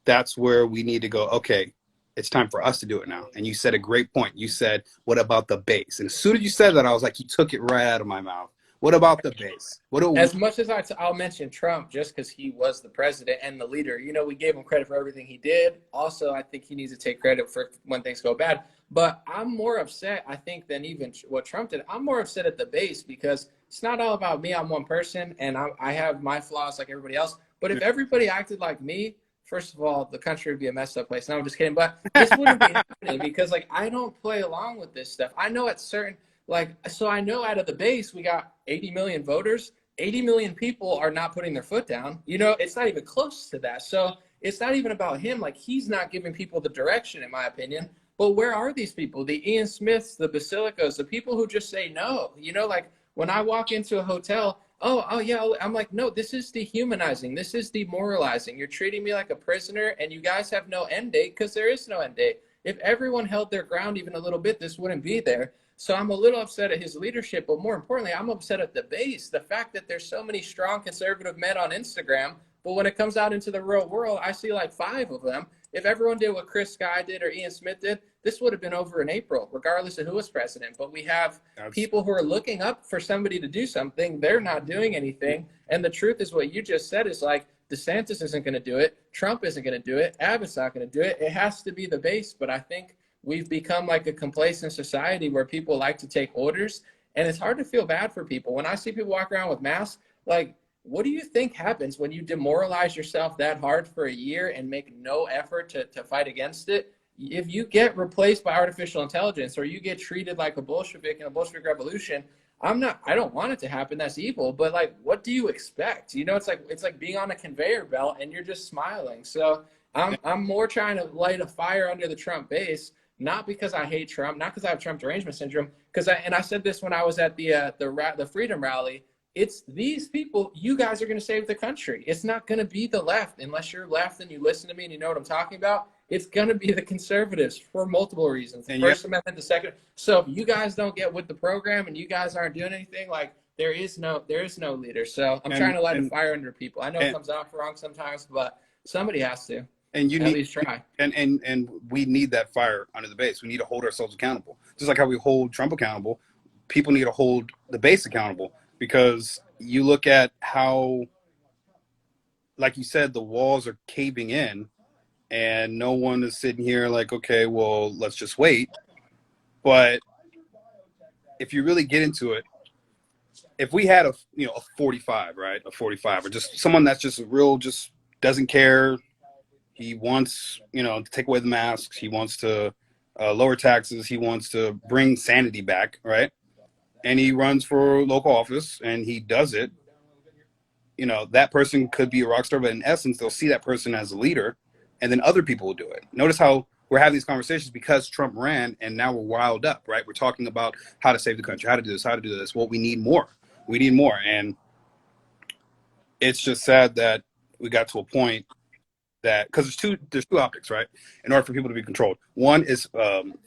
that's where we need to go, okay, it's time for us to do it now. And you said a great point. You said, what about the base? And as soon as you said that, I was like, you took it right out of my mouth. What about the base? As much as I'll mention Trump just because he was the president and the leader, you know, we gave him credit for everything he did. Also, I think he needs to take credit for when things go bad. But I'm more upset, I think, than even what Trump did. I'm more upset at the base because it's not all about me. I'm one person and I have my flaws like everybody else. But if everybody acted like me, first of all, the country would be a messed up place. No, I'm just kidding. But this wouldn't be happening because, like, I don't play along with this stuff. I know at certain, like, so I know out of the base, we got 80 million voters. 80 million people are not putting their foot down. You know, it's not even close to that. So it's not even about him. Like, he's not giving people the direction, in my opinion. But where are these people? The Ian Smiths, the Basilicos, the people who just say no. You know, like, when I walk into a hotel, oh yeah, I'm like, no, this is dehumanizing. This is demoralizing. You're treating me like a prisoner, and you guys have no end date because there is no end date. If everyone held their ground even a little bit, this wouldn't be there. So I'm a little upset at his leadership, but more importantly, I'm upset at the base. The fact that there's so many strong conservative men on Instagram, but when it comes out into the real world, I see like 5 of them. If everyone did what Chris Sky did or Ian Smith did, this would have been over in April, regardless of who was president. But we have people who are looking up for somebody to do something. They're not doing anything. And the truth is what you just said is like, DeSantis isn't going to do it. Trump isn't going to do it. Abbott's not going to do it. It has to be the base. But I think we've become like a complacent society where people like to take orders. And it's hard to feel bad for people. When I see people walk around with masks, like, what do you think happens when you demoralize yourself that hard for a year and make no effort to fight against it? If you get replaced by artificial intelligence or you get treated like a Bolshevik in a Bolshevik revolution, I don't want it to happen. That's evil. But like, what do you expect? You know, it's like being on a conveyor belt and you're just smiling. So I'm more trying to light a fire under the Trump base, not because I hate Trump, not because I have Trump derangement syndrome. I said this when I was at the Freedom Rally. It's these people, you guys are going to save the country. It's not going to be the left unless you're left and you listen to me and you know what I'm talking about. It's going to be the conservatives for multiple reasons. The First Amendment, the second. So if you guys don't get with the program and you guys aren't doing anything, like there is no leader. So I'm trying to light a fire under people. I know it comes out wrong sometimes, but somebody has to. And you at need least try. And we need that fire under the base. We need to hold ourselves accountable. Just like how we hold Trump accountable, people need to hold the base accountable. Because you look at how, like you said, the walls are caving in and no one is sitting here like, okay, well, let's just wait. But if you really get into it, if we had a 45, right? A 45 or just someone that's just just doesn't care. He wants, to take away the masks. He wants to lower taxes. He wants to bring sanity back, right? And he runs for local office and he does it, that person could be a rock star, but in essence, they'll see that person as a leader and then other people will do it. Notice how we're having these conversations because Trump ran and now we're wild up, right? We're talking about how to save the country, how to do this. Well, we need more. And it's just sad that we got to a point that, because there's two optics, right? In order for people to be controlled. One is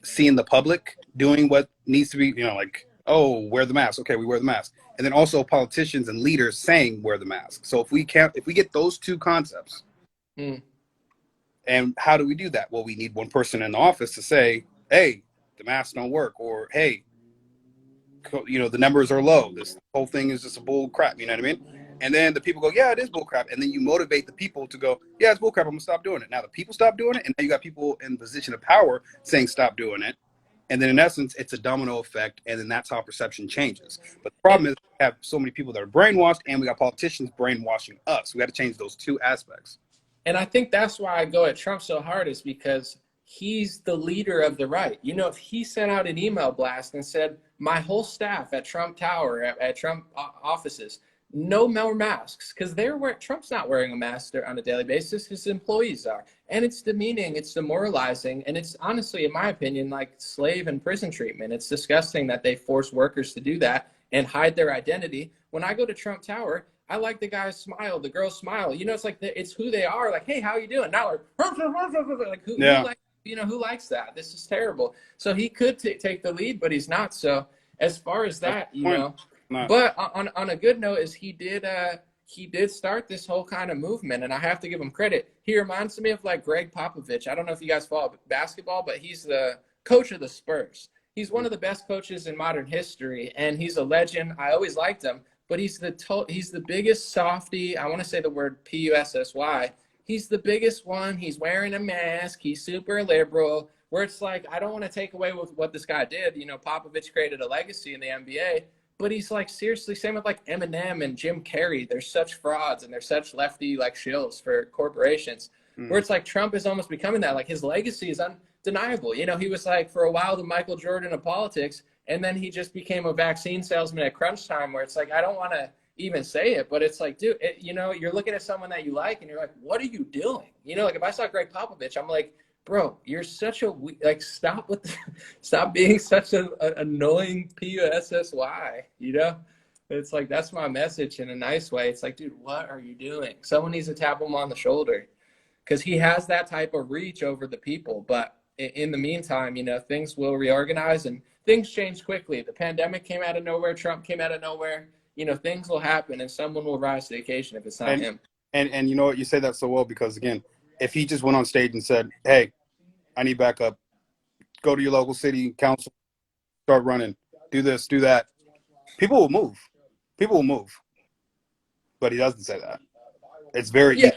seeing the public doing what needs to be, like, oh, wear the mask. Okay, we wear the mask. And then also politicians and leaders saying wear the mask. So if we get those two concepts, and how do we do that? Well, we need one person in the office to say, hey, the masks don't work, or hey, the numbers are low. This whole thing is just a bull crap. You know what I mean? And then the people go, yeah, it is bull crap. And then you motivate the people to go, yeah, it's bull crap. I'm gonna stop doing it. Now the people stop doing it, and now you got people in position of power saying stop doing it. And then in essence, it's a domino effect, and then that's how perception changes. But the problem is we have so many people that are brainwashed, and we got politicians brainwashing us. We got to change those two aspects. And I think that's why I go at Trump so hard, is because he's the leader of the right. You know, if he sent out an email blast and said, my whole staff at Trump Tower, at Trump offices, no more masks, because Trump's not wearing a mask on a daily basis. His employees are. And it's demeaning, it's demoralizing, and it's honestly, in my opinion, like slave and prison treatment. It's disgusting that they force workers to do that and hide their identity. When I go to Trump Tower, I like the guy's smile, the girl's smile. You know, it's like it's who they are. Like, hey, how you doing? Not like who likes, you know, who likes that? This is terrible. So he could take the lead, but he's not. So as far as that, you know. No. But on a good note is he did start this whole kind of movement, and I have to give him credit. He reminds me of like Greg Popovich. I don't know if you guys follow basketball, but he's the coach of the Spurs. He's one of the best coaches in modern history, and he's a legend. I always liked him, but he's the biggest softy. I want to say the word Pussy. He's the biggest one. He's wearing a mask. He's super liberal. Where it's like, I don't want to take away with what this guy did. You know, Popovich created a legacy in the NBA. But he's like, seriously, same with like Eminem and Jim Carrey. They're such frauds and they're such lefty like shills for corporations. Where it's like Trump is almost becoming that. Like his legacy is undeniable. You know, he was like for a while the Michael Jordan of politics, and then he just became a vaccine salesman at crunch time. Where it's like, I don't want to even say it, but it's like, dude, you know, you're looking at someone that you like, and you're like, what are you doing? You know, like if I saw Greg Popovich, I'm like, bro, you're such a like stop being such an annoying Pussy. You know, it's like that's my message in a nice way. It's like, dude, what are you doing? Someone needs to tap him on the shoulder because he has that type of reach over the people. But in the meantime, you know, things will reorganize and things change quickly. The pandemic came out of nowhere. Trump came out of nowhere. You know, things will happen and someone will rise to the occasion if it's not him. And you know what? You say that so well because, again, if he just went on stage and said, hey, I need backup, go to your local city council, start running, do this, do that, people will move. People will move. But he doesn't say that. It's very easy.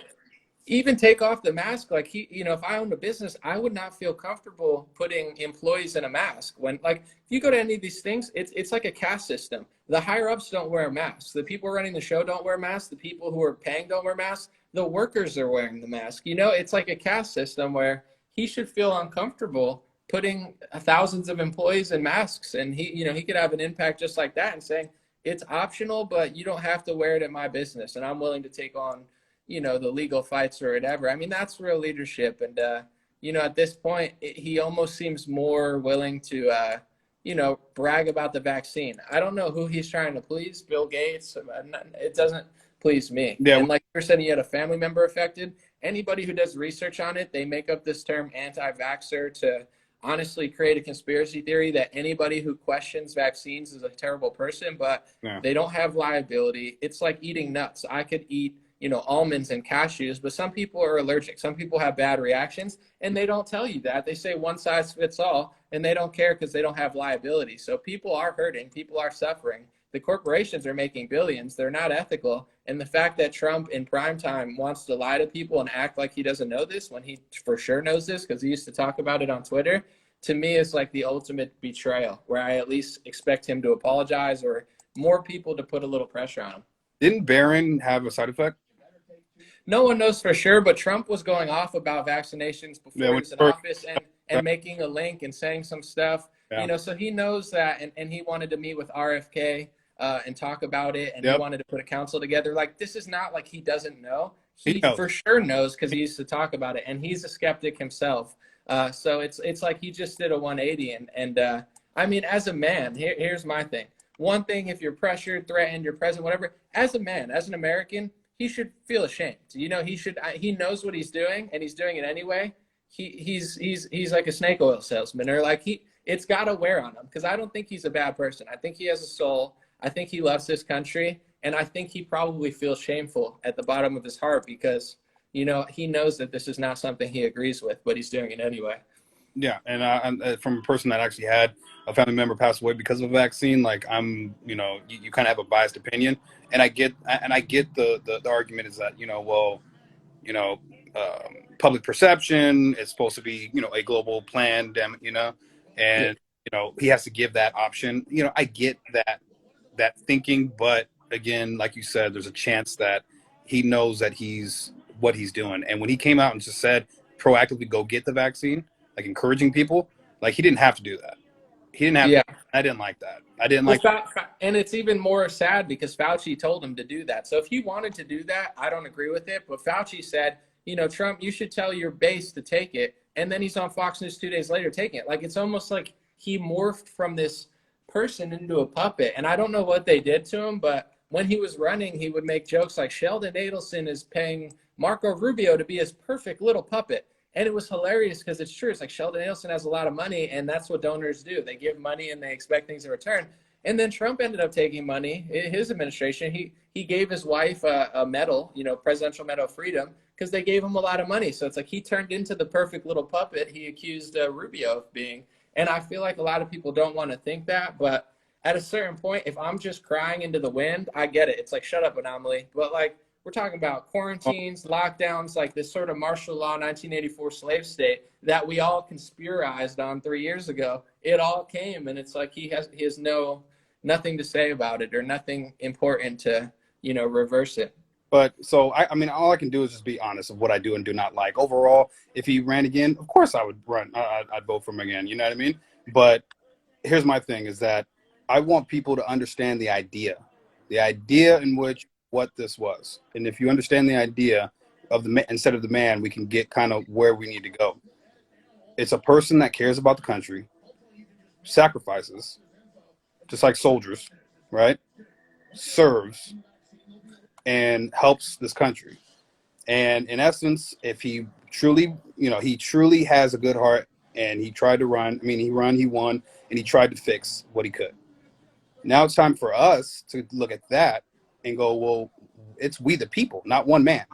Even take off the mask. Like you know, if I owned a business, I would not feel comfortable putting employees in a mask. When like if you go to any of these things, it's like a caste system. The higher ups don't wear masks. The people running the show don't wear masks. The people who are paying don't wear masks. The workers are wearing the mask. You know, it's like a caste system where he should feel uncomfortable putting thousands of employees in masks, and he could have an impact just like that and saying it's optional, but you don't have to wear it at my business, and I'm willing to take on, you know, the legal fights or whatever. I mean, that's real leadership. And, you know, at this point, he almost seems more willing to, you know, brag about the vaccine. I don't know who he's trying to please, Bill Gates. It doesn't please me. Yeah. And like you said, he had a family member affected. Anybody who does research on it, they make up this term anti-vaxxer to honestly create a conspiracy theory that anybody who questions vaccines is a terrible person, but they don't have liability. It's like eating nuts. I could eat, you know, almonds and cashews, but some people are allergic. Some people have bad reactions, and they don't tell you that. They say one size fits all, and they don't care because they don't have liability. So people are hurting. People are suffering. The corporations are making billions. They're not ethical. And the fact that Trump in prime time wants to lie to people and act like he doesn't know this when he for sure knows this because he used to talk about it on Twitter, to me is like the ultimate betrayal, where I at least expect him to apologize or more people to put a little pressure on him. Didn't Barron have a side effect? No one knows for sure, but Trump was going off about vaccinations before he was in office and making a link and saying some stuff, you know, so he knows that. And he wanted to meet with RFK and talk about it. And he wanted to put a council together. Like, this is not like he doesn't know. He for sure knows because he used to talk about it, and he's a skeptic himself. So it's like he just did a 180. And I mean, as a man, here's my thing. One thing, if you're pressured, threatened, you're present, whatever, as a man, as an American, he should feel ashamed. You know, he knows what he's doing, and he's doing it anyway. He's like a snake oil salesman, or like it's got to wear on him, because I don't think he's a bad person. I think he has a soul. I think he loves this country, and I think he probably feels shameful at the bottom of his heart because, you know, he knows that this is not something he agrees with, but he's doing it anyway. Yeah, and I'm from a person that actually had a family member pass away because of a vaccine. Like, you kind of have a biased opinion, and I get the argument is that, public perception is supposed to be, a global plan, and he has to give that option. I get that thinking, but again, like you said, there's a chance that he knows that what he's doing, and when he came out and just said proactively go get the vaccine, like encouraging people. Like he didn't have to do that. He didn't have. Yeah. I didn't like that. I didn't Well, like. and it's even more sad because Fauci told him to do that. So if he wanted to do that, I don't agree with it. But Fauci said, Trump, you should tell your base to take it. And then he's on Fox News 2 days later taking it. Like, it's almost like he morphed from this person into a puppet. And I don't know what they did to him, but when he was running, he would make jokes like Sheldon Adelson is paying Marco Rubio to be his perfect little puppet. And it was hilarious because it's true. It's like Sheldon Adelson has a lot of money, and that's what donors do. They give money and they expect things in return. And then Trump ended up taking money. His administration, he gave his wife a medal, Presidential Medal of Freedom, because they gave him a lot of money. So it's like he turned into the perfect little puppet he accused Rubio of being. And I feel like a lot of people don't want to think that. But at a certain point, if I'm just crying into the wind, I get it. It's like, shut up, An0maly. But like, we're talking about quarantines, lockdowns, like this sort of martial law 1984 slave state that we all conspirized on 3 years ago. It all came, and it's like he has nothing to say about it or nothing important to reverse it. But so I mean, all I can do is just be honest of what I do and do not like. Overall, if he ran again, of course I would run. I'd vote for him again. You know what I mean? But here's my thing: is that I want people to understand the idea in which what this was. And if you understand the idea of instead of the man, we can get kind of where we need to go. It's a person that cares about the country, sacrifices, just like soldiers, right? Serves and helps this country. And in essence, if he truly, he truly has a good heart and he tried to run, he won, and he tried to fix what he could. Now it's time for us to look at that and go, well, it's we the people, not one man.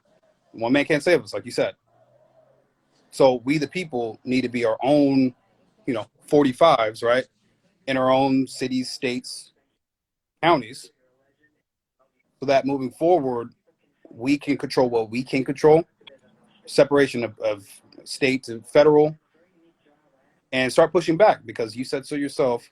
One man can't save us, like you said. So we the people need to be our own, 45s, right? In our own cities, states, counties, so that moving forward, we can control what we can control, separation of state to federal, and start pushing back because you said so yourself.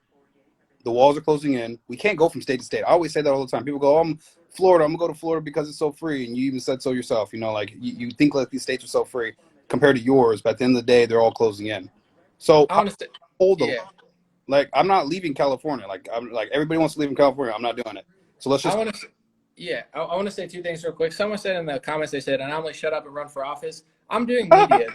The walls are closing in. We can't go from state to state. I always say that all the time. People go, I'm Florida. I'm going to go to Florida because it's so free. And you even said so yourself. Like you think like these states are so free compared to yours, but at the end of the day, they're all closing in. So Honestly, yeah. Like, I'm not leaving California. Like, everybody wants to live in California. I'm not doing it. So let's just. I want to say two things real quick. Someone said in the comments, they said, An0maly, shut up and run for office. I'm doing media.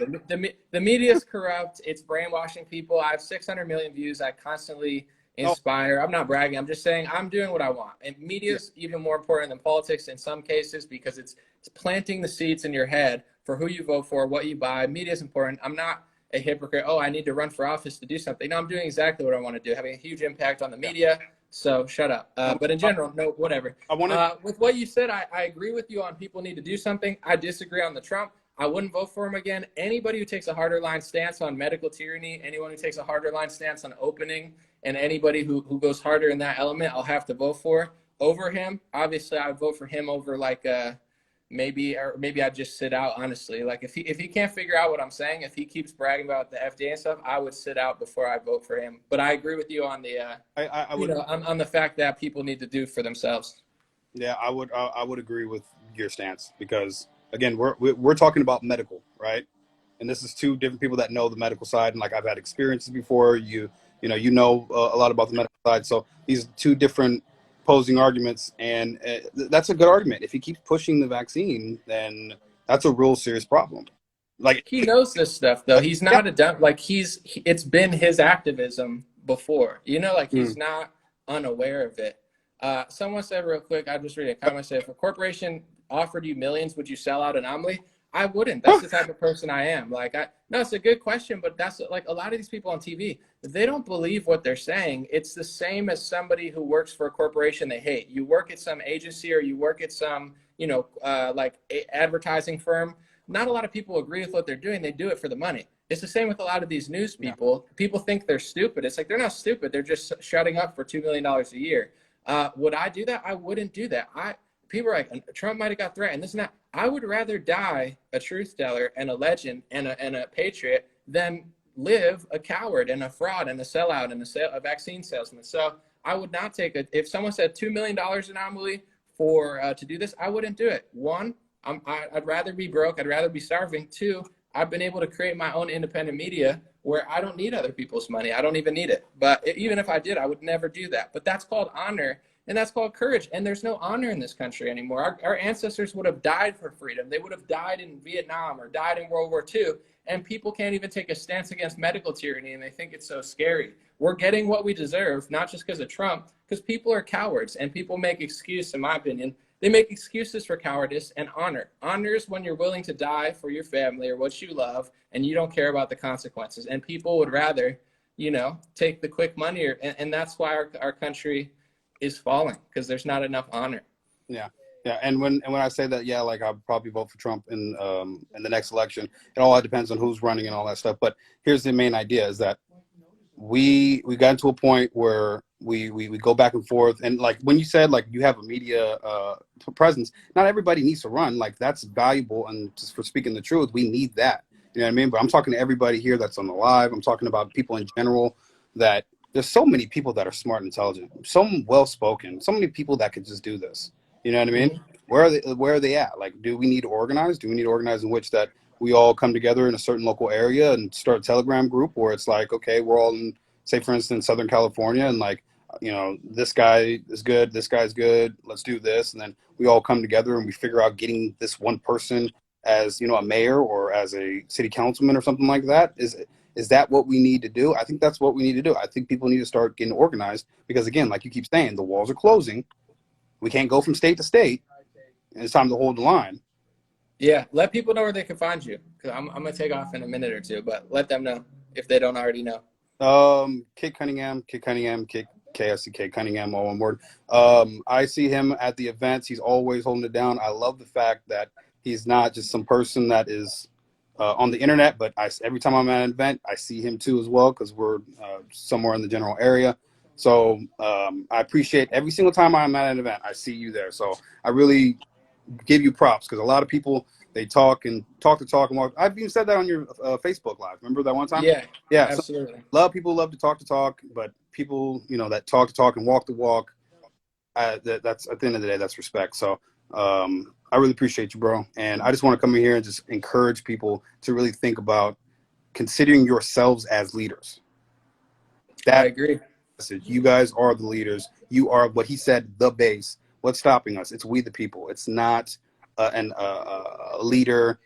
The media is corrupt. It's brainwashing people. I have 600 million views. I constantly inspire. I'm not bragging. I'm just saying I'm doing what I want. And media is even more important than politics in some cases because it's planting the seeds in your head for who you vote for, what you buy. Media is important. I'm not a hypocrite. Oh, I need to run for office to do something. No, I'm doing exactly what I want to do, having a huge impact on the media. So shut up. But in general, no, whatever. With what you said, I agree with you on people need to do something. I disagree on the Trump. I wouldn't vote for him again. Anybody who takes a harder line stance on medical tyranny, anyone who takes a harder line stance on opening, and anybody who goes harder in that element, I'll have to vote for over him. Obviously, I would vote for him over maybe I'd just sit out, honestly. Like if he can't figure out what I'm saying, if he keeps bragging about the FDA and stuff, I would sit out before I vote for him. But I agree with you on the on the fact that people need to do for themselves. Yeah, I would agree with your stance because again, we're talking about medical, right? And this is two different people that know the medical side, and like I've had experiences before. You know a lot about the medical side, so these are two different opposing arguments, and that's a good argument. If he keeps pushing the vaccine, then that's a real serious problem. Like he knows this stuff though. He's not a dumb. Like it's been his activism before. Like he's not unaware of it. Someone said real quick. I just read a comment. Said if a corporation offered you millions, would you sell out An0maly? I wouldn't. That's the type of person I am. No, it's a good question, but that's like a lot of these people on TV, they don't believe what they're saying. It's the same as somebody who works for a corporation they hate. You work at some agency or you work at some, advertising firm. Not a lot of people agree with what they're doing. They do it for the money. It's the same with a lot of these news people. People think they're stupid. It's like they're not stupid. They're just shutting up for $2 million a year. Would I do that? I wouldn't do that. People are like, Trump might have got threatened. This and that. I would rather die a truth teller and a legend and a patriot than live a coward and a fraud and a sellout and a vaccine salesman. So I would not take it. If someone said $2 million An0maly for to do this, I wouldn't do it. One, I'd rather be broke. I'd rather be starving. Two, I've been able to create my own independent media where I don't need other people's money. I don't even need it. But even if I did, I would never do that. But that's called honor, and that's called courage. And there's no honor in this country anymore. Our ancestors would have died for freedom. They would have died in Vietnam or died in World War II. And people can't even take a stance against medical tyranny, and they think it's so scary. We're getting what we deserve, not just because of Trump, because people are cowards, and people make excuses, in my opinion. They make excuses for cowardice and honor. Honor is when you're willing to die for your family or what you love, and you don't care about the consequences. And people would rather, take the quick money, and that's why our country is falling, because there's not enough honor. Yeah. Yeah, and when I say that, yeah, like I'll probably vote for Trump in the next election. It all depends on who's running and all that stuff. But here's the main idea: is that we got to a point where we go back and forth, and like when you said like you have a media presence, not everybody needs to run. Like that's valuable, and just for speaking the truth, we need that. You know what I mean? But I'm talking to everybody here that's on the live. I'm talking about people in general. That there's so many people that are smart and intelligent, so well spoken, so many people that could just do this. You know what I mean? Where are they at? Like, do we need to organize? Do we need to organize in which that we all come together in a certain local area and start a Telegram group where it's like, okay, we're all in, say, for instance, Southern California, and like, this guy is good, this guy's good, let's do this. And then we all come together and we figure out getting this one person as, a mayor or as a city councilman or something like that. Is that what we need to do? I think that's what we need to do. I think people need to start getting organized because, again, like you keep saying, the walls are closing. We can't go from state to state. And it's time to hold the line. Yeah, let people know where they can find you. Because I'm going to take off in a minute or two, but let them know if they don't already know. Kid Cunningham, KSCK Cunningham, all one word. I see him at the events. He's always holding it down. I love the fact that he's not just some person that is on the internet, but every time I'm at an event, I see him too as well because we're somewhere in the general area. So I appreciate every single time I'm at an event, I see you there. So I really give you props because a lot of people, they talk and talk. And I've even said that on your Facebook Live. Remember that one time? Yeah, absolutely. People love to talk, but people, that talk and walk the walk, that's at the end of the day, that's respect. So I really appreciate you, bro. And I just want to come in here and just encourage people to really think about considering yourselves as leaders. I agree. You guys are the leaders. You are what he said, the base. What's stopping us? It's we the people. It's not a leader.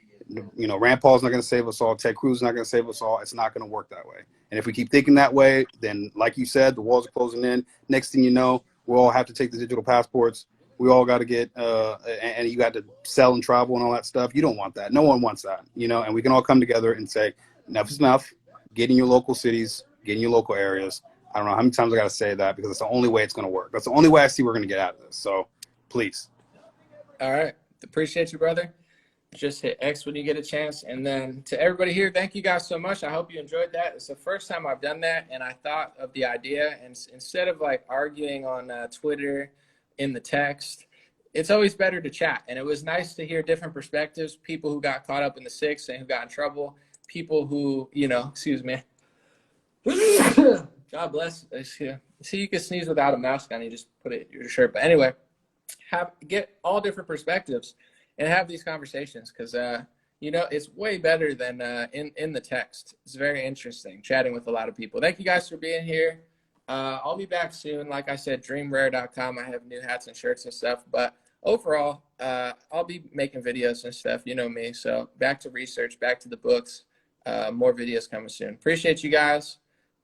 Rand Paul's not going to save us all. Ted Cruz is not going to save us all. It's not going to work that way. And if we keep thinking that way, then like you said, the walls are closing in. Next thing you know, we'll all have to take the digital passports. We all got to get, and you got to sell and travel and all that stuff. You don't want that. No one wants that, and we can all come together and say, enough is enough. Get in your local cities, get in your local areas. I don't know how many times I got to say that because it's the only way it's going to work. That's the only way I see we're going to get out of this. So please. All right. Appreciate you, brother. Just hit X when you get a chance. And then to everybody here, thank you guys so much. I hope you enjoyed that. It's the first time I've done that. And I thought of the idea. And instead of like arguing on Twitter in the text, it's always better to chat. And it was nice to hear different perspectives, people who got caught up in the six and who got in trouble, people who, excuse me. God bless. See, you can sneeze without a mask on. You just put it in your shirt. But anyway, get all different perspectives and have these conversations because, it's way better than in the text. It's very interesting chatting with a lot of people. Thank you guys for being here. I'll be back soon. Like I said, dreamrare.com. I have new hats and shirts and stuff. But overall, I'll be making videos and stuff. You know me. So back to research, back to the books. More videos coming soon. Appreciate you guys.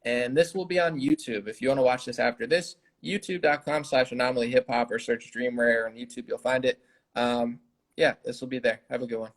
And this will be on YouTube. If you want to watch this after this, youtube.com/An0maly hip hop or search Dream Rare on YouTube. You'll find it. This will be there. Have a good one.